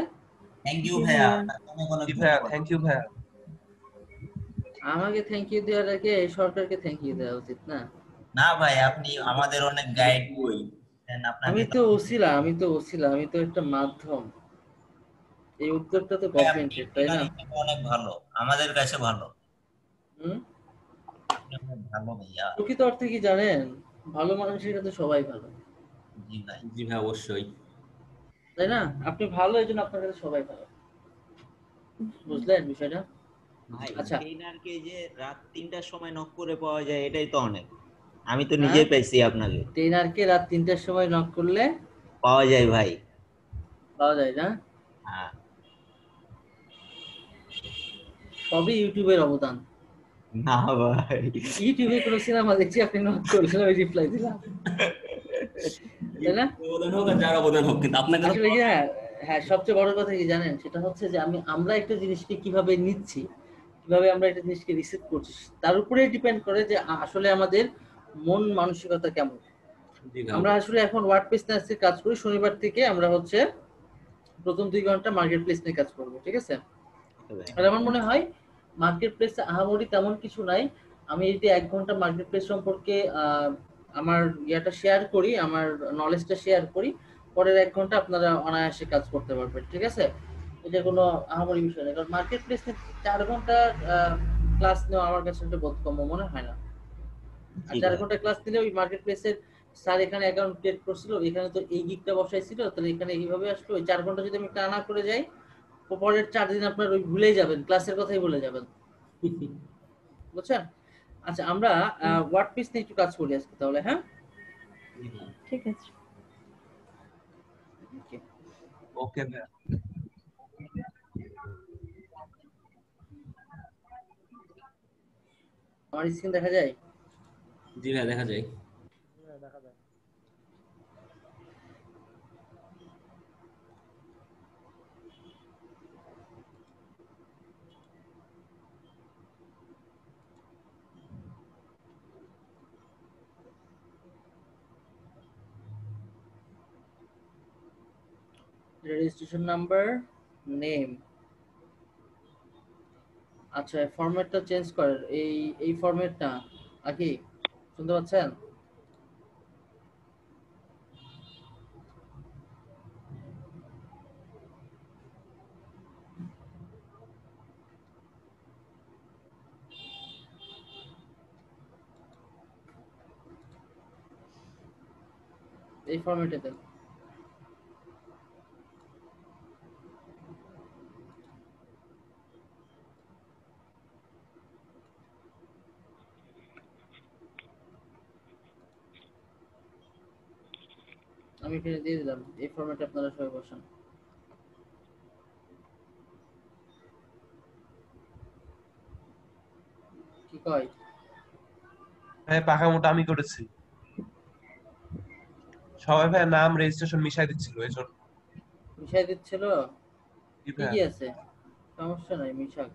B: থ্যাংক ইউ ভাইয়া, অনেক অনেক ধন্যবাদ।
H: থ্যাংক ইউ ভাইয়া।
M: আমাকে থ্যাংক ইউ দেওয়ার আগে এই সরকারকে থ্যাংক ইউ দেওয়া উচিত না?
B: না ভাই, আপনি আমাদের অনেক গাইড বই, আপনাকে
M: আমি তো ওসিলা, আমি তো একটা মাধ্যম। এই উদ্যোগটা তো গভর্নমেন্টের, তাই না?
B: অনেক ভালো, আমাদের কাছে ভালো।
M: হুম,
B: ভালো ভাইয়া।
M: প্রকৃত অর্থে কি জানেন, ভালো মানুষের কাছে সবাই ভালো।
C: জি ভাই, অবশ্যই।
M: তাই না? আপনি ভালো, এই জন্য আপনার কাছে সবাই ভালো। বুঝলেন বিষয়টা?
B: ভাই
M: আচ্ছা,
B: ট্রেনারকে যে রাত 3টার সময় নক করে পাওয়া যায়, এটাই তো অনেক। আমি তো
M: হ্যাঁ?
B: নিজেই পাইছি আপনাকে।
M: ট্রেনারকে রাত 3টার সময় নক করলে
B: পাওয়া যায় ভাই।
M: পাওয়া যায় না?
B: হ্যাঁ।
M: সবই ইউটিউবের অবদান।
B: না ভাই,
M: ইউটিউবে কোনো সিনেমা দেখছি, আপনি নক করলেন, আমি রিপ্লাই দিলাম, তাই না?
C: অবদান হোক আর যার অবদান হোক, কিন্তু আপনাকে তো
M: আসলে কি, হ্যাঁ, সবচেয়ে বড় কথা কি জানেন, সেটা হচ্ছে যে আমরা একটা জিনিসকে কিভাবে নিচ্ছি, কিভাবে আমরা একটা জিনিসকে রিসিভ করছি, তার উপরে ডিপেন্ড করে যে আসলে আমাদের মন মানসিকতা কেমন।
C: জি ভাই।
M: আমরা আসলে এখন ওয়ার্ডপ্রেস নিয়ে কাজ করি, শনিবার থেকে আমরা হচ্ছে প্রথম 2 ঘন্টা মার্কেট প্লেস নিয়ে কাজ করব, ঠিক আছে? আর আমার মনে হয় মার্কেট প্লেসে আহামরি তেমন কিছু নাই। আমি যদি 1 ঘন্টা মার্কেট প্লেস সম্পর্কে আমার ইয়াটা শেয়ার করি, আমার নলেজটা শেয়ার করি, পরের 1 ঘন্টা আপনারা অনায়াসে কাজ করতে পারবেন, ঠিক আছে? এটা কোনো আহামরি বিষয় না, কারণ মার্কেট প্লেসে 4 ঘন্টা ক্লাস নেওয়া আমার কাছে একটা বোধগম্য মনে হয় না। আর 4 ঘন্টা ক্লাস নিলে ওই মার্কেট প্লেসের স্যার এখানে অ্যাকাউন্ট ক্রিয়েট করছিল, এখানে তো এই গিগটা বসাইছিল, তাহলে এখানে এইভাবে আসলো। ওই 4 ঘন্টা যদি আমি টানা করে যাই, পরের 4 দিন আপনার ওই ভুলেই যাবেন, ক্লাসের কথাই ভুলে যাবেন। বুঝছেন? আচ্ছা, আমরা ওয়ার্ডপ্রেস নিয়ে একটু কাজ করি আজকে তাহলে, হ্যাঁ?
N: ঠিক আছে।
H: ওকে ভাইয়া।
M: আমার স্ক্রিন দেখা যায়?
C: জি ভাই, দেখা যায়।
J: দেখা যায়।
M: Registration number, name. আচ্ছা, ফরম্যাটটা চেঞ্জ করেন, এই ফরম্যাটটা আকি শুনতে পাচ্ছেন? এই ফরম্যাটে দেন। আমি এখানে দিয়ে দিলাম, এই ফরম্যাটে আপনারা সবাই বসান। কি কয়?
H: ভাই পাকা মোটা আমি করেছি। সবাই ভাই নাম রেজিস্ট্রেশন মিশাই দিচ্ছিল এজন্য।
M: মিশাই দিচ্ছিল?
H: কি ভাই?
M: ঠিকই আছে, সমস্যা নাই, মিশাক।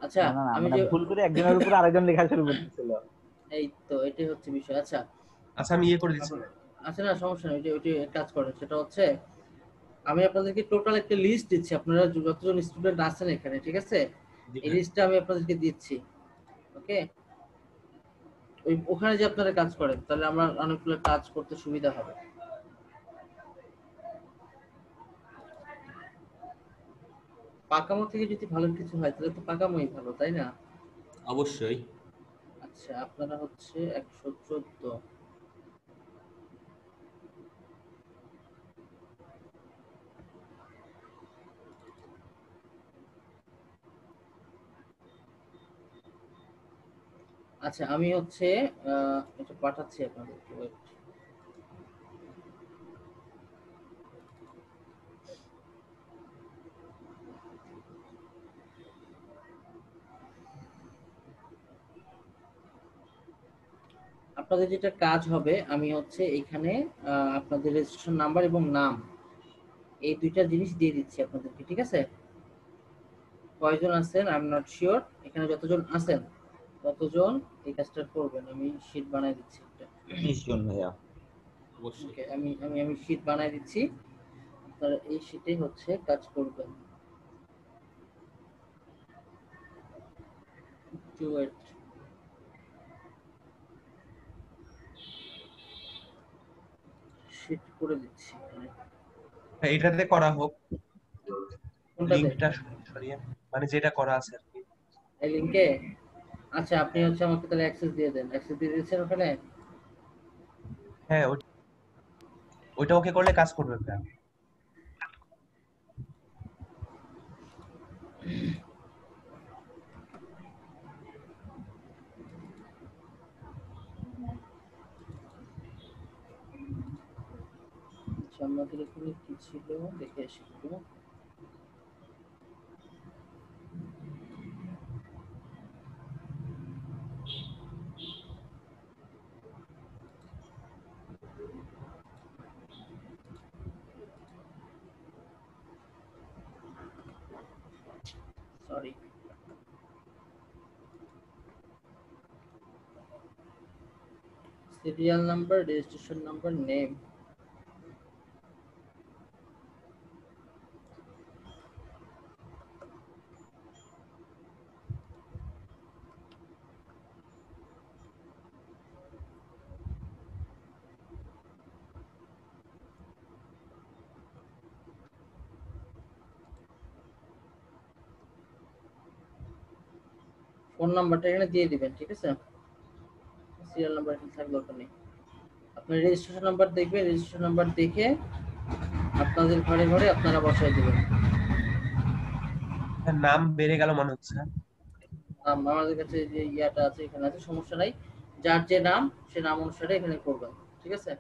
M: আচ্ছা,
F: না না,
M: আমি
F: মানে
M: যে
F: ভুল করে একজনের উপর আরেকজন লেখা শুরু করতেছিল।
M: এই তো এটাই হচ্ছে বিষয়। আচ্ছা
H: আচ্ছা, আমি ইয়ে করে দিচ্ছি।
M: আচ্ছা, না সমস্যা নেই, ওইটা কাজ করেন। সেটা হচ্ছে আমি আপনাদেরকে টোটাল একটা লিস্ট দিচ্ছি, আপনারা যতজন স্টুডেন্ট আছেন এখানে, ঠিক আছে? এই লিস্টটা আমি আপনাদেরকে দিচ্ছি, ওকে? ওখানে যে আপনারা কাজ করেন, তাহলে আমার অনেকগুলো কাজ করতে সুবিধা হবে। পাকামো থেকে যদি ভালো কিছু হয়, তাহলে তো পাকামোই ভালো, তাই না?
C: অবশ্যই।
M: আচ্ছা, আপনারা হচ্ছে 114। আচ্ছা, আমি হচ্ছে এটা পাঠাচ্ছি আপনাদেরকে, ওয়েট। আপনাদের যেটা কাজ হবে, আমি হচ্ছে এখানে আপনাদের রেজিস্ট্রেশন নাম্বার এবং নাম এই দুইটা জিনিস দিয়ে দিচ্ছি আপনাদেরকে, ঠিক আছে? কয়জন আছেন আই এম নট শিওর, এখানে যতজন আছেন ততজন এই কাজটা করবেন। আমি শীট বানাই দিচ্ছি একটা।
O: 30 জন ভাইয়া।
M: ওকে, আমি শীট বানাই দিচ্ছি, আপনারা এই শীটে হচ্ছে কাজ করবেন। একটু ওয়েট। শীট করে দিচ্ছি এখানে।
H: এটাতে করা হোক
M: কোনটাতে?
H: লিংকটা সরিয়ে, মানে যেটা করা আছে আর কি
M: এই লিংকে। আচ্ছা, আপনি হচ্ছে আমাকে তাহলে অ্যাক্সেস দিয়ে দেন। অ্যাক্সেস দিয়ে দিয়েছেন ওখানে?
H: হ্যাঁ, ওইটা ওকে করলে কাজ করবে ভাইয়া।
M: আচ্ছা, আমাদের এখানে কি ছিল দেখে আসি একটু। Sorry, serial number, registration number, name. Phone নাম্বারটা এখানে দিয়ে দিবেন, ঠিক আছে? সিরিয়াল নাম্বার এখানে থাকার দরকার নেই। আপনার রেজিস্ট্রেশন নাম্বার দেখবেন, রেজিস্ট্রেশন নাম্বার দেখে আপনাদের ঘরে ঘরে আপনারা বসাই দিবেন।
H: নাম বেড়ে গেল মনে হচ্ছে।
M: আমাদের কাছে যে ইয়াটা আছে এখানে আছে, সমস্যা নাই। যার যে নাম সে নাম অনুসারে এখানে করবেন, ঠিক আছে?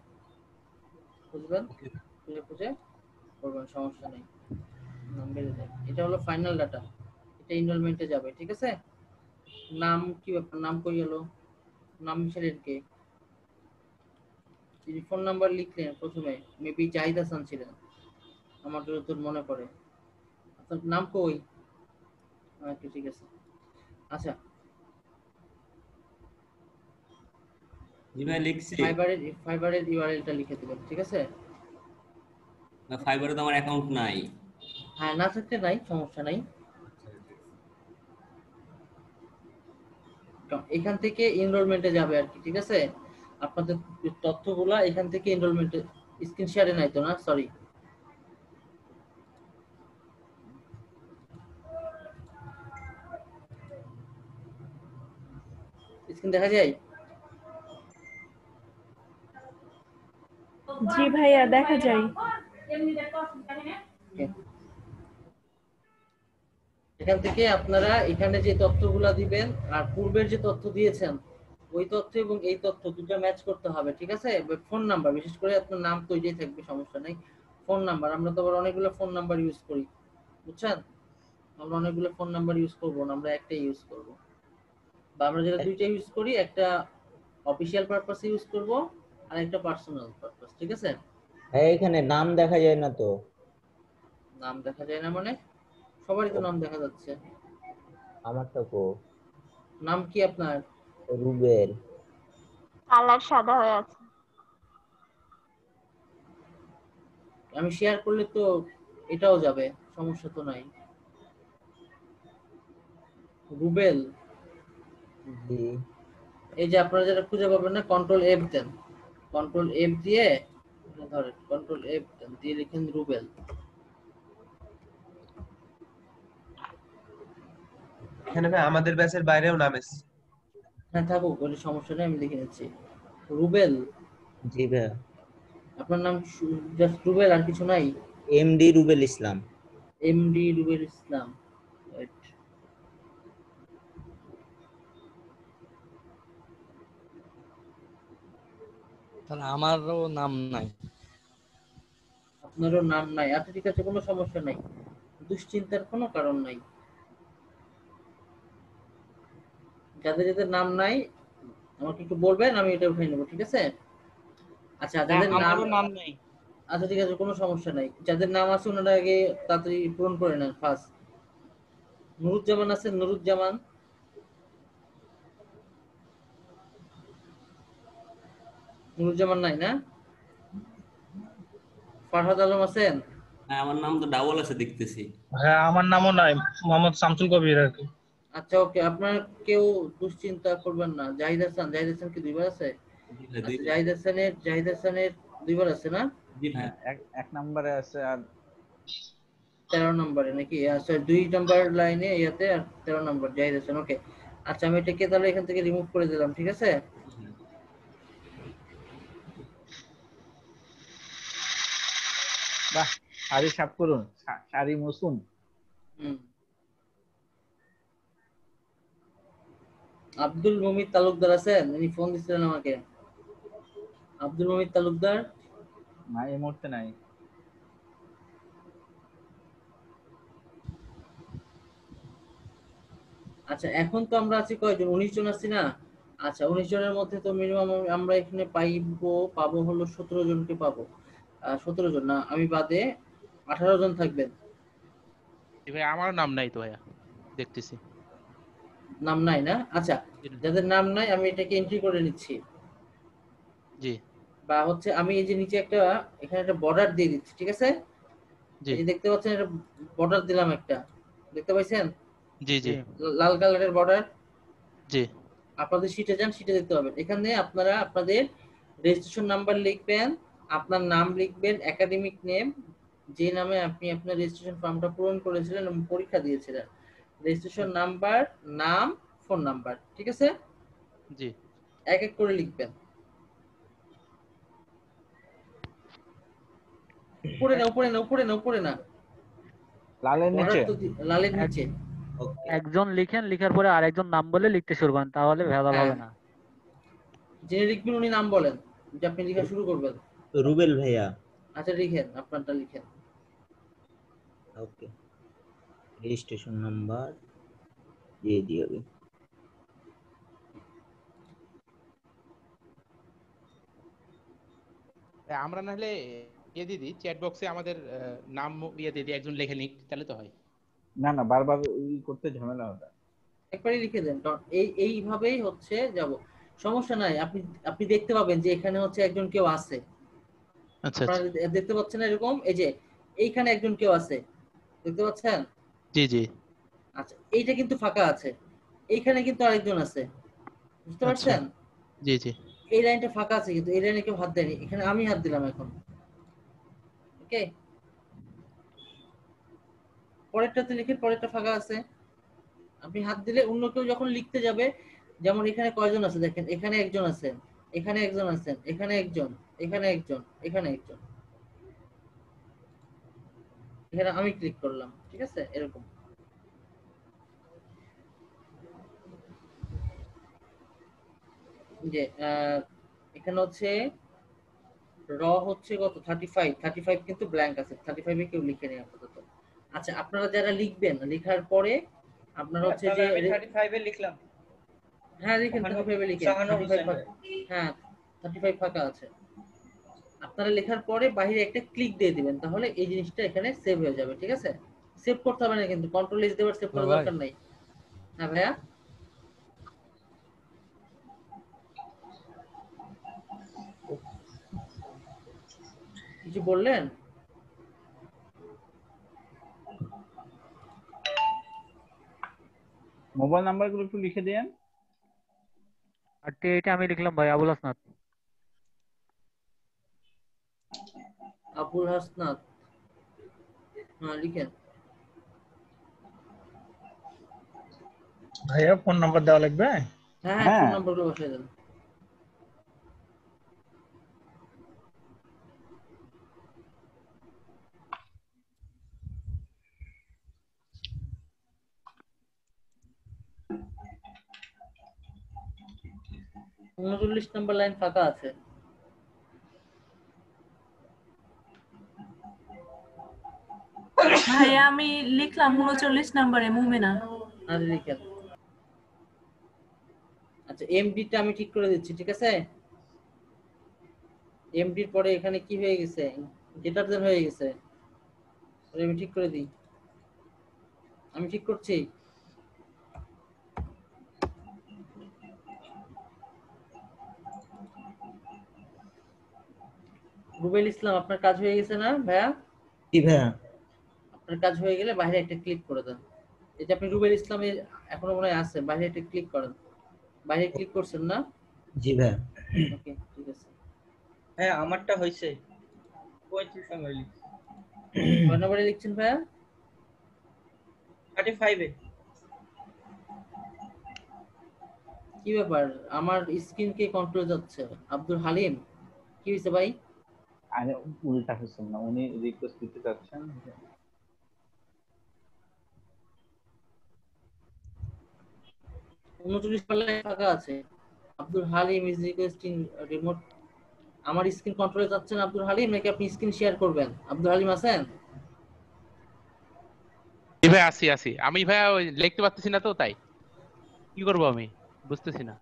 M: বুঝবেন, খুঁজে খুঁজে করবেন, সমস্যা নেই। নাম বেড়ে যায়। এটা হলো ফাইনাল ডাটা, এটা এনরোলমেন্টে যাবে, ঠিক আছে? নাম কি ব্যাপার, নাম কই গেল? নাম মিশালেন কে? তিনি ফোন নাম্বার লিখলেন প্রথমে, মেবি জাহিদ হাসান ছিলেন, আমার যতদূর মনে পড়ে। আপনার নাম কই? আচ্ছা, ঠিক আছে। আচ্ছা,
C: জি ভাই লিখছি।
M: ফাইবারের ইউআরএলটা লিখে দিবেন, ঠিক আছে?
C: না, ফাইবারে তো আমার অ্যাকাউন্ট নাই।
M: হ্যাঁ, না থাকতে নাই, সমস্যা নাই। এখান থেকে এনরোলমেন্টে যাবে আর কি, ঠিক আছে? আপনাদের তথ্যগুলা এখান থেকে এনরোলমেন্টে, স্ক্রিন শেয়ারে নাই তো না? সরি, স্ক্রিন দেখা যায়?
N: জি ভাইয়া, দেখা যায়।
M: এখান থেকে আপনারা এখানে যে তথ্যগুলা দিবেন আর পূর্বের যে তথ্য দিয়েছেন ওই তথ্য এবং এই তথ্য দুটো ম্যাচ করতে হবে, ঠিক আছে? ফোন নাম্বার, বিশেষ করে আপনার নাম তো ওইটাই থাকবে, সমস্যা নেই। ফোন নাম্বার, আমরা তো আবার অনেকগুলো ফোন নাম্বার ইউজ করি, বুঝছেন? আমরা অনেকগুলো ফোন নাম্বার ইউজ করবো না, আমরা একটাই ইউজ করব। বা আমরা যেটা দুইটা ইউজ করি, একটা অফিশিয়াল পারপাসে ইউজ করব আর একটা পার্সোনাল পারপাস, ঠিক আছে?
O: হ্যাঁ, এখানে নাম দেখা যায় না তো।
M: নাম দেখা যায় না মানে? সবারই তো নাম দেখা যাচ্ছে।
O: আমারটা কো?
M: নাম কি আপনার?
O: রুবেল।
A: কালার সাদা হয়ে আছে।
M: আমি শেয়ার করলে তো এটাও যাবে, সমস্যা তো নাই। রুবেল,
O: জি।
M: এই যে আপনারা যেটা খুঁজে পাবেন না, কন্ট্রোল এফ দেন, কন্ট্রোল এফ দিয়ে ধরেন, কন্ট্রোল এফ দেন, দিয়ে লিখেন রুবেল।
H: এখানে ভাই আমাদের ব্যাচের বাইরেও নাম এসেছে।
M: হ্যাঁ, থাকুক, কোনো সমস্যা নেই, আমি লিখে নিচ্ছি রুবেল।
O: জি ভাই।
M: আপনার নাম জাস্ট রুবেল, আর কিছু নাই?
O: এমডি রুবেল ইসলাম।
M: এমডি রুবেল ইসলাম, রাইট।
K: তাহলে আমারও নাম নাই।
M: আপনারও নাম নাই? আচ্ছা, ঠিক আছে, কোনো সমস্যা নাই, দুশ্চিন্তার কোনো কারণ নাই। যাদের যাদের নাম নাই আমাকে একটু বলবেন, আমি এটা উঠিয়ে নেব, ঠিক আছে? আচ্ছা যাদের নাম,
P: আমারও নাম নেই।
M: আচ্ছা ঠিক আছে, কোনো সমস্যা নাই। যাদের নাম আছে ওনারা আগে তাড়াতাড়ি পূরণ করে নেন। ফার্স্ট নুরুজ্জামান আছেন, নুরুজ্জামান। নুরুজ্জামান নাই না? ফারহাদ আলম আছেন?
C: হ্যাঁ, আমার নাম তো ডাবল আছে দেখতেছি।
D: হ্যাঁ, আমার নামও নাই, মোহাম্মদ শামসুল কবির আর কি।
M: আচ্ছা ওকে, আপনার কেউ দুশ্চিন্তা করবেন না। জাহিদ হাসান, জাহিদ হাসান কি দুইবার আছে? আচ্ছা জাহিদ হাসানের দুইবার আছে না?
F: হ্যাঁ, এক নম্বরে আছে আর
M: 13 নম্বরে নাকি? আচ্ছা 2 নম্বর লাইনে ইয়াতে আর 13 নম্বর জাহিদ হাসান। ওকে, আচ্ছা আমি এটাকে তাহলে এখান থেকে রিমুভ করে দিলাম, ঠিক আছে?
F: বাহ, সারি সাফ করুন, সারি মুছুন।
M: আব্দুল মুমিত তালুকদার আছেন? উনি ফোন দিছিলেন আমাকে। আব্দুল মুমিত তালুকদার
F: না, এই মুহূর্তে নাই।
M: আচ্ছা এখন তো আমরা আছি কয়জন? 19 জন আছি না? আচ্ছা 19 জনের মধ্যে তো মিনিমাম আমরা এখানে পাবো হলো 17 জনকে পাবো। 17 জন না, আমি বাদে 18 জন থাকবেন।
P: ভাই আমারও নাম নাই তো ভাইয়া, দেখতেছি
M: নাম নাই না? আচ্ছা যাদের নাম নাই আমি এটাকে এন্ট্রি করে নিচ্ছি।
P: জি।
M: বা হচ্ছে আমি এই যে নিচে একটা এখানে একটা বর্ডার দিয়ে দিচ্ছি, ঠিক আছে?
P: জি।
M: এই যে দেখতে পাচ্ছেন এটা বর্ডার দিলাম একটা, দেখতে পাইছেন?
P: জি জি।
M: লাল কালারের বর্ডার।
P: জি।
M: আপনাদের শীটে যান, শীটে দেখতে পাবেন। এখানে আপনারা আপনাদের রেজিস্ট্রেশন নাম্বার লিখবেন, আপনার নাম লিখবেন, একাডেমিক নেম, যে নামে আপনি আপনার রেজিস্ট্রেশন ফর্মটা পূরণ করেছিলেন এবং পরীক্ষা দিয়েছিলেন, রেজিস্ট্রেশন নাম্বার, নাম, ফোন নাম্বার, ঠিক আছে?
P: জি।
M: এক এক করে লিখবেন। উপরে না উপরে না উপরে না উপরে না,
F: লালের নিচে,
M: লালের নিচে।
J: একজন লিখেন, লিখার পরে আরেকজন নাম বলে লিখতে শুরু করেন, তাহলে ভেজাল হবে না।
M: যিনি লিখবেন উনি নাম বলেন, যে আপনি লেখা শুরু করবেন।
O: রুবেল ভাইয়া।
M: আচ্ছা লিখেন, আপনারটা লিখেন।
O: ওকে, রেজিস্ট্রেশন নাম্বার দিয়ে দিও।
P: আমরা নাহলে দিয়ে দিই চ্যাট বক্সে আমাদের নাম দিয়ে দিই, একজন লিখে নিক, তাহলে তো হয়।
F: না না, বারবার করতে ঝামেলা হবে।
M: একবারই লিখে দেন, কারণ এইভাবেই হচ্ছে যাব, সমস্যা নাই। আপনি দেখতে পাবেন যে এখানে হচ্ছে একজন কেউ আছে।
P: আচ্ছা
M: আপনারা দেখতে পাচ্ছেন এরকম, এই যে এইখানে একজন কেউ আছে, দেখতে পাচ্ছেন?
P: জি জি।
M: আচ্ছা এইটা কিন্তু ফাঁকা আছে, এইখানে কিন্তু আরেকজন আছে, বুঝতে পারছেন?
P: জি জি।
M: এই লাইনটা ফাঁকা আছে, কিন্তু এই লাইনে কেউ হাত দেয়নি, এখানে আমি হাত দিলাম এখন। ওকে, পরেরটাতে লিখে, পরেরটা ফাঁকা আছে, আপনি হাত দিলে অন্য কেউ যখন লিখতে যাবে, যেমন এখানে কয়জন আছে দেখেন, এখানে একজন আছেন, এখানে একজন আছেন, এখানে একজন, এখানে একজন, এখানে একজন, এখানে আমি ক্লিক করলাম, ঠিক আছে? এরকম যে এখানে হচ্ছে র হচ্ছে কত 35 কিন্তু ব্ল্যাঙ্ক আছে, 35 এ কেউ লিখে নেই আপাতত। আচ্ছা আপনারা যারা লিখবেন, লেখার পরে আপনারা হচ্ছে যে
I: 35 এ লিখলাম।
M: হ্যাঁ লিখেন, 35 এ লিখেন, 35 হ্যাঁ 35 ফাঁকা আছে। আপনারা লেখার পরে বাইরে একটা ক্লিক দিয়ে দিবেন, তাহলে এই জিনিসটা এখানে সেভ হয়ে যাবে, ঠিক আছে? সেভ করতে হবে না কিন্তু, কন্ট্রোল এস দেওয়ার সেভ করার দরকার নাই। হ্যাঁ ভাইয়া, কিছু বললেন?
F: মোবাইল নাম্বারগুলো একটু লিখে দেন।
J: আর এটা আমি লিখলাম ভাই, আবুল হাসনাত।
M: আবুল হাসনাত, হ্যাঁ লিখেন।
D: ভাইয়া ফোন নাম্বার দেওয়া লাগবে?
M: হ্যাঁ ফোন নাম্বারগুলো বসিয়ে দেন। উনচল্লিশ নম্বর লাইন ফাঁকা আছে।
N: ভাইয়া আমি লিখলাম 39 নম্বরে মুমিনা।
M: আরে লিখেন। আচ্ছা এমডিটা আমি ঠিক করে দিচ্ছি, ঠিক আছে? এমডির পরে এখানে কি হয়ে গেছে, গ্রেটার দেন হয়ে গেছে, আমি ঠিক করে দিই, আমি ঠিক করছি। রুবেল ইসলাম আপনার কাজ হয়ে গেছে না ভাইয়া?
O: জি ভাইয়া।
M: আপনার কাজ হয়ে গেলে বাইরে একটা ক্লিক করে দেন। এই যে আপনি রুবেল ইসলামের এখনো মনে হয় আছে, বাইরে একটা ক্লিক করেন। বাইরে ক্লিক করছেন না?
O: জি ভাইয়া।
M: ওকে ঠিক আছে।
Q: হ্যাঁ আমারটা হইছে 35 নম্বরে লিখছি।
M: কয় নম্বরে লিখছেন ভাইয়া?
Q: 35 এ।
M: কি ব্যাপার, আমার স্ক্রিন কে কন্ট্রোল যাচ্ছে? আব্দুল হালিম কি হইছে ভাই?
F: আরে উল্টা হচ্ছে না, উনি রিকোয়েস্ট দিতে চাচ্ছেন।
M: 39 পাল্লায় ফাঁকা আছে। Abdul Halim is requesting remote. আমার স্ক্রিন কন্ট্রোলে যাচ্ছেন আব্দুল হালিম, নাকি আপনি স্ক্রিন শেয়ার করবেন? আব্দুল হালিম আছেন?
P: জি ভাই আসি। আমি ভাই লিখতে পারতেছি না তো, তাই কি করব আমি বুঝতেছি না।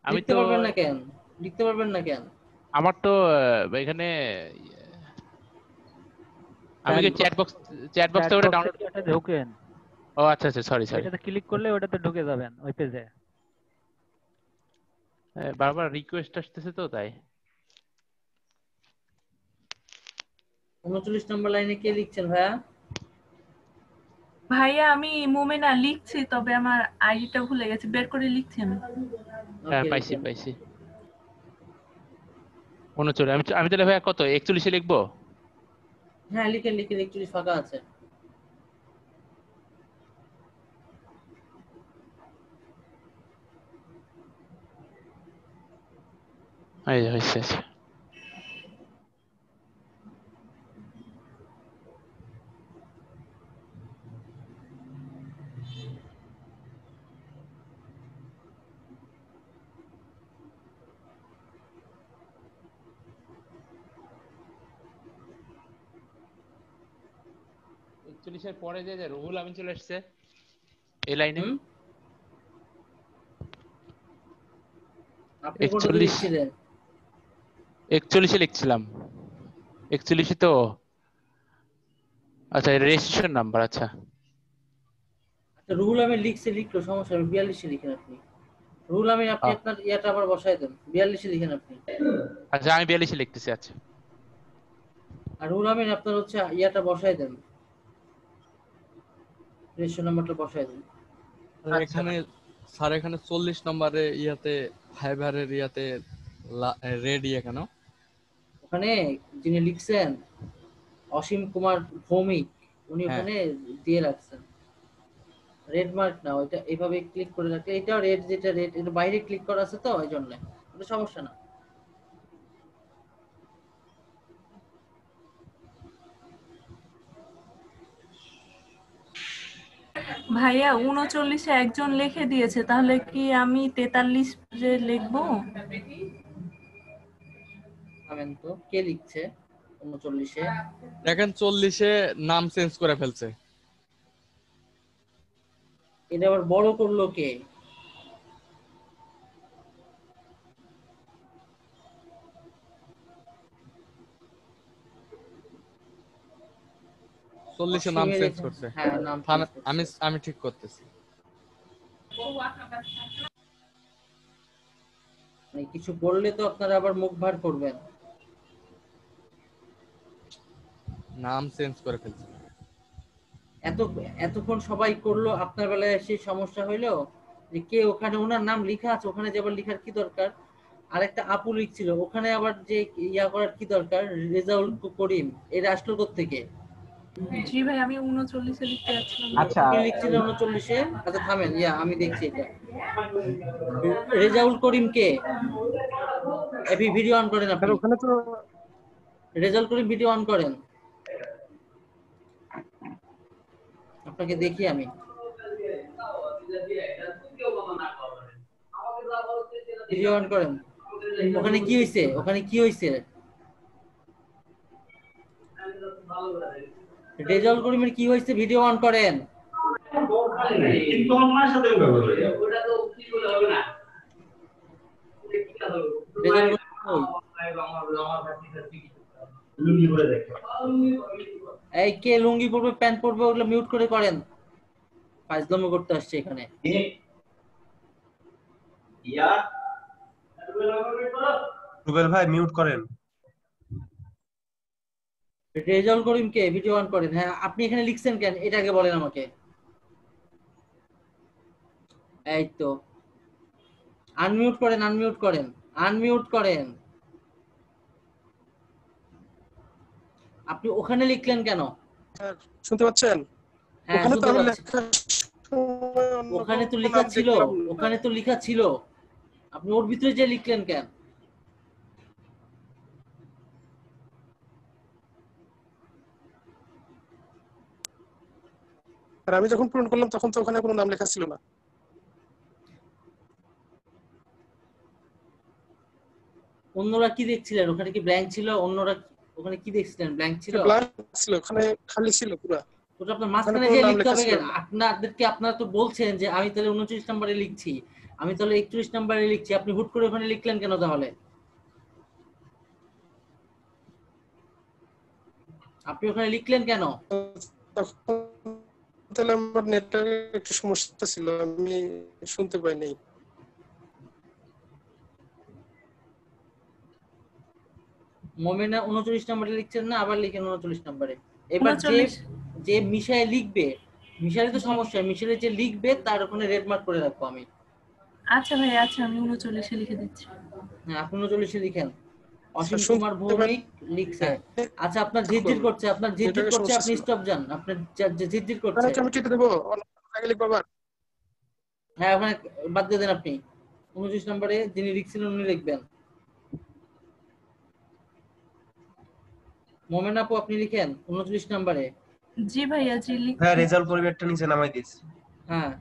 P: আমি
M: লিখতে
P: তো
M: পারবেন না কেন? লিখতে পারবেন না কেন?
P: আমার তো এখানে আমি কি চ্যাট বক্সে ওটা ডাউনলোড
J: এটা ঢোকেন।
P: ও আচ্ছা সরি।
J: এটাতে ক্লিক করলে ওটাতে ঢুকে যাবেন ওই পেজে।
P: বারবার রিকোয়েস্ট আসতেছে তো তাই।
M: 39 নম্বর লাইনে কে লিখছেন ভাইয়া?
N: ভাইয়া আমি মোমেনা লিখছি, তবে আমার আইডিটা ভুলে গেছি, বের করে লিখছি আমি।
P: হ্যাঁ পাইছি 39। আমি তাহলে ভাইয়া কত 41 এ লিখবো?
M: হ্যাঁ লিখেন 41 ফাঁকা আছে।
P: এই হইছে। এর পরে যে রুহুল আমিন চলে আসছে এই লাইনে।
M: আপনি কোনটা লিখছিলেন?
P: 41 এ লিখছিলাম। 41 তো আচ্ছা রেজিস্ট্রেশন নাম্বার। আচ্ছা
M: রুহুল আমিন লিখলো, সমস্যা নেই, 42 লিখেন আপনি। রুহুল আমিন আপনি আপনার ইয়াটা আবার বসায় দেন, 42 লিখেন আপনি।
P: আচ্ছা আমি 42 লিখতেছি। আচ্ছা
M: আর রুহুল আমিন আপনার হচ্ছে ইয়াটা বসায় দেন, রেজিস্ট্রেশন নাম্বারটা বসায় দেন।
K: এখানে স্যার এখানে 40 নম্বরে ইয়াতে ফাইবারের ইয়াতে রেড ইয়া কেন?
M: ওখানে যিনি লিখছেন অসীম কুমার ভৌমিক, উনি ওখানে দিয়ে রাখছেন রেড মার্ক না, ওইটা এইভাবে ক্লিক করে রাখলে এটাও রেড, যেটা রেড এটা বাইরে ক্লিক করা আছে তো ওই জন্য এটা সমস্যা না।
N: ভাইয়া 39-এ একজন লিখে দিয়েছে, তাহলে কি আমি 43 যে লিখবো?
M: আমেন তো কে লিখছে 39-এ?
K: দেখেন 40-এ নাম চেঞ্জ করে ফেলছে।
M: এটা আবার বড় করলো কে?
K: নাম চেঞ্জ করছে।
M: হ্যাঁ নাম চেঞ্জ করছে।
K: আমি ঠিক করতেছি।
M: কিছু বললে তো আপনারা আবার মুখ ভার করবেন।
K: নাম চেঞ্জ করে ফেলছে।
M: এতক্ষণ সবাই করলো, আপনার বেলায় এসে সমস্যা হইলো যে কে ওখানে ওনার নাম লেখা আছে, ওখানে যে আবার লেখার কি দরকার? আরেকটা আপু লিখছিল, ওখানে আবার যে ইয়া করার কি দরকার? রেজাউল করিম এর আসলো কোত্থেকে?
N: জি ভাই আমি 39-এ লিখতে যাচ্ছিলাম।
F: আচ্ছা
M: আপনি লিখছিলেন 39-এ? আচ্ছা থামেন, ইয়া আমি দেখছি এটা। রেজাউল করিম কে? আপনি ভিডিও অন করেন, আপনি ওখানে তো রেজাউল করিম ভিডিও অন করেন, আপনাকে দেখি আমি। ভিডিও অন করেন। ওখানে কি হইছে? রেজাউল করিমের কি হইছে? ভিডিও অন করেন।
H: লুঙ্গি পরে দেখো।
M: এই কে লুঙ্গি পরবে প্যান্ট পরবে ওগুলো মিউট করে করেন, ফাজলামো করতে আসছে এখানে।
H: রুবেল ভাই মিউট করেন।
M: রেজাউল করিম কে ভিডিও অন করেন। হ্যাঁ আপনি এখানে লিখছেন কেন এটা আগে বলেন আমাকে। এই তো আনমিউট করেন, আনমিউট করেন, আনমিউট করেন। আপনি ওখানে লিখলেন কেন?
R: শুনতে পাচ্ছেন?
M: হ্যাঁ
R: ওখানে তো
M: শুনতে
R: আমি
M: পাচ্ছি। ওখানে তো লেখা ছিল, ওখানে তো লেখা ছিল, আপনি ওর ভিতরে যে লিখলেন কেন?
R: আর আমি যখন পূরণ করলাম তখন তো ওখানে কোনো নাম লেখা ছিল না।
M: অন্যরা কি দেখছিলেন? ওখানে কি ব্ল্যাঙ্ক ছিল? অন্যরা ওখানে কি দেখছিলেন? ব্ল্যাঙ্ক ছিল?
R: ব্ল্যাঙ্ক ছিল, ওখানে খালি ছিল পুরো।
M: ওটা আপনার মাঝখানে যে লিখতে হবে কেন? আপনাদেরকে আপনারা তো বলছেন যে আমি তাহলে 29 নম্বরে লিখছি, আমি তাহলে 31 নম্বরে লিখছি, আপনি হুট করে ওখানে লিখলেন কেন তাহলে? আপনি ওখানে লিখলেন কেন?
R: তাহলে আমার নেটওয়ার্কের একটু সমস্যা ছিল, আমি শুনতে পাই নাই।
M: মোমেনা 39 নম্বরে লিখছেন না, আবার লিখেন 39 নম্বরে। এবার যে মিশায় লিখবে, মিশালে তো সমস্যা, মিশালে যে লিখবে তার ওখানে রেড মার্ক করে রাখবো আমি।
N: আচ্ছা ভাই, আচ্ছা আমি 39 লিখে দিচ্ছি।
M: হ্যাঁ আপনি 39 লিখেন। অসীম কুমার ভৌমিক লিখছে। আচ্ছা আপনার ঝিরঝির করছে, আপনার ঝিরঝির করছে, আপনি স্টপ যান, আপনার ঝিরঝির করছে।
R: আমি কেটে দেবো, আগে লিখবো আবার।
M: হ্যাঁ ওখানে বাদ দিয়ে দেন আপনি। 29 নম্বরে যিনি লিখছিলেন উনি লিখবেন। মোমেন আপু আপনি লিখেন 29 নম্বরে।
N: জি ভাইয়া, জি লিখছি।
H: হ্যাঁ রেজাল্ট পরিবারটা নিচে নামাই দিস।
M: হ্যাঁ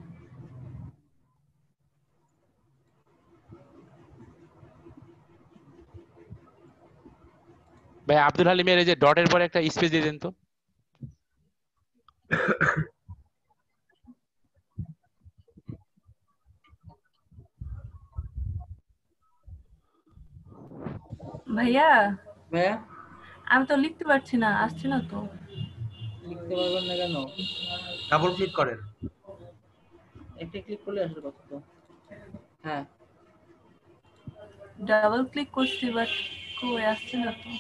P: ভাই আব্দুল হালিমের এই যে ডটের পরে একটা স্পেস দিয়ে দেন তো।
N: ভাইয়া
M: ভাইয়া
N: আমি তো লিখতে পারছি না, আসছে না তো।
M: লিখতে পারবেন না কেন?
H: ডাবল ক্লিক করেন।
M: একটা ক্লিক করলে আসলে কথা তো। হ্যাঁ
N: ডাবল ক্লিক করছি বাট কই আসছে না তো।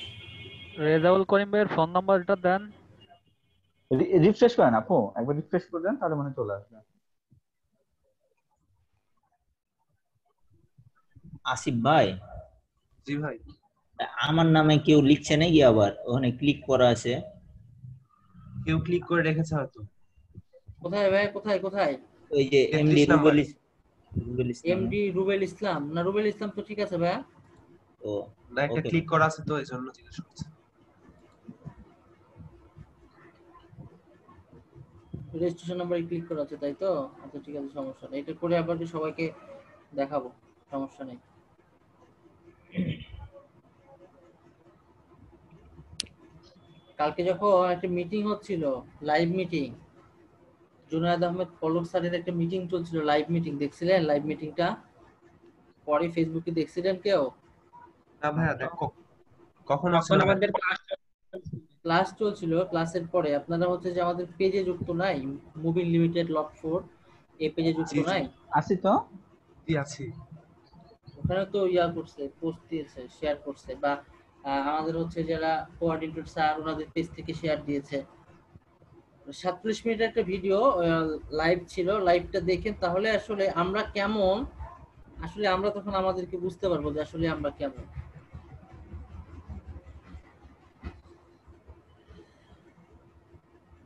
J: রেজাউল করিম ভাইয়ের ফোন নাম্বারটা দেন।
F: রিফ্রেশ করেন আপু, একবার রিফ্রেশ করে দেন তাহলে মনে চলে আসবে।
O: আসিফ ভাই।
H: জি ভাই।
O: আমার নামে কেউ লিখছে নাকি আবার? ওখানে ক্লিক করা আছে।
H: কেউ ক্লিক করে রেখেছে হয়তো।
M: কোথায় ভাই, কোথায় কোথায়?
O: ওই যে এমডি রুবেল ইসলাম।
M: এমডি রুবেল ইসলাম না, রুবেল ইসলাম তো ঠিক আছে ভাইয়া।
O: ও
H: না একটা ক্লিক করা আছে তো এইজন্য জিজ্ঞেস করছি।
M: রেজিস্ট্রেশন নাম্বারে ক্লিক করা আছে তাই তো? আচ্ছা ঠিক আছে, সমস্যা নেই, এটা করে আবার সবাইকে দেখাবো, সমস্যা নেই। কালকে যখন একটা মিটিং হচ্ছিল, লাইভ মিটিং, জুনায়েদ আহমেদ পলক স্যারের একটা মিটিং চলছিল, লাইভ মিটিং দেখছিলেন? লাইভ মিটিংটা পরে ফেসবুকে দেখছিলেন কেউ?
H: না ভাইয়া দেখো কখন
Q: আমাদের
M: ক্লাস চলছিল, ক্লাসের পরে আপনারা হচ্ছে যে আমাদের পেজে যুক্ত নাই, মুভি লিমিটেড লট 4 এই পেজে যুক্ত নাই?
F: আছি তো।
H: জি আছি।
M: ওখানে তো ইয়া করছে, পোস্ট দিয়েছে, শেয়ার করছে, বা আমাদের হচ্ছে যারা কোঅর্ডিনেটর স্যার ওনাদের পেজ থেকে শেয়ার দিয়েছে। 47 মিনিটের একটা ভিডিও লাইভ ছিল, লাইভটা দেখেন তাহলে আসলে আমরা কেমন, আসলে আমরা তখন আমাদেরকে বুঝতে পারবো যে আসলে আমরা কেমন।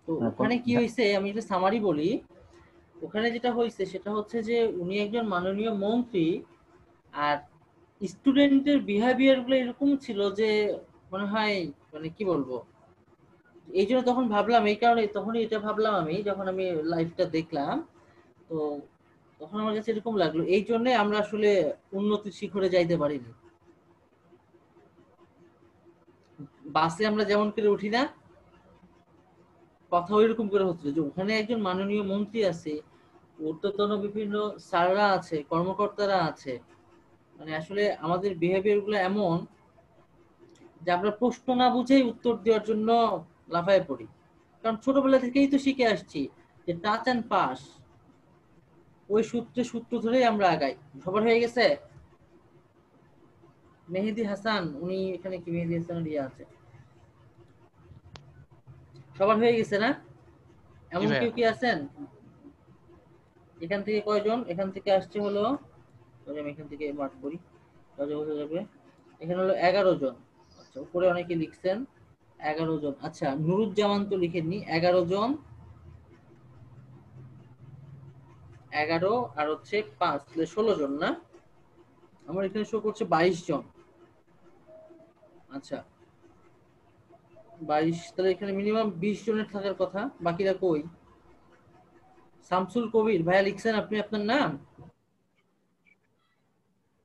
M: তো ওখানে কি হয়েছে আমি একটা সামারি বলি। ওখানে যেটা হয়েছে সেটা হচ্ছে যে উনি একজন মাননীয় মন্ত্রী, আর স্টুডেন্টের বিহেভিয়ার গুলো এরকম ছিল যে মনে হয় মানে কি বলবো, এই জন্য তখন ভাবলাম, এই কারণে তখনই এটা ভাবলাম আমি যখন আমি লাইভটা দেখলাম, তো তখন আমার কাছে এরকম লাগলো, এই জন্য আমরা আসলে উন্নতির শিখরে যাইতে পারিনি। বাসে আমরা যেমন করে উঠি না, কথা ওইরকম করে হচ্ছিল যে ওখানে একজন মাননীয় মন্ত্রী আছে, ঊর্ধ্বতন বিভিন্ন স্যাররা আছে, কর্মকর্তারা আছে, মানে আসলে আমাদের বিহেভিয়ার গুলো এমন যে আমরা প্রশ্ন না বুঝেই উত্তর দেওয়ার জন্য লাফায় পড়ি, কারণ ছোটবেলা থেকেই তো শিখে আসছি যে টাচ অ্যান্ড পাস, ওই সূত্র ধরেই আমরা আগাই। সবার হয়ে গেছে? মেহেদি হাসান, উনি এখানে কি মেহেদি হাসান আছে? সবার হয়ে গেছে না? এমন কেউ কি আছেন? এখান থেকে কয়জন? এখান থেকে আসছে হলো, আমি এখান থেকে মার্ক করি, বোঝা যাবে। এখানে হলো 11 জন। আচ্ছা, উপরে অনেকে লিখছেন 11 জন। আচ্ছা, নুরুজ্জামান তো লিখেননি। 11 জন, 11 আর হচ্ছে 5, 16 জন না? আমার এখানে শো করছে 22 জন। আচ্ছা, 22, তাহলে এখানে মিনিমাম 20 জনের থাকার কথা। বাকিরা কই? শামসুল কবির ভাইয়া লিখছেন আপনি আপনার নাম?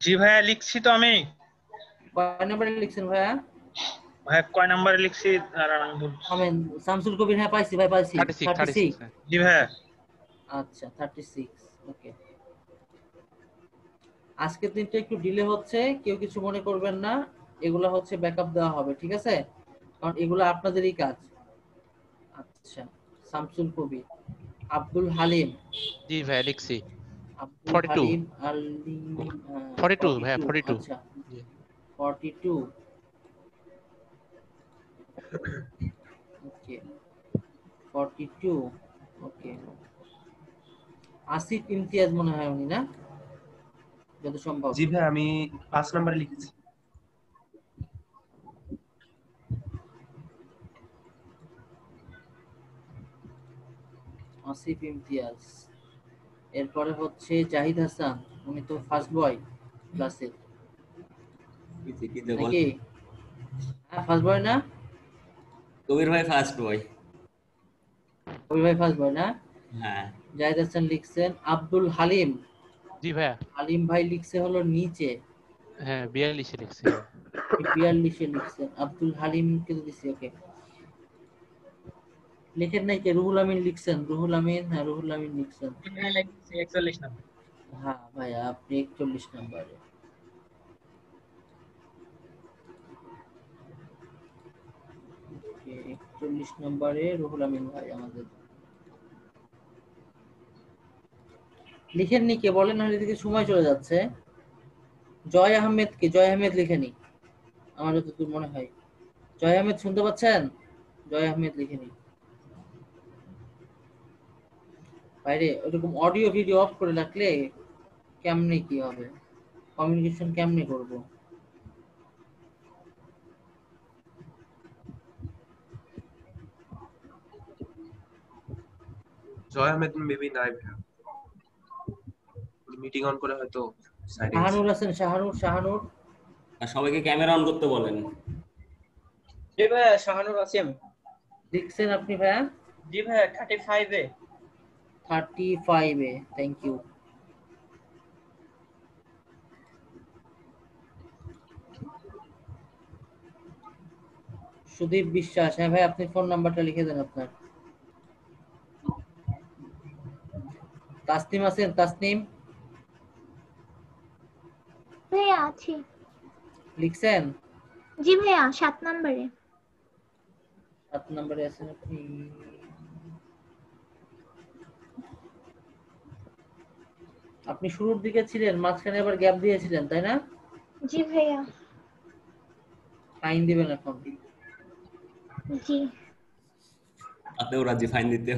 D: জি ভাইয়া লিখছি তো আমি।
M: কয় নম্বরে লিখছেন ভাইয়া?
D: ভাই কয় নম্বরে লিখছি দাঁড়ান আমি বলছি।
M: আমেন শামসুল কবির, হ্যাঁ পাইছি ভাই, পাইছি 36।
D: জি ভাইয়া।
M: আচ্ছা 36, ওকে। আজকের দিনটা একটু ডিলে হচ্ছে, কেউ কিছু মনে করবেন না, এগুলা হচ্ছে ব্যাকআপ দেওয়া হবে, ঠিক আছে? কারণ এগুলো আপনাদেরই কাজ। আচ্ছা, শামসুল কবির, আব্দুল হালিম।
P: জি ভাই লিখছি।
M: আব্দুল হালিম আলী
P: 42 ভাই 42।
M: আচ্ছা 42, ওকে 42, ওকে। আসিফ ইমতিয়াজ মনে হয় উনি, না? যত সম্ভব।
H: জি ভাই আমি 5 নম্বরে লিখেছি।
M: আসিফ ইমতিয়াজ। এরপরে হচ্ছে জাহিদ হাসান, উনি তো ফার্স্ট বয় ক্লাসের নাকি? হ্যাঁ ফার্স্ট বয় না?
C: কবির ভাই ফার্স্ট বয়।
M: কবির ভাই ফার্স্ট বয় না?
C: হ্যাঁ।
M: জাহিদ হাসান লিখছেন। আব্দুল হালিম।
P: জি ভাইয়া।
M: হালিম ভাই লিখছে হলো নিচে।
P: হ্যাঁ 42 লিখছি।
M: 42 লিখছেন। আব্দুল হালিম কে দিছি, ওকে। লিখেন নাই কে? রুহুল আমিন লিখছেন। রুহুল আমিন, হ্যাঁ রুহুল আমিন লিখছেন।
Q: 41 নম্বর।
M: হ্যাঁ ভাইয়া আপনি 41 নম্বরে। ওকে 41 নম্বরে রুহুল আমিন ভাই আমাদের। লিখেননি কে বলেন, আর এদিকে সময় চলে যাচ্ছে। জয় আহমেদ কে? জয় আহমেদ লিখেনি আমার যতদূর মনে হয়। জয় আহমেদ শুনতে পাচ্ছেন? জয় আহমেদ লিখেনি। বাইরে ওরকম অডিও ভিডিও অফ করে রাখলে কেমনে কি হবে, কমিউনিকেশন কেমনে করব?
H: জয় আহমেদ মেবি নাই ভাই, মিটিং অন করে হয়তো সাইডে গেছে।
M: শাহানুর আছেন? শাহানুর
C: আর সবাইকে ক্যামেরা অন করতে বলেন।
Q: জি ভাই শাহানুর আছেন।
M: লিখছেন আপনি ভাইয়া?
Q: জি ভাই 35 এ।
M: 35 এ, থ্যাংক ইউ। সুদীপ বিশ্বাস, হ্যাঁ ভাই আপনি ফোন নাম্বারটা লিখে দেন আপনার। তাসনিম আছেন? তাসনিম
S: ভাইয়া আছি।
M: লিখছেন?
S: জি ভাইয়া 7 নম্বরে।
M: 7 নম্বরে আছেন আপনি। আপনি শুরুর দিকে ছিলেন, মাঝখানে আবার গ্যাপ দিয়েছিলেন, তাই না?
S: জি ভাইয়া।
M: ফাইন দিবেন এখন?
S: জি।
C: তাতেও রাজি ফাইন দিতে।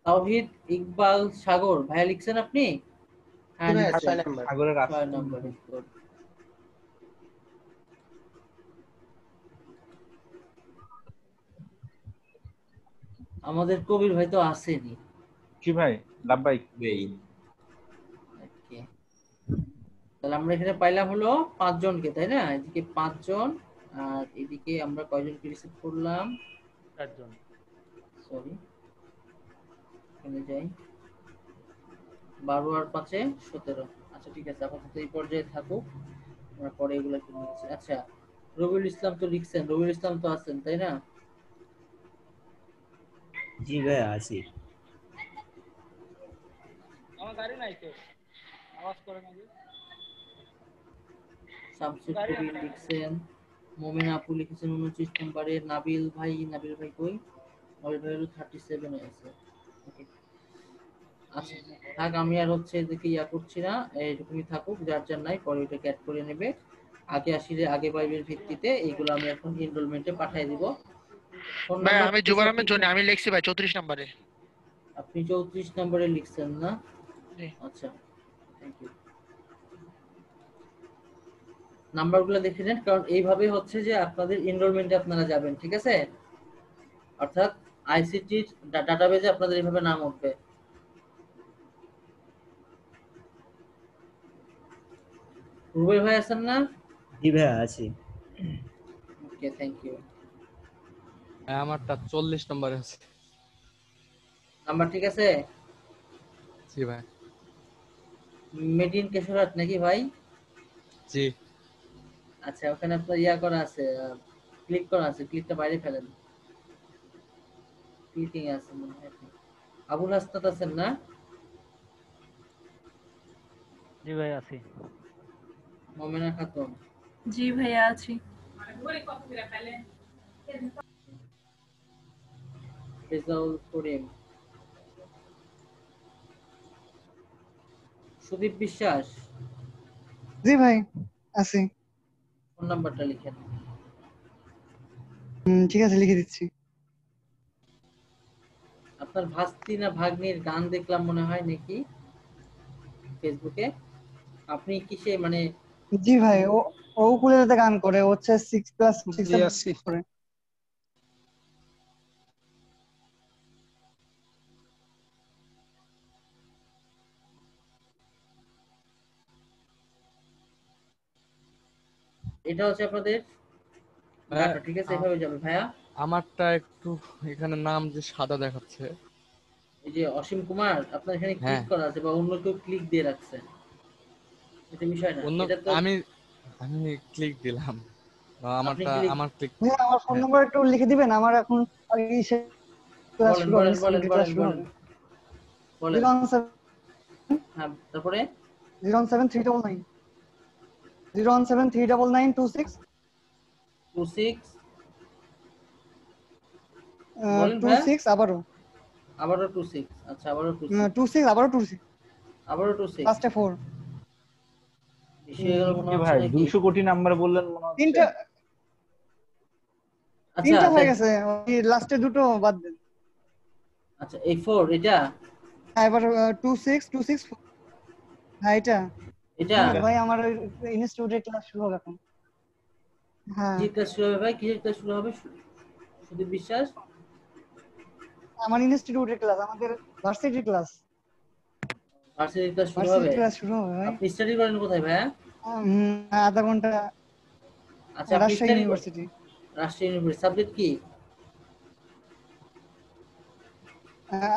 M: তাওহীদ ইকবাল সাগর ভাইয়া লিখছেন আপনি? হ্যাঁ লিখছেন।
F: সাগরের
M: 6 নম্বরে। আমাদের কবির ভাই তো আসেনি।
F: কি ভাই? লাভবাই
C: দেই।
M: ওকে, তাহলে আমরা এখানে পাইলাম হলো 5 জনকে, তাই না? এদিকে 5 জন, আর এদিকে আমরা কয়জনকে রিসিভ করলাম?
P: 4 জন।
M: সরি, এখানে যাই। 12 আর 5 এ 17। আচ্ছা ঠিক আছে, আপাতত এই পর্যায়ে থাকুক, আমরা পরে এগুলো কি নিচ্ছি। আচ্ছা, রবিউল ইসলাম তো লিখছেন। রবিউল ইসলাম তো আছেন, তাই না?
O: জি ভাই আছি।
Q: আমার গাড়ি নাই তো, আওয়াজ করে না যে।
M: শামসুল কবির লিখছেন, মোমেন আপু লিখেছেন 29 নম্বরে, নাবিল ভাই কই? নাবিল ভাই হলো 37 এ আছে। ওকে, আচ্ছা থাক, আমি আর হচ্ছে এদিকে ইয়া করছি না, এইটুকুই থাকুক, যার যার নাই পরে ওইটাকে অ্যাড করে নেবে। আগে আসলে আগে পাইবের ভিত্তিতে এইগুলো আমি এখন এনরোলমেন্টে পাঠিয়ে দিব। ফোন
G: ভাই
M: নাম্বার
G: আমি জুবার আহমেদ জনি, আমি লিখছি ভাই 34 নম্বরে।
M: আপনি 34 নম্বরে লিখছেন না?
G: জি।
M: আচ্ছা, থ্যাংক ইউ। নাম্বারগুলো দেখে নেন, কারণ এইভাবে হচ্ছে যে আপনাদের এনরোলমেন্টে আপনারা যাবেন, ঠিক আছে? অর্থাৎ আইসিটি ডাটাবেজে আপনাদের এইভাবে নাম উঠবে। রুবেল ভাই আছেন না?
O: জি ভাই আছি।
M: ওকে, থ্যাংক ইউ।
K: আমারটা 40 নম্বরে আছে।
M: নাম্বার ঠিক আছে?
K: জি ভাই।
M: মেডিন কেশরহাট নাকি ভাই?
K: জি।
M: আচ্ছা, ওখানে আপনার ইয়া করা আছে, ক্লিক করা আছে, ক্লিকটা বাইরে ফেলেন। ক্লিকিং আছে মনে হয়। আবুল হাসনাত আছেন না?
J: জি ভাই আছি।
M: মোমেনা খাতুন?
N: জি ভাইয়া আছি।
M: রেজাউল করিম? সুদীপ বিশ্বাস?
T: জি ভাই আছি।
M: ফোন নাম্বারটা লিখেন।
T: ঠিক আছে, লিখে দিচ্ছি।
M: আপনার ভাস্তি না ভাগ্নির গান দেখলাম মনে হয় নাকি ফেসবুকে? আপনি কিসে মানে?
T: জি ভাই, ও উকুলেলেতে গান করে, ও হচ্ছে 6 ক্লাস 6
R: জি আছি।
T: করে।
M: এটা হচ্ছে আপনাদের ডাটা, ঠিক আছে? এভাবে যাবে ভাইয়া।
K: আমারটা একটু এখানে নাম যে সাদা দেখাচ্ছে।
M: এই যে অসীম কুমার, আপনার এখানে ক্লিক করা আছে বা অন্য কেউ ক্লিক দিয়ে রাখছে, এটা বিষয় না। এটা তো
K: আমি ক্লিক দিলাম, আমারটা আমার ক্লিক।
T: ভাই আমার ফোন নাম্বার একটু লিখে দিবেন, আমার এখন ক্লাস শুরু হবে।
M: বলেন। হ্যাঁ, তারপরে
T: 01739 0173926
M: বলেন
T: 26 আবারও
M: 26। আচ্ছা, আবারও
T: 26 আবারও 26 লাস্টে 4।
F: ভাই 200 কোটি নাম্বার বললেন মনে হচ্ছে।
T: তিনটা হয়ে গেছে, ওই লাস্টে দুটো বাদ দেন।
M: আচ্ছা, এই 4 এটা
T: এবার 26 হ্যাঁ এটা ভাই আমার ইনস্টিটিউটে ক্লাস শুরু হবে এখন। হ্যাঁ,
M: কি ক্লাস শুরু হবে ভাই? কি ক্লাস শুরু হবে? সুদীপ বিশ্বাস?
T: আমার ইনস্টিটিউটের ক্লাস, আমাদের ভার্সিটির ক্লাস।
M: ভার্সিটির ক্লাস শুরু হবে?
T: ক্লাস শুরু হবে ভাই।
M: আপনি স্টাডি করেন কোথায় ভাই?
T: আধা ঘন্টা।
M: আচ্ছা,
T: Rajshahi university.
M: Rajshahi university. Subject কি?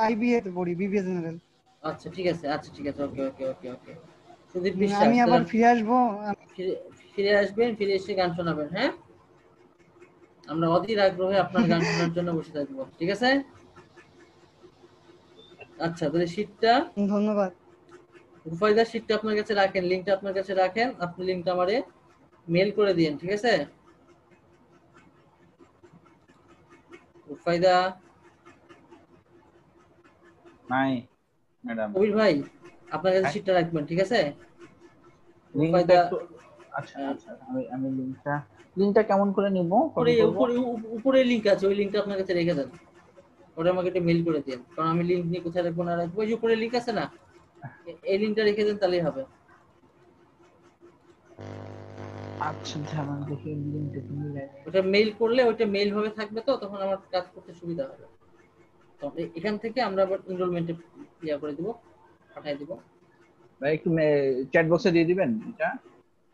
T: আইবিএ তে পড়ি, বিবিএ জেনারেল।
M: আচ্ছা ঠিক আছে, ওকে। সুদীপ বিশ্বাস,
T: আমি আবার ফিরে আসবো।
M: ফিরে আসবেন, ফিরে এসে গান শোনাবেন। হ্যাঁ, আমরা অধীর আগ্রহে আপনার গান শোনার জন্য বসে থাকবো, ঠিক আছে? আচ্ছা, তাহলে শীটটা
T: ধন্যবাদ।
M: রুফাইদার শীটটা আপনার কাছে রাখেন, লিংকটা আপনার কাছে রাখেন। আপনি লিংকটা আমারে মেল করে দিন, ঠিক আছে? রুফাইদা
F: নাই ম্যাডাম।
M: কবির ভাই, আপনার কাছে শীটটা রাখবেন, ঠিক আছে?
F: রুফাইদা, আচ্ছা আমি লিংকটা কেমন করে নিব?
M: উপরে লিংক আছে, ওই লিংকটা আপনার কাছে রেখে দেন। ওটা আমাকে একটা মেল করে দিন, কারণ আমি লিংক নিয়ে কোথায় রাখবো না রাখবো। ওই যে উপরে লিংক আছে না, এই লিংকটা রেখে দেন, তাহলেই হবে।
F: আচ্ছা, ঝামেলা দেখে লিংকটা মিলাই।
M: ওটা মেইল করলে ওইটা মেইল ভাবে থাকবে, তো তখন আমার কাজ করতে সুবিধা হবে। তো এখান থেকে আমরা আবার এনরোলমেন্টে ইয়া করে দিব, পাঠিয়ে দিব।
F: ভাই একটু চ্যাট বক্সে দিয়ে দিবেন, এটা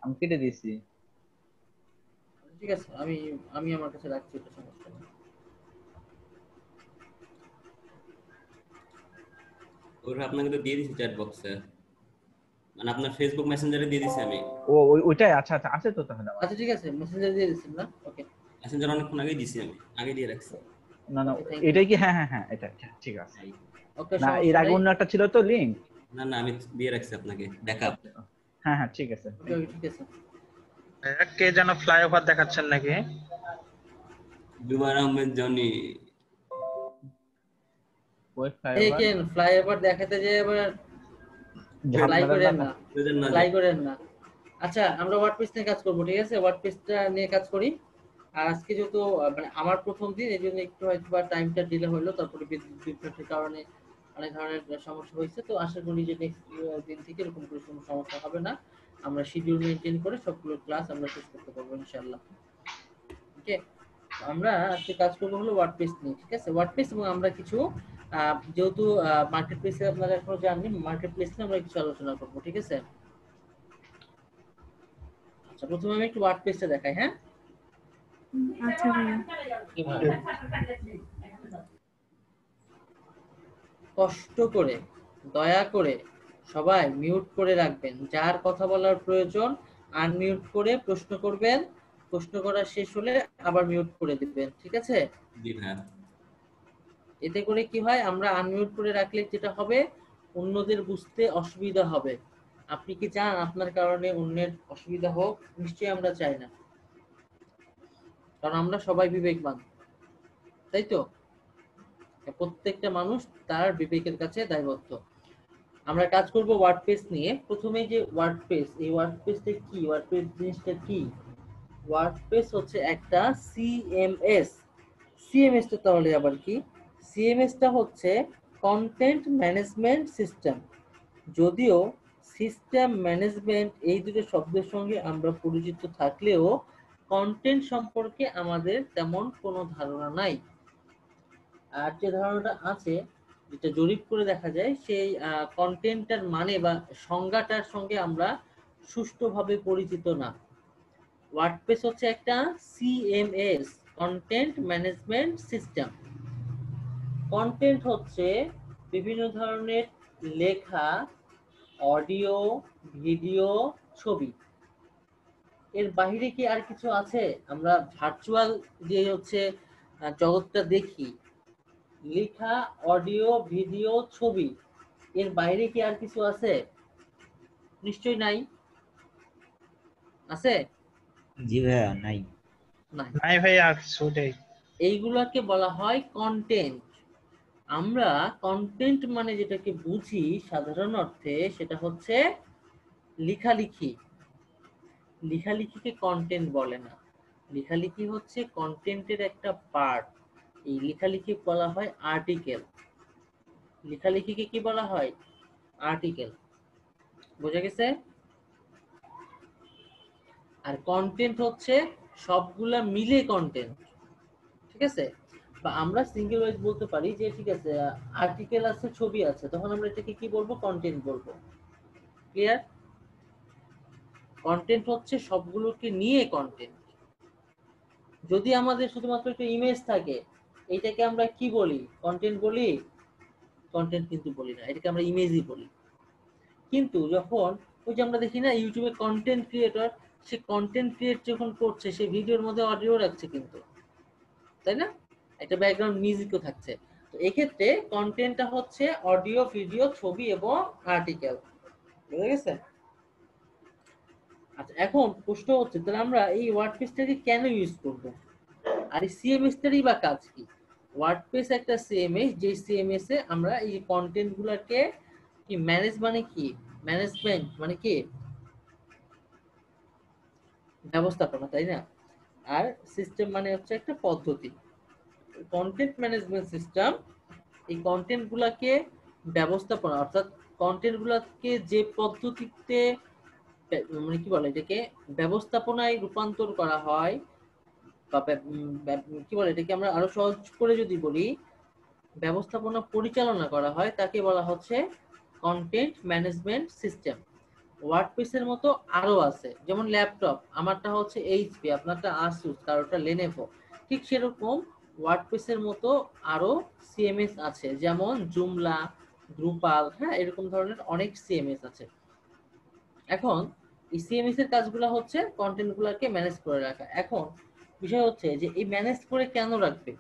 F: আমি কেটে দিয়েছি।
M: ঠিক আছে, আমি আমার কাছে রাখছি, এটা সমস্যা নেই।
C: ওর আপনাকে তো দিয়ে দিছি চ্যাট বক্সে, মানে আপনার ফেসবুক মেসেঞ্জারে দিয়ে দিছি আমি।
F: ও ওইটাই, আচ্ছা আছে তো তাহলে।
M: আচ্ছা ঠিক আছে, মেসেঞ্জারে দিয়ে দিছেন না? ওকে,
C: মেসেঞ্জারে অনেকক্ষণ আগে দিছি আমি, আগে দিয়ে রাখছি।
F: না এটাই কি? হ্যাঁ এটা ঠিক আছে।
M: ওকে,
F: না এর আগে অন্য একটা ছিল তো লিংক।
C: না আমি দিয়ে রাখছি আপনাকে, ব্যাকআপ।
F: হ্যাঁ ঠিক আছে।
M: ওকে ঠিক আছে।
D: কে যেন ফ্লাইওভার দেখাচ্ছেন নাকি?
C: জুবাইর আহমেদ জনি।
F: ওই
M: দেখেন ফ্লাইওভার দেখাতে যে এবার ফ্লাই করেন না, ফ্লাই করেন না। আচ্ছা আমরা ওয়ার্ডপ্রেস নিয়ে কাজ করব, ঠিক আছে? ওয়ার্ডপ্রেসটা নিয়ে কাজ করি। আর আজকে যেহেতু মানে আমার প্রথম দিন, এই জন্য একটু হয়তো বা টাইমটা ডিলে হলো, তারপরে বিদ্যুতের কারণে অনেক ধরনের সমস্যা হয়েছে। তো আশা করি যে নেক্সট দিন থেকে এরকম কোনো সমস্যা হবে না। আমরা শিডিউল মেনটেন করে সবগুলো ক্লাস আমরা শেষ করতে পারবো ইনশাআল্লাহ। ওকে, আমরা আজকে কাজ করবো হলো ওয়ার্ডপ্রেস নিয়ে, ঠিক আছে? ওয়ার্ডপ্রেস এবং আমরা কিছু যেহেতু মার্কেট প্লেসে আপনারা এখনো জানেন, মার্কেট প্লেস নিয়ে আমরা কিছু আলোচনা করবো, ঠিক আছে? আচ্ছা প্রথমে আমি একটু ওয়ার্ডপ্রেসটা দেখাই। হ্যাঁ
N: আচ্ছা ভাইয়া।
M: কষ্ট করে দয়া করে সবাই মিউট করে রাখবেন। যার কথা বলার প্রয়োজন আনমিউট করে প্রশ্ন করবেন, প্রশ্ন করা শেষ হলে আবার মিউট করে দিবেন, ঠিক আছে?
C: জি ভাই।
M: এতে করে কি হয়, আমরা আনমিউট করে রাখলে যেটা হবে অন্যদের বুঝতে অসুবিধা হবে। আপনি কি চান আপনার কারণে অন্যের অসুবিধা হোক? নিশ্চয়ই আমরা চাই না, কারণ আমরা সবাই বিবেকবান, তাই তো? প্রত্যেকটা মানুষ তার বিবেকের কাছে দায়বদ্ধ। আমরা কাজ করব ওয়ার্ডপ্রেস নিয়ে। প্রথমে যে ওয়ার্ডপ্রেস, এই ওয়ার্ডপ্রেসটা কি? ওয়ার্ডপ্রেস জিনিসটা কি? ওয়ার্ডপ্রেস হচ্ছে একটা সিএমএস। সিএমএসটা তাহলে আবার কি? সিএমএসটা হচ্ছে কন্টেন্ট ম্যানেজমেন্ট সিস্টেম। যদিও সিস্টেম ম্যানেজমেন্ট এই দুটো শব্দের সঙ্গে আমরা পরিচিত থাকলেও কন্টেন্ট সম্পর্কে আমাদের তেমন কোনো ধারণা নাই। আর যে ধারণাটা আছে, যেটা জরিপ করে দেখা যায়, সেই কন্টেন্টটার মানে বা সংজ্ঞাটার সঙ্গে আমরা সুষ্ঠুভাবে পরিচিত না। ওয়ার্ডপ্রেস হচ্ছে একটা CMS, content management system. Content হচ্ছে বিভিন্ন ধরনের লেখা, অডিও, ভিডিও, ছবি। এর বাইরে কি আর কিছু আছে? আমরা ভার্চুয়াল যে হচ্ছে জগৎটা দেখি, লেখা, অডিও, ভিডিও, ছবি, এর বাইরে কি আর কিছু আছে? নিশ্চয়ই নাই। আছে?
O: জি ভাইয়া নাই।
D: নাই ভাইয়া, কিছু নেই।
M: এইগুলোকে বলা হয় কন্টেন্ট। আমরা কন্টেন্ট মানে যেটাকে বুঝি সাধারণ অর্থে, সেটা হচ্ছে লেখালেখি। লেখালেখিকে কন্টেন্ট বলে না। লেখালেখি হচ্ছে কন্টেন্টের একটা পার্ট। এই লেখালেখি বলা হয় আর্টিকেল। লেখালেখিকে কি বলা হয়? আর্টিকেল। বোঝা গেছে? আর কন্টেন্ট হচ্ছে সবগুলা মিলে কন্টেন্ট, ঠিক আছে? বা আমরা সিঙ্গেল ওয়াইজ বলতে পারি যে ঠিক আছে আর্টিকেল আছে, ছবি আছে, তখন আমরা এটাকে কি বলবো? কন্টেন্ট বলবো। ক্লিয়ার? কন্টেন্ট হচ্ছে সবগুলোকে নিয়ে কন্টেন্ট। যদি আমাদের শুধুমাত্র একটা ইমেজ থাকে, এইটাকে আমরা কি বলি? কন্টেন্ট বলি? কন্টেন্ট কিন্তু বলি না, এটাকে আমরা ইমেজই বলি। কিন্তু যখন ওই যে আমরা দেখি না ইউটিউবে কন্টেন্ট ক্রিয়েটর, সে কন্টেন্ট ক্রিয়েট যখন করছে, সে ভিডিওর মধ্যে অডিও রাখছে কিন্তু, তাই না? একটা ব্যাকগ্রাউন্ড মিউজিকও থাকছে। তো এক্ষেত্রে কন্টেন্টটা হচ্ছে অডিও, ভিডিও, ছবি এবং আর্টিকেল। বুঝা গেছে? আচ্ছা এখন প্রশ্ন হচ্ছে, তাহলে আমরা এই ওয়ার্ডপ্রেসটাকে কেন ইউজ করব? আর এই সিএমএসটারই বা কাজ কি? ওয়ার্ডপ্রেস একটা সিএমএস, যে সিএমএস এ আমরা এই কন্টেন্ট গুলাকে কি ম্যানেজ, মানে কি ম্যানেজমেন্ট মানে কি ব্যবস্থাপনা, তাই না? আর সিস্টেম মানে হচ্ছে একটা পদ্ধতি। কন্টেন্ট ম্যানেজমেন্ট সিস্টেম এই কন্টেন্ট গুলাকে ব্যবস্থাপনা, অর্থাৎ কন্টেন্ট গুলাকে যে পদ্ধতিতে মানে কি বলে এটাকে ব্যবস্থাপনায় রূপান্তর করা হয়, বা কি বলে এটাকে আমরা আরো সহজ করে যদি বলি, ব্যবস্থাপনা পরিচালনা করা হয়, তাকে বলা হচ্ছে কন্টেন্ট ম্যানেজমেন্ট সিস্টেম। ওয়ার্ডপ্রেসের মতো আরো আছে, যেমন ল্যাপটপ, আমারটা হচ্ছে এইচপি, আপনারটা আসুস, কারোটা লেনোভো। ঠিক সেরকম ওয়ার্ডপ্রেসের মতো আরো সিএমএস আছে, যেমন জুমলা, দ্রুপাল, হ্যাঁ এরকম ধরনের অনেক সিএমএস আছে। এখন এই সিএমএস এর কাজগুলো হচ্ছে কন্টেন্ট গুলাকে ম্যানেজ করে রাখা। এখন বিষয় হচ্ছে যে এই ম্যানেজ করে কেন রাখবে?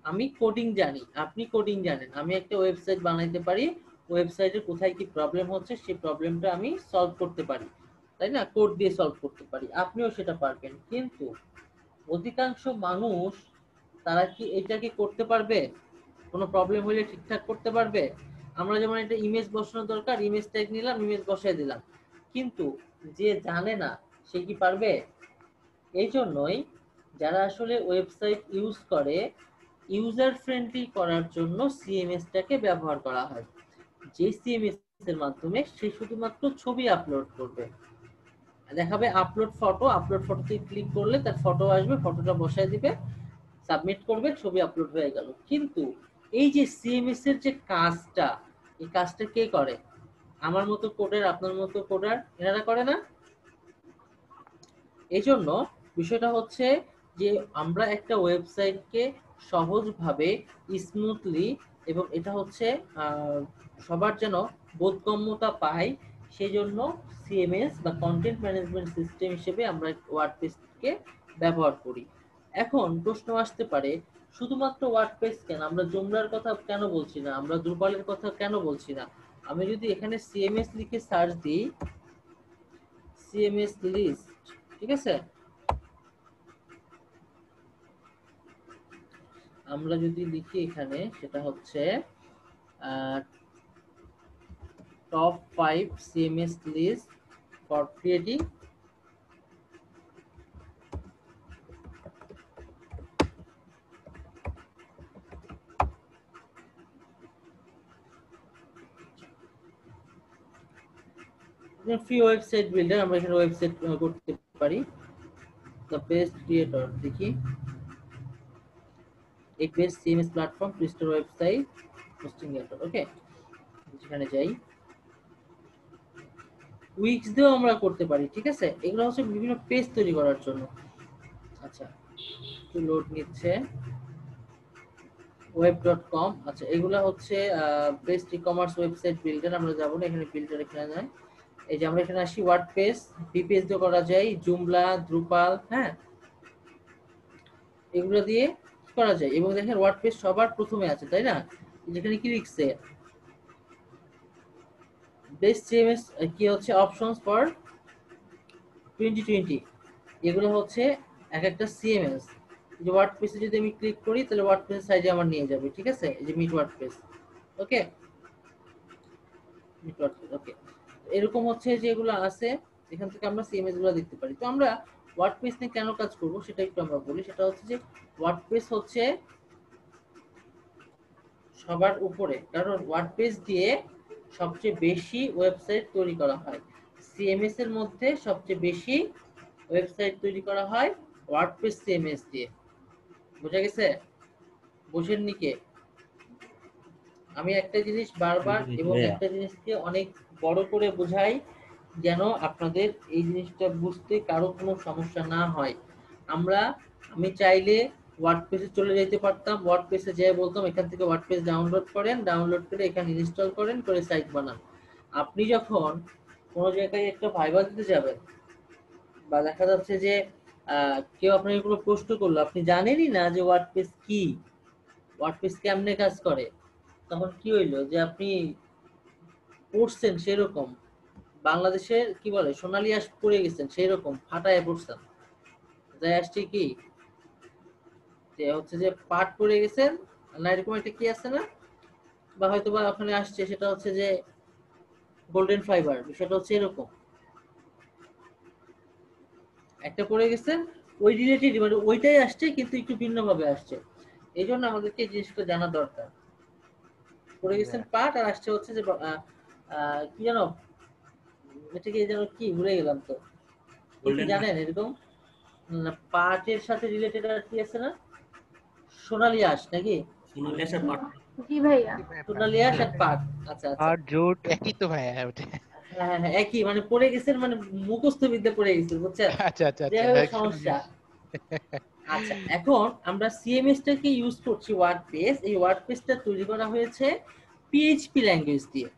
M: আমি কোডিং জানি, আপনি কোডিং জানেন, আমি একটা ওয়েবসাইট বানাইতে পারি, ওয়েবসাইটে কোথায় কি প্রবলেম হচ্ছে সেই প্রবলেমটা আমি সলভ করতে পারি। তাই না, কোড দিয়ে সলভ করতে পারি, আপনিও সেটা পারবেন। কিন্তু অধিকাংশ মানুষ তারা কি এটাকে করতে পারবে? কোনো প্রবলেম হলে ঠিকঠাক করতে পারবে? আমরা যেমন একটা ইমেজ বসানো দরকার, ইমেজ ট্যাগ নিলাম, ইমেজ বসাই দিলাম, কিন্তু যে জানে না সে কি পারবে? এই জন্যই যারা আসলে ওয়েবসাইট ইউজ করে ইউজার ফ্রেন্ডলি করার জন্য সিএমএসটাকে ব্যবহার করা হয়। যে সিএমএস এর মাধ্যমে সে শুধুমাত্র ছবি আপলোড করবে, দেখাবে আপলোড ফটো, আপলোড ফটোতে ক্লিক করলে তার ফটো আসবে, ফটোটা বসায় দিবে, সাবমিট করবে, ছবি আপলোড হয়ে গেল। কিন্তু এই যে সিএমএস এর যে কাজটা, এই কাজটা কে করে? আমার মতো কোডার, আপনার মতো কোডার, এনারা করে না? এই জন্য বিষয়টা হচ্ছে যে আমরা একটা ওয়েবসাইটকে সহজভাবে স্মুথলি এবং এটা হচ্ছে সবার যেন বোধগম্যতা পায়, সেই জন্য সিএমএস বা কন্টেন্ট ম্যানেজমেন্ট সিস্টেম হিসেবে আমরা ওয়ার্ডপ্রেসকে ব্যবহার করি। এখন প্রশ্ন আসতে পারে, শুধুমাত্র ওয়ার্ডপ্রেস কেন, আমরা জুমলার কথা কেন বলছি না, আমরা দ্রুপালের কথা কেন বলছি না? আমি যদি এখানে সিএমএস লিখে সার্চ দিই, সিএমএস লিস্ট, ঠিক আছে, আমরা যদি লিখি এখানে, সেটা হচ্ছে top 5 CMS list for creating free website builder. আমরা এখানে ওয়েবসাইট করতে পারি। দ্য বেস্ট ক্রিয়েটর, দেখি a best CMS platform to store website hosting network। ওকে, এখানে যাই, উইক্স দিয়েও আমরা করতে পারি, ঠিক আছে। এগুলো হচ্ছে বিভিন্ন পেজ তৈরি করার জন্য। আচ্ছা, একটু লোড নিচ্ছে, web.com। আচ্ছা, এগুলো হচ্ছে বেস্ট ই-কমার্স ওয়েবসাইট বিল্ডার। আমরা যাব না, এখানে বিল্ডার এখানে যাই, এই যে আমরা এখানে আসি, ওয়ার্ডপ্রেস, বিপিএস দিয়ে করা যায়, জুমলা, দ্রুপাল, হ্যাঁ, এগুলো দিয়ে করা যায়। এবং দেখেন ওয়ার্ডপ্রেস সবার প্রথমে আছে, তাই না? যেখানে কি লিখছে, বেস্ট সিএমএস কি হচ্ছে অপশনস ফর 2020, এগুলো হচ্ছে এক একটা সিএমএস। যে ওয়ার্ডপ্রেসে যদি আমি ক্লিক করি তাহলে ওয়ার্ডপ্রেস সাইডে আমার নিয়ে যাবে, ঠিক আছে। এই যে মিট ওয়ার্ডপ্রেস, ওকে, মিট ওয়ার্ডপ্রেস, ওকে, এরকম হচ্ছে যে এগুলো আছে, এখান থেকে আমরা সিএমএস গুলো দেখতে পারি। তো আমরা ওয়ার্ডপ্রেস নিয়ে কেন কাজ করব সেটা একটু আমরা বলি। সেটা হচ্ছে যে ওয়ার্ডপ্রেস হচ্ছে সবার উপরে, কারণ ওয়ার্ডপ্রেস দিয়ে সবচেয়ে বেশি ওয়েবসাইট তৈরি করা হয়। সিএমএস এর মধ্যে সবচেয়ে বেশি ওয়েবসাইট তৈরি করা হয় ওয়ার্ডপ্রেস সিএমএস দিয়ে। বুঝা গেছে? বুঝেননি কে? আমি একটা জিনিস বারবার এবং একটা জিনিসকে অনেক বড় করে বোঝাই, যেন আপনাদের এই জিনিসটা বুঝতে কারো কোনো সমস্যা না হয়। আমি চাইলে ওয়ার্ডপ্রেসে চলে যেতে পারতাম, ওয়ার্ডপ্রেসে যেয়ে বলতাম এখান থেকে ওয়ার্ডপ্রেস ডাউনলোড করেন, ডাউনলোড করে এখানে ইনস্টল করেন, করে সাইট বানান। আপনি যখন কোনো জায়গায় একটা ভাইবা দিতে যাবেন, বা দেখা যাচ্ছে যে কেউ আপনাকে কোনো প্রশ্ন করলো, আপনি জানেনই না যে ওয়ার্ডপ্রেস কি, ওয়ার্ডপ্রেস কেমনে কাজ করে, তখন কি হইলো যে আপনি পড়ছেন সেরকম, বাংলাদেশের কি বলে সোনালী আঁশ পড়ে গেছেন সেরকম ফাটায় পড়ছেন, যাই আসছে কি যে হচ্ছে যে পাট পড়ে গেছেন না, এরকম একটা কি আছে না, বা হয়তো বা ওখানে আসছে সেটা হচ্ছে যে গোল্ডেন ফাইবার, বিষয়টা হচ্ছে এরকম একটা পড়ে গেছেন, ওই রিলেটেড মানে ওইটাই আসছে কিন্তু একটু ভিন্নভাবে আসছে। এই জন্য আমাদেরকে এই জিনিসটা জানা দরকার। পড়ে গেছেন পাট আর আসছে হচ্ছে যে কি জানো, এটাকে যেন কি ভুলে গেলাম, তো জানেন এরকম পাটের সাথে রিলেটেড আর কি আছে না, সোনালী আঁশ নাকি?
C: সোনালী আঁশ আর পাট।
S: জি ভাইয়া,
M: সোনালী আঁশ আর পাট। আচ্ছা আচ্ছা,
P: আর জুট একই তো ভাইয়া।
M: হ্যাঁ হ্যাঁ একই, মানে পড়ে গেছেন মানে মুখস্থ বিদ্যা পড়ে গেছেন, বুঝছেন?
P: আচ্ছা আচ্ছা
M: সমস্যা। আচ্ছা, এখন আমরা সিএমএস টাকে ইউজ করছি ওয়ার্ডপ্রেস। এই ওয়ার্ডপ্রেসটা তৈরি করা হয়েছে পিএইচপি ল্যাঙ্গুয়েজ দিয়ে।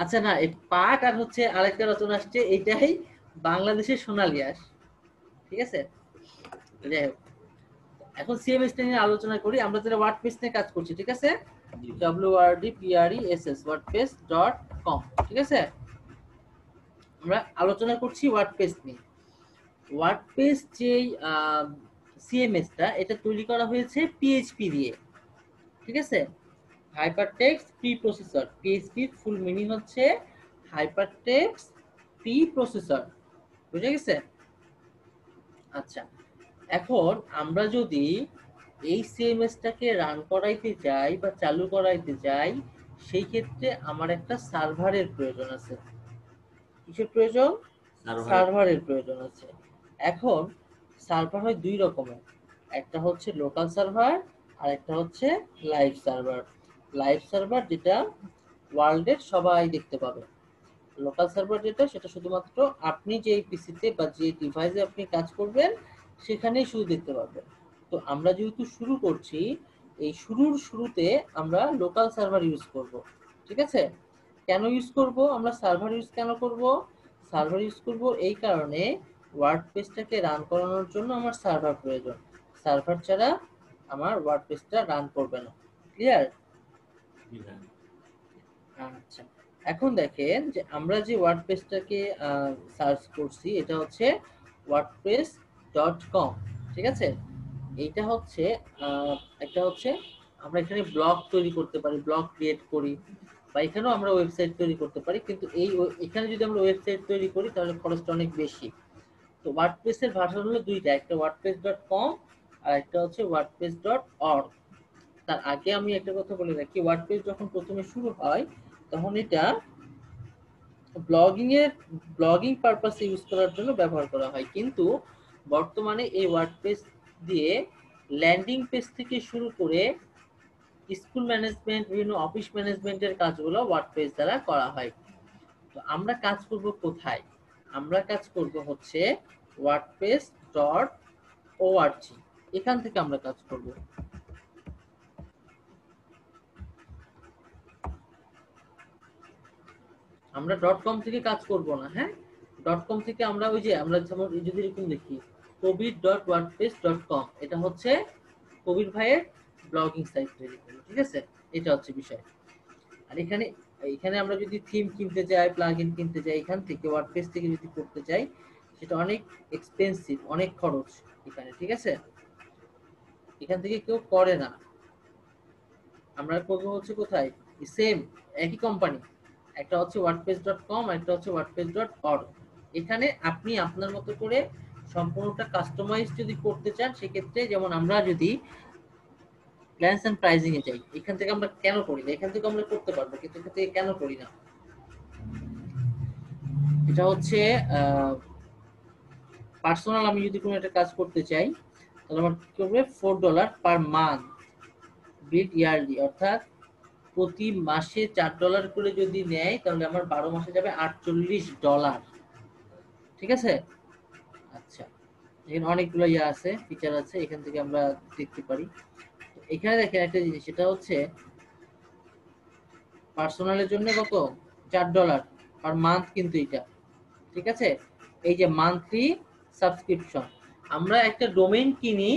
M: আচ্ছা না, এই পাট আর হচ্ছে আরেকটা রচনা আসছে, এটাই বাংলাদেশের সোনালী আঁশ, ঠিক আছে। যাই হোক, এখন সিএমএস টা নিয়ে আলোচনা করি। আমরা যারা ওয়ার্ডপ্রেস নিয়ে কাজ করছি, ঠিক আছে, wordpress wordpress.com, ঠিক আছে। আমরা আলোচনা করছি ওয়ার্ডপ্রেস নিয়ে। ওয়ার্ডপ্রেস যে সিএমএসটা এটা তৈরি করা হয়েছে পিএইচপি দিয়ে, ঠিক আছে? Hypertext pre processor. PHP full meaning হচ্ছে হাইপারটেক্সট প্রি প্রসেসর, বুঝে গেছে? আচ্ছা, এখন আমরা যদি এই সিএমএসটাকে রান করাইতে যাই বা চালু করাইতে যাই, সেই ক্ষেত্রে আমার একটা সার্ভারের প্রয়োজন আছে। কিসের প্রয়োজন? সার্ভারের প্রয়োজন আছে। এখন সার্ভার হয় দুই রকমের, একটা হচ্ছে লোকাল সার্ভার আর একটা হচ্ছে লাইভ সার্ভার। লাইভ সার্ভার যেটা ওয়ার্ল্ডের সবাই দেখতে পাবে, লোকাল সার্ভার যেটা সেটা শুধুমাত্র আপনি যে পিসিতে বা যে ডিভাইসে আপনি কাজ করবেন সেখানেই শুধু দেখতে পাবেন। তো আমরা যেহেতু শুরু করছি, এই শুরুতে আমরা লোকাল সার্ভার ইউজ করব, ঠিক আছে? কেন ইউজ করব আমরা সার্ভার ইউজ কেন করব? সার্ভার ইউজ করব এই কারণে, ওয়ার্ডপ্রেসটাকে রান করানোর জন্য আমার সার্ভার প্রয়োজন। সার্ভার ছাড়া আমার ওয়ার্ডপ্রেসটা রান করবে না। ক্লিয়ার? আচ্ছা, এখন দেখেন যে আমরা যে ওয়ার্ডপ্রেসটাকে সার্চ করছি এটা হচ্ছে wordpress.com, ঠিক আছে? এইটা হচ্ছে একটা হচ্ছে আমরা এখানে ব্লগ তৈরি করতে পারি, ব্লগ ক্রিয়েট করি, বা এখানেও আমরা ওয়েবসাইট তৈরি করতে পারি। কিন্তু এখানে যদি আমরা ওয়েবসাইট তৈরি করি তাহলে খরচটা অনেক বেশি। তো ওয়ার্ডপ্রেসের ভার্সন হলো দুইটা, একটা wordpress.com আর একটা হচ্ছে wordpress.org। তার আগে আমি একটা কথা বলে রাখি, ওয়ার্ডপ্রেস যখন প্রথমে শুরু হয় তখন এটা ব্লগিং পারপাসে ইউজ করার জন্য ব্যবহার করা হয়, কিন্তু বর্তমানে এই ওয়ার্ডপ্রেস দিয়ে ল্যান্ডিং পেজ থেকে শুরু করে স্কুল ম্যানেজমেন্ট, বিভিন্ন অফিস ম্যানেজমেন্টের কাজগুলো ওয়ার্ডপ্রেস দ্বারা করা হয়। তো আমরা কাজ করব কোথায়? আমরা কাজ করব হচ্ছে wordpress.org, এখান থেকে আমরা কাজ করব। আমরা .com থেকে কাজ করব না, হ্যাঁ? .com থেকে আমরা ওই যে আমরা যেমন যদি এরকম দেখি kobir.wordpress.com, এটা হচ্ছে কবির ভাইয়ের ব্লগিং সাইট তৈরি করব, ঠিক আছে? এটা হচ্ছে বিষয়। আর এখানে আমরা যদি থিম কিনতে যাই, প্লাগইন কিনতে যাই, এখান থেকে ওয়ার্ডপ্রেস থেকে যদি করতে যাই সেটা অনেক এক্সপেন্সিভ, অনেক খরচ এখানে, ঠিক আছে? এখান থেকে কেউ করে না। আমরা করব হচ্ছে কোথায়? সেম একই কোম্পানি, একটা হচ্ছে wordpress.com আর একটা হচ্ছে wordpress.org। এখানে আপনি আপনার মতো করে সম্পূর্ণটা কাস্টমাইজ যদি করতে চান, সেক্ষেত্রে যেমন আমরা যদি প্ল্যানস এন্ড প্রাইসিং এ যাই, এখান থেকে আমরা কেন করি না? এখান থেকে আমরা করতে পারবো, কিন্তু এখান থেকে কেন করি না? এটা হচ্ছে পার্সোনাল, আমি যদি কোনো একটা কাজ করতে চাই তাহলে আমার কি হবে? $4 পার মান্থ বিল ইয়ারলি, অর্থাৎ প্রতি মাসে $4 করে যদি নেয় তাহলে আমার 12 মাসে যাবে $48, ঠিক আছে? আচ্ছা, এখানে অনেকগুলো আছে, ফিচার আছে, এখান থেকে আমরা দেখতে পারি। এখানে দেখেন একটা জিনিস, সেটা হচ্ছে পার্সোনালের জন্য কত? $4 পার মান্থ, কিন্তু এটা ঠিক আছে। এই যে মান্থলি সাবস্ক্রিপশন, আমরা একটা ডোমেইন কিনি,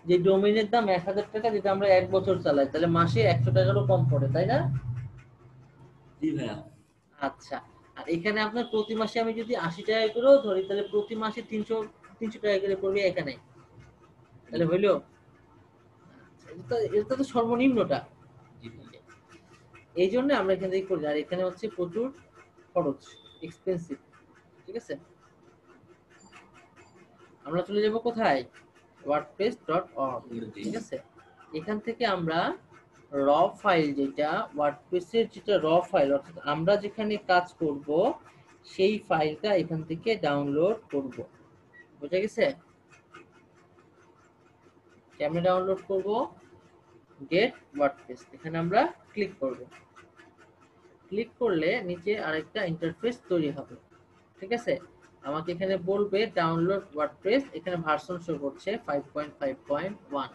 M: যে ডোমেইনের দাম 1000 টাকা, যেটা আমরা 1 বছর চালাই, তাহলে মাসে 100 টাকারও কম পড়ে, তাই না?
C: জি ভাইয়া।
M: আচ্ছা, আর এখানে আপনার প্রতি মাসে আমি যদি 80 টাকা করেও ধরি, তাহলে প্রতি মাসে 300 টাকা করে পড়বে এখানে, তাহলে হইলো? এটা তো সর্বনিম্নটা। এই জন্য আমরা এখান থেকে করি, আর এখানে হচ্ছে প্রচুর খরচ, এক্সপেন্সিভ, ঠিক আছে? আমরা চলে যাব কোথায়? wordpress.org, ঠিক আছে? এখান থেকে আমরা র ফাইল, যেটা ওয়ার্ডপ্রেসের যেটা র ফাইল, অর্থাৎ আমরা যেখানে কাজ করব সেই ফাইলটা এখান থেকে ডাউনলোড করব, বুঝা গেছে? কেমনে ডাউনলোড করব? গেট ওয়ার্ডপ্রেস, এখানে আমরা ক্লিক করব। ক্লিক করলে নিচে আরেকটা ইন্টারফেস তৈরি হবে, ঠিক আছে? আমাকে এখানে বলবে ডাউনলোড ওয়ার্ডপ্রেস, এখানে ভার্সন শো করছে 5.5.1।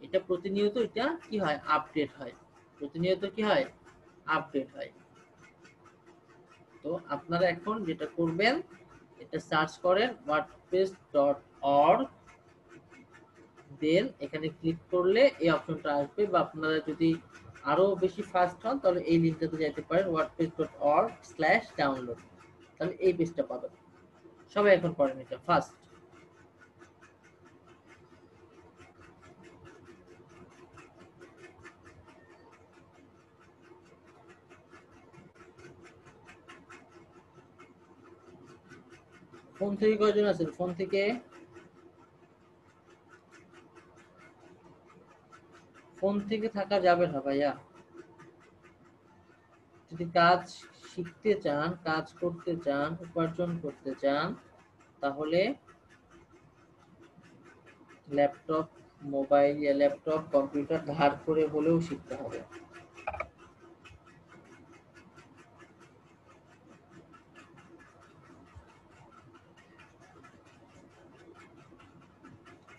M: এটা প্রতিনিয়ত এটা কি হয়? আপডেট হয়, প্রতিনিয়ত কি হয়? আপডেট হয়। তো আপনারা এখন যেটা করবেন, এটা সার্চ করেন wordpress.org, দেন এখানে ক্লিক করলে এই অপশনটা আসবে, বা আপনারা যদি আরো বেশি ফাস্ট হন তাহলে এই লিংকটাতে যেতে পারেন wordpress.org/download। তাহলে এই পেজটা পাবেন। সবাই এখন করেন এটা ফার্স্ট। ফোন থেকে কয়জন আছেন? ফোন থেকে থাকা যাবে না ভাইয়া। যদি কাজ শিখতে চান, কাজ করতে চান, উপার্জন করতে চান, তাহলে ল্যাপটপ, মোবাইল या ল্যাপটপ, কম্পিউটার ধার করে হলেও শিখতে হবে।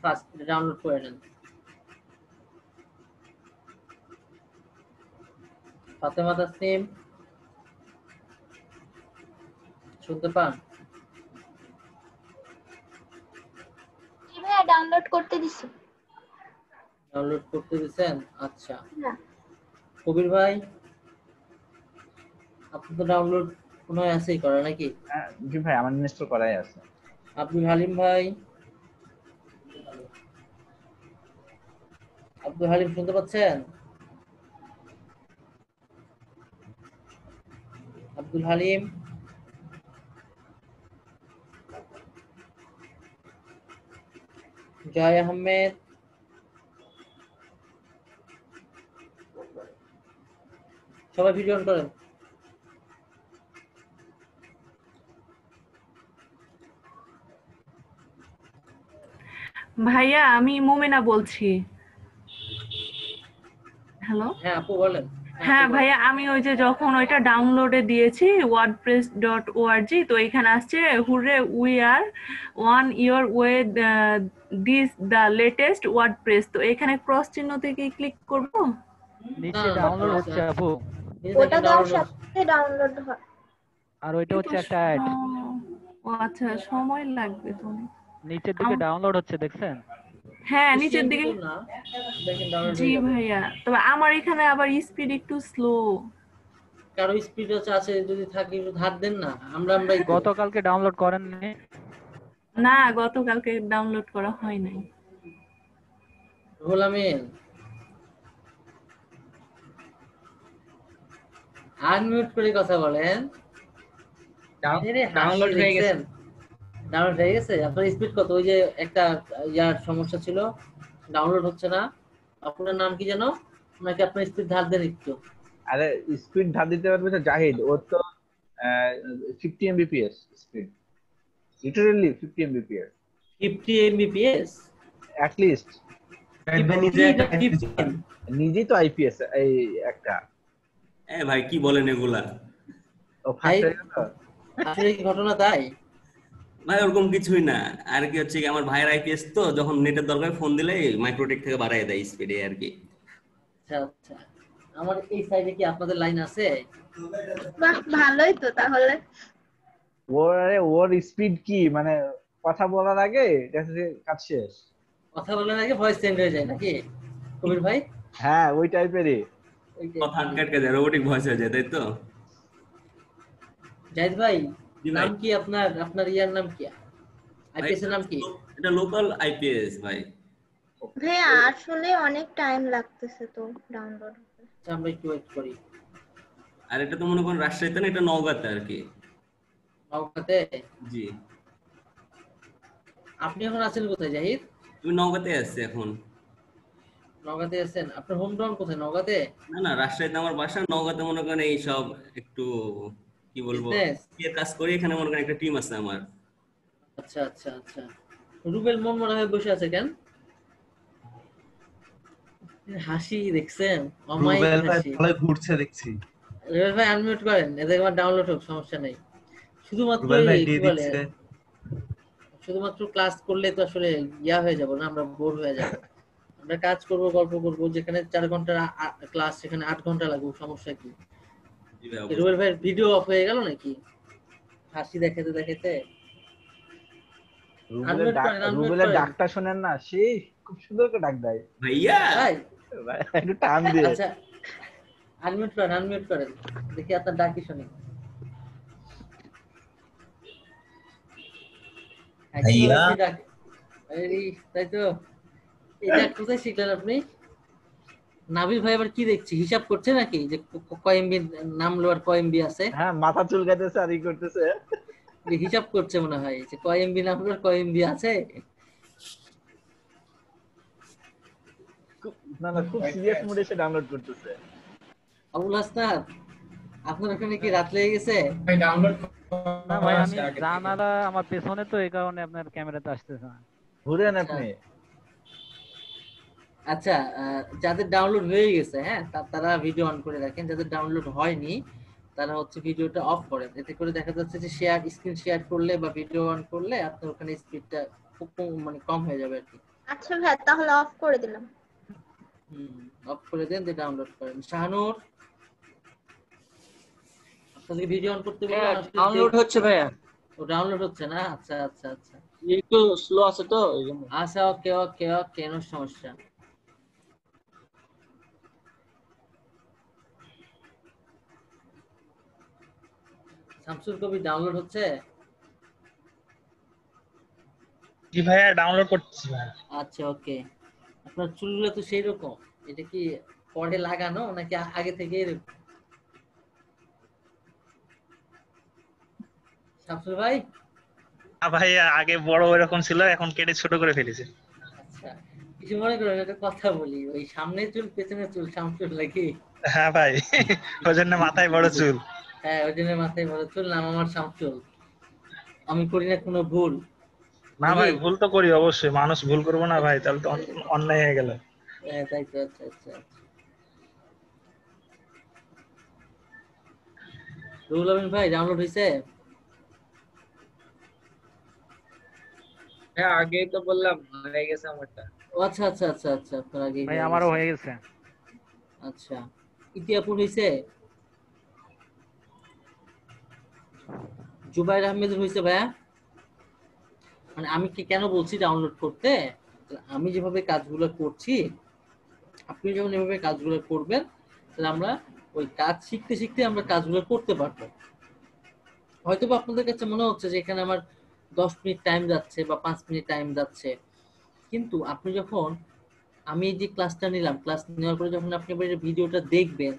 M: ফার্স্ট ডাউনলোড করে নেন। ফাতেমা তাসনিম শুনতে পান?
S: জি ভাইয়া ডাউনলোড করতে দিছি।
M: ডাউনলোড করতে দিছেন? আচ্ছা। কবির ভাই আপনি তো ডাউনলোড মনে হয় আছেই করা নাকি?
F: জি ভাই আমার ইনস্টল করাই আছে।
M: আব্দুল হালিম ভাই, আব্দুল হালিম শুনতে পাচ্ছেন? আব্দুল হালিম, জয় আহমেদ, সবাই ভিডিও অন করেন।
N: ভাইয়া আমি মোমেনা বলছি। হ্যালো,
M: হ্যাঁ আপু বলেন।
N: হ্যাঁ ভাইয়া আমি ওই যে যখন ওইটা ডাউনলোডে দিয়েছি wordpress.org, তো এখানে আসছে hurray we are 1 year with this the latest wordpress, তো এখানে ক্রস চিহ্ন থেকে ক্লিক করব।
J: নিচে ডাউনলোড হচ্ছে আপু,
S: ওটা দেওয়ার সাথে ডাউনলোড হয়।
J: আর ওইটা হচ্ছে একটা অ্যাড।
N: ও আচ্ছা, সময় লাগবে তো।
J: নিচের দিকে ডাউনলোড হচ্ছে দেখছেন?
N: হ্যাঁ নিচের দিকে। জি ভাইয়া, তবে আমার এখানে আবার স্পিড একটু স্লো।
M: কারো স্পিড আছে যদি থাকে একটু ধার দেন না। আমরাই
J: গতকালকে ডাউনলোড করেন
N: না, গতকালকে ডাউনলোড করা হয় নাই।
M: রুহুল আমিন আনমিউট করে কথা বলেন। ডাউনলোড হয়ে গেছে। ডাউনলোড হয়ে গেছে? আপনার স্পিড কত? ওই যে একটা ইয়ার সমস্যা ছিল, ডাউনলোড হচ্ছে না। আপনার নাম কি জানো? নাকি আপনার স্পিড ধার দেন একটু?
F: আরে স্পিড ধার দিতে পারবে তো জাহিদ, ওর তো 50 mbps speed, literally 50 mbps।
M: 50 mbps
F: at least। নিজেই তো আইপিএস এই একটা।
C: ভাই কি বলেন এগুলা?
F: ও ফাস্ট
M: আসলে কি ঘটনা তাই?
C: ভাই ওরকম কিছুই না। আর কি হচ্ছে কি, আমার ভাইয়ের আইপিএস তো, যখন নেটের দরকার ফোন দিলে মাইক্রোটেক থেকে বাড়ায় দেয় স্পিডে আর কি।
M: আচ্ছা আচ্ছা, আমার এই সাইডে কি আপনাদের লাইন আছে?
S: বাহ ভালোই তো তাহলে।
F: ওর স্পিড কি মানে কথা বলার আগে কাজ শেষ,
M: কথা বলার আগে ভয়েস চেঞ্জ হয়ে যায় নাকি কবির ভাই?
F: হ্যাঁ ওই টাইপেরই
C: কথা আটকে যায়, রোবোটিক ভয়েস হয়ে যায়, তাই তো?
M: জাহিদ ভাই নাম কি আপনার? আপনার ইয়ার নাম কি? আইপিএস এর নাম কি?
C: এটা লোকাল আইপিএস ভাই।
S: ভাইয়া আসলে অনেক টাইম লাগতেছে তো ডাউনলোড হতে।
M: আমরা একটু ওয়েট করি।
C: আর এটা তো মনে করেন রাজশাহীতে না, এটা নওগাঁতে আর কি।
M: নওগাঁতে?
C: জি।
M: আপনি এখন আছেন কোথায় জাহিদ?
C: আমি নওগাঁতে আছি এখন।
M: নওগাঁতে আছেন? আপনার হোম টাউন কোথায়? নওগাঁতে?
C: না না, রাজশাহীতে আমার বাসা, নওগাঁতে মনে করেন এই সব একটু কি বলবো এর কাজ করি, এখানে মনে করেন একটা টিম আছে আমার।
M: আচ্ছা আচ্ছা আচ্ছা। রুবেল মন মনে হয় বসে আছে কেন? হাসি দেখছেন?
H: রুবেল ভাই ভালো ঘুরছে দেখছি।
M: রুবেল ভাই আনমিউট করেন, এদের আমার ডাউনলোড হোক, সমস্যা নেই। শুধুমাত্র শুধুমাত্র ক্লাস করলে তো আসলে ইয়া হয়ে যাব না, আমরা বোর হয়ে যাব। আমরা কাজ করব, গল্প করব, যেখানে 4 ঘন্টার ক্লাস সেখানে 8 ঘন্টা লাগবে, সমস্যা কি? রুবেল ভাইয়ের ভিডিও অফ হয়ে গেল নাকি হাসি দেখাতে দেখাতে?
F: রুবেলের ডাকটা শুনেন না, সেই খুব সুন্দর করে ডাক দেয়
C: ভাইয়া।
F: একটু টান দিয়ে।
M: আচ্ছা আনমিউট করেন দেখি আপনার ডাকি শুনি।
B: ভাইয়া
M: তাই তো এটা কোথায় শিখলেন আপনি? নাবিল ভাই আবার কি দেখছি হিসাব করছে নাকি যে কয় এমবি নামলো আর কয় এমবি আছে?
F: হ্যাঁ মাথা চুলকাইতেছে আর ই করতেছে,
M: হিসাব করছে মনে হয় যে কয় এমবি নামলো আর কয় এমবি আছে।
F: না না খুব সিরিয়াস মুডে সে ডাউনলোড করতেছে।
M: আবুল হাসনাত আপনার ওখানে কি রাত লেগে গেছে?
J: ভাই ডাউনলোড না ভাই, আমি জানালা আমার পেছনে তো এই কারণে আপনার ক্যামেরাতে আসতেছে না।
F: ঘুরেন আপনি।
M: আচ্ছা যাদের ডাউনলোড হয়ে গেছে হ্যাঁ তারা ভিডিও অন করে রাখেন, যাদের ডাউনলোড হয়নি তারা হচ্ছে ভিডিওটা অফ করেন। এতে করে দেখা যাচ্ছে যে শেয়ার স্ক্রিন শেয়ার করলে বা ভিডিও অন করলে আপনার ওখানে স্পিডটা খুব মানে কম হয়ে যাবে আর কি।
S: আচ্ছা ভাই তাহলে অফ করে দিলাম।
M: অফ করে দেন দিয়ে ডাউনলোড করেন। শাহানুর আপনাদের ভিডিও অন করতে বলবো।
L: ডাউনলোড হচ্ছে ভাইয়া।
M: ও ডাউনলোড হচ্ছে না? আচ্ছা আচ্ছা আচ্ছা
L: একটু স্লো আছে তো এইজন্য।
M: আচ্ছা ওকে ওকে ওকে নো সমস্যা। শামসুল কবি ডাউনলোড হচ্ছে?
D: জি ভাইয়া ডাউনলোড করতেছি ভাই।
M: আচ্ছা ওকে। আপনার চুলগুলো তো সেই রকম, এটা কি পরে লাগানো নাকি আগে থেকে এরকম? শামসুল ভাই
D: ভাইয়া আগে বড় এরকম ছিল, এখন কেটে ছোট করে ফেলেছি।
M: আচ্ছা কিছু মনে করেন একটা কথা বলি, ওই সামনে চুল পেছনে চুল শামসুল নাকি?
D: হ্যাঁ ভাই ওই জন্য মাথায় বড় চুল।
M: হ্যাঁ ওই জন্য মাথায় বড় চুল, নাম আমার শামসুল। আমি করি না কোনো ভুল।
D: না ভাই ভুল তো করি অবশ্যই, মানুষ ভুল করবো না ভাই, তাহলে তো অন্যায় হয়ে গেল।
M: হ্যাঁ তাই তো। আচ্ছা আচ্ছা রুহুল আমিন ভাই ডাউনলোড হয়েছে?
L: হ্যাঁ আগে তো বললাম হয়ে গেছে আমারটা।
M: আচ্ছা আচ্ছা আচ্ছা আচ্ছা আপনার আগে
J: ভাই আমারও হয়ে গেছে।
M: আচ্ছা ইতিহাপুর হয়েছে? জুবাইর আহমেদের হয়েছে ভাইয়া? মানে আমি কি কেন বলছি ডাউনলোড করতে, আমি যেভাবে কাজগুলো করছি আপনি যখন এভাবে কাজগুলো করবেন তাহলে আমরা ওই কাজ শিখতে শিখতে আমরা কাজগুলো করতে পারবো। হয়তো বা আপনাদের কাছে মনে হচ্ছে যে এখানে আমার 10 মিনিট টাইম যাচ্ছে বা 5 মিনিট টাইম যাচ্ছে, কিন্তু আপনি যখন আমি যে ক্লাসটা নিলাম, ক্লাস নেওয়ার পরে যখন আপনি আবার ভিডিওটা দেখবেন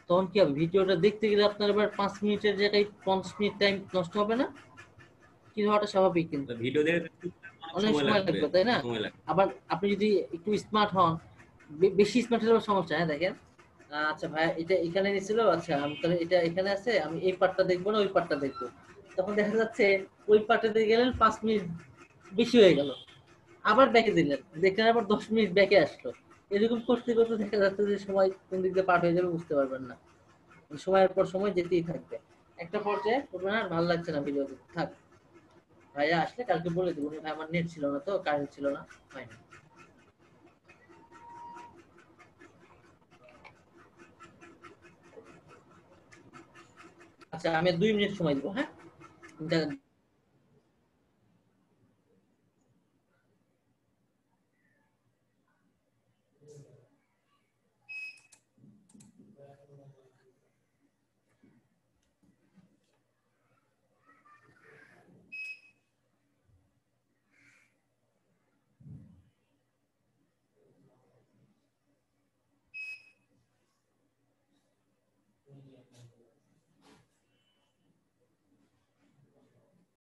M: তখন কি হবে, ভিডিওটা দেখতে গেলে আপনার আবার 5 মিনিটের জায়গায় 50 মিনিট টাইম নষ্ট হবে না? কি হওয়াটা স্বাভাবিক, কিন্তু
C: ভিডিও দেখে
M: অনেক সময় লাগবে তাই না? আবার আপনি যদি একটু স্মার্ট হন, বেশি স্মার্ট হলে সমস্যা। হ্যাঁ দেখেন আচ্ছা ভাই এটা এখানে নিছিল, আচ্ছা আমি তাহলে এটা এখানে আছে, আমি এই পার্টটা দেখবো না ওই পার্টটা দেখবো, তখন দেখা যাচ্ছে ওই পার্টটাতে গেলেন 5 মিনিট বেশি হয়ে গেল, আবার ব্যাকে দিলেন, দেখলেন আবার 10 মিনিট ব্যাকে আসলো। এরকম করতে করতে দেখা যাচ্ছে যে সময় কোন দিক দিয়ে পার হয়ে যাবে বুঝতে পারবেন না, সময়ের পর সময় যেতেই থাকবে। একটা পর্যায়ে করবেন আর ভালো লাগছে না ভিডিও দেখতে, থাক ভাইয়া আসলে কালকে বলে দেবো ভাই আমার নেট ছিল না তো, কারেন্ট ছিল না, হয় না। আচ্ছা আমি 2 মিনিট সময় দিব, হ্যাঁ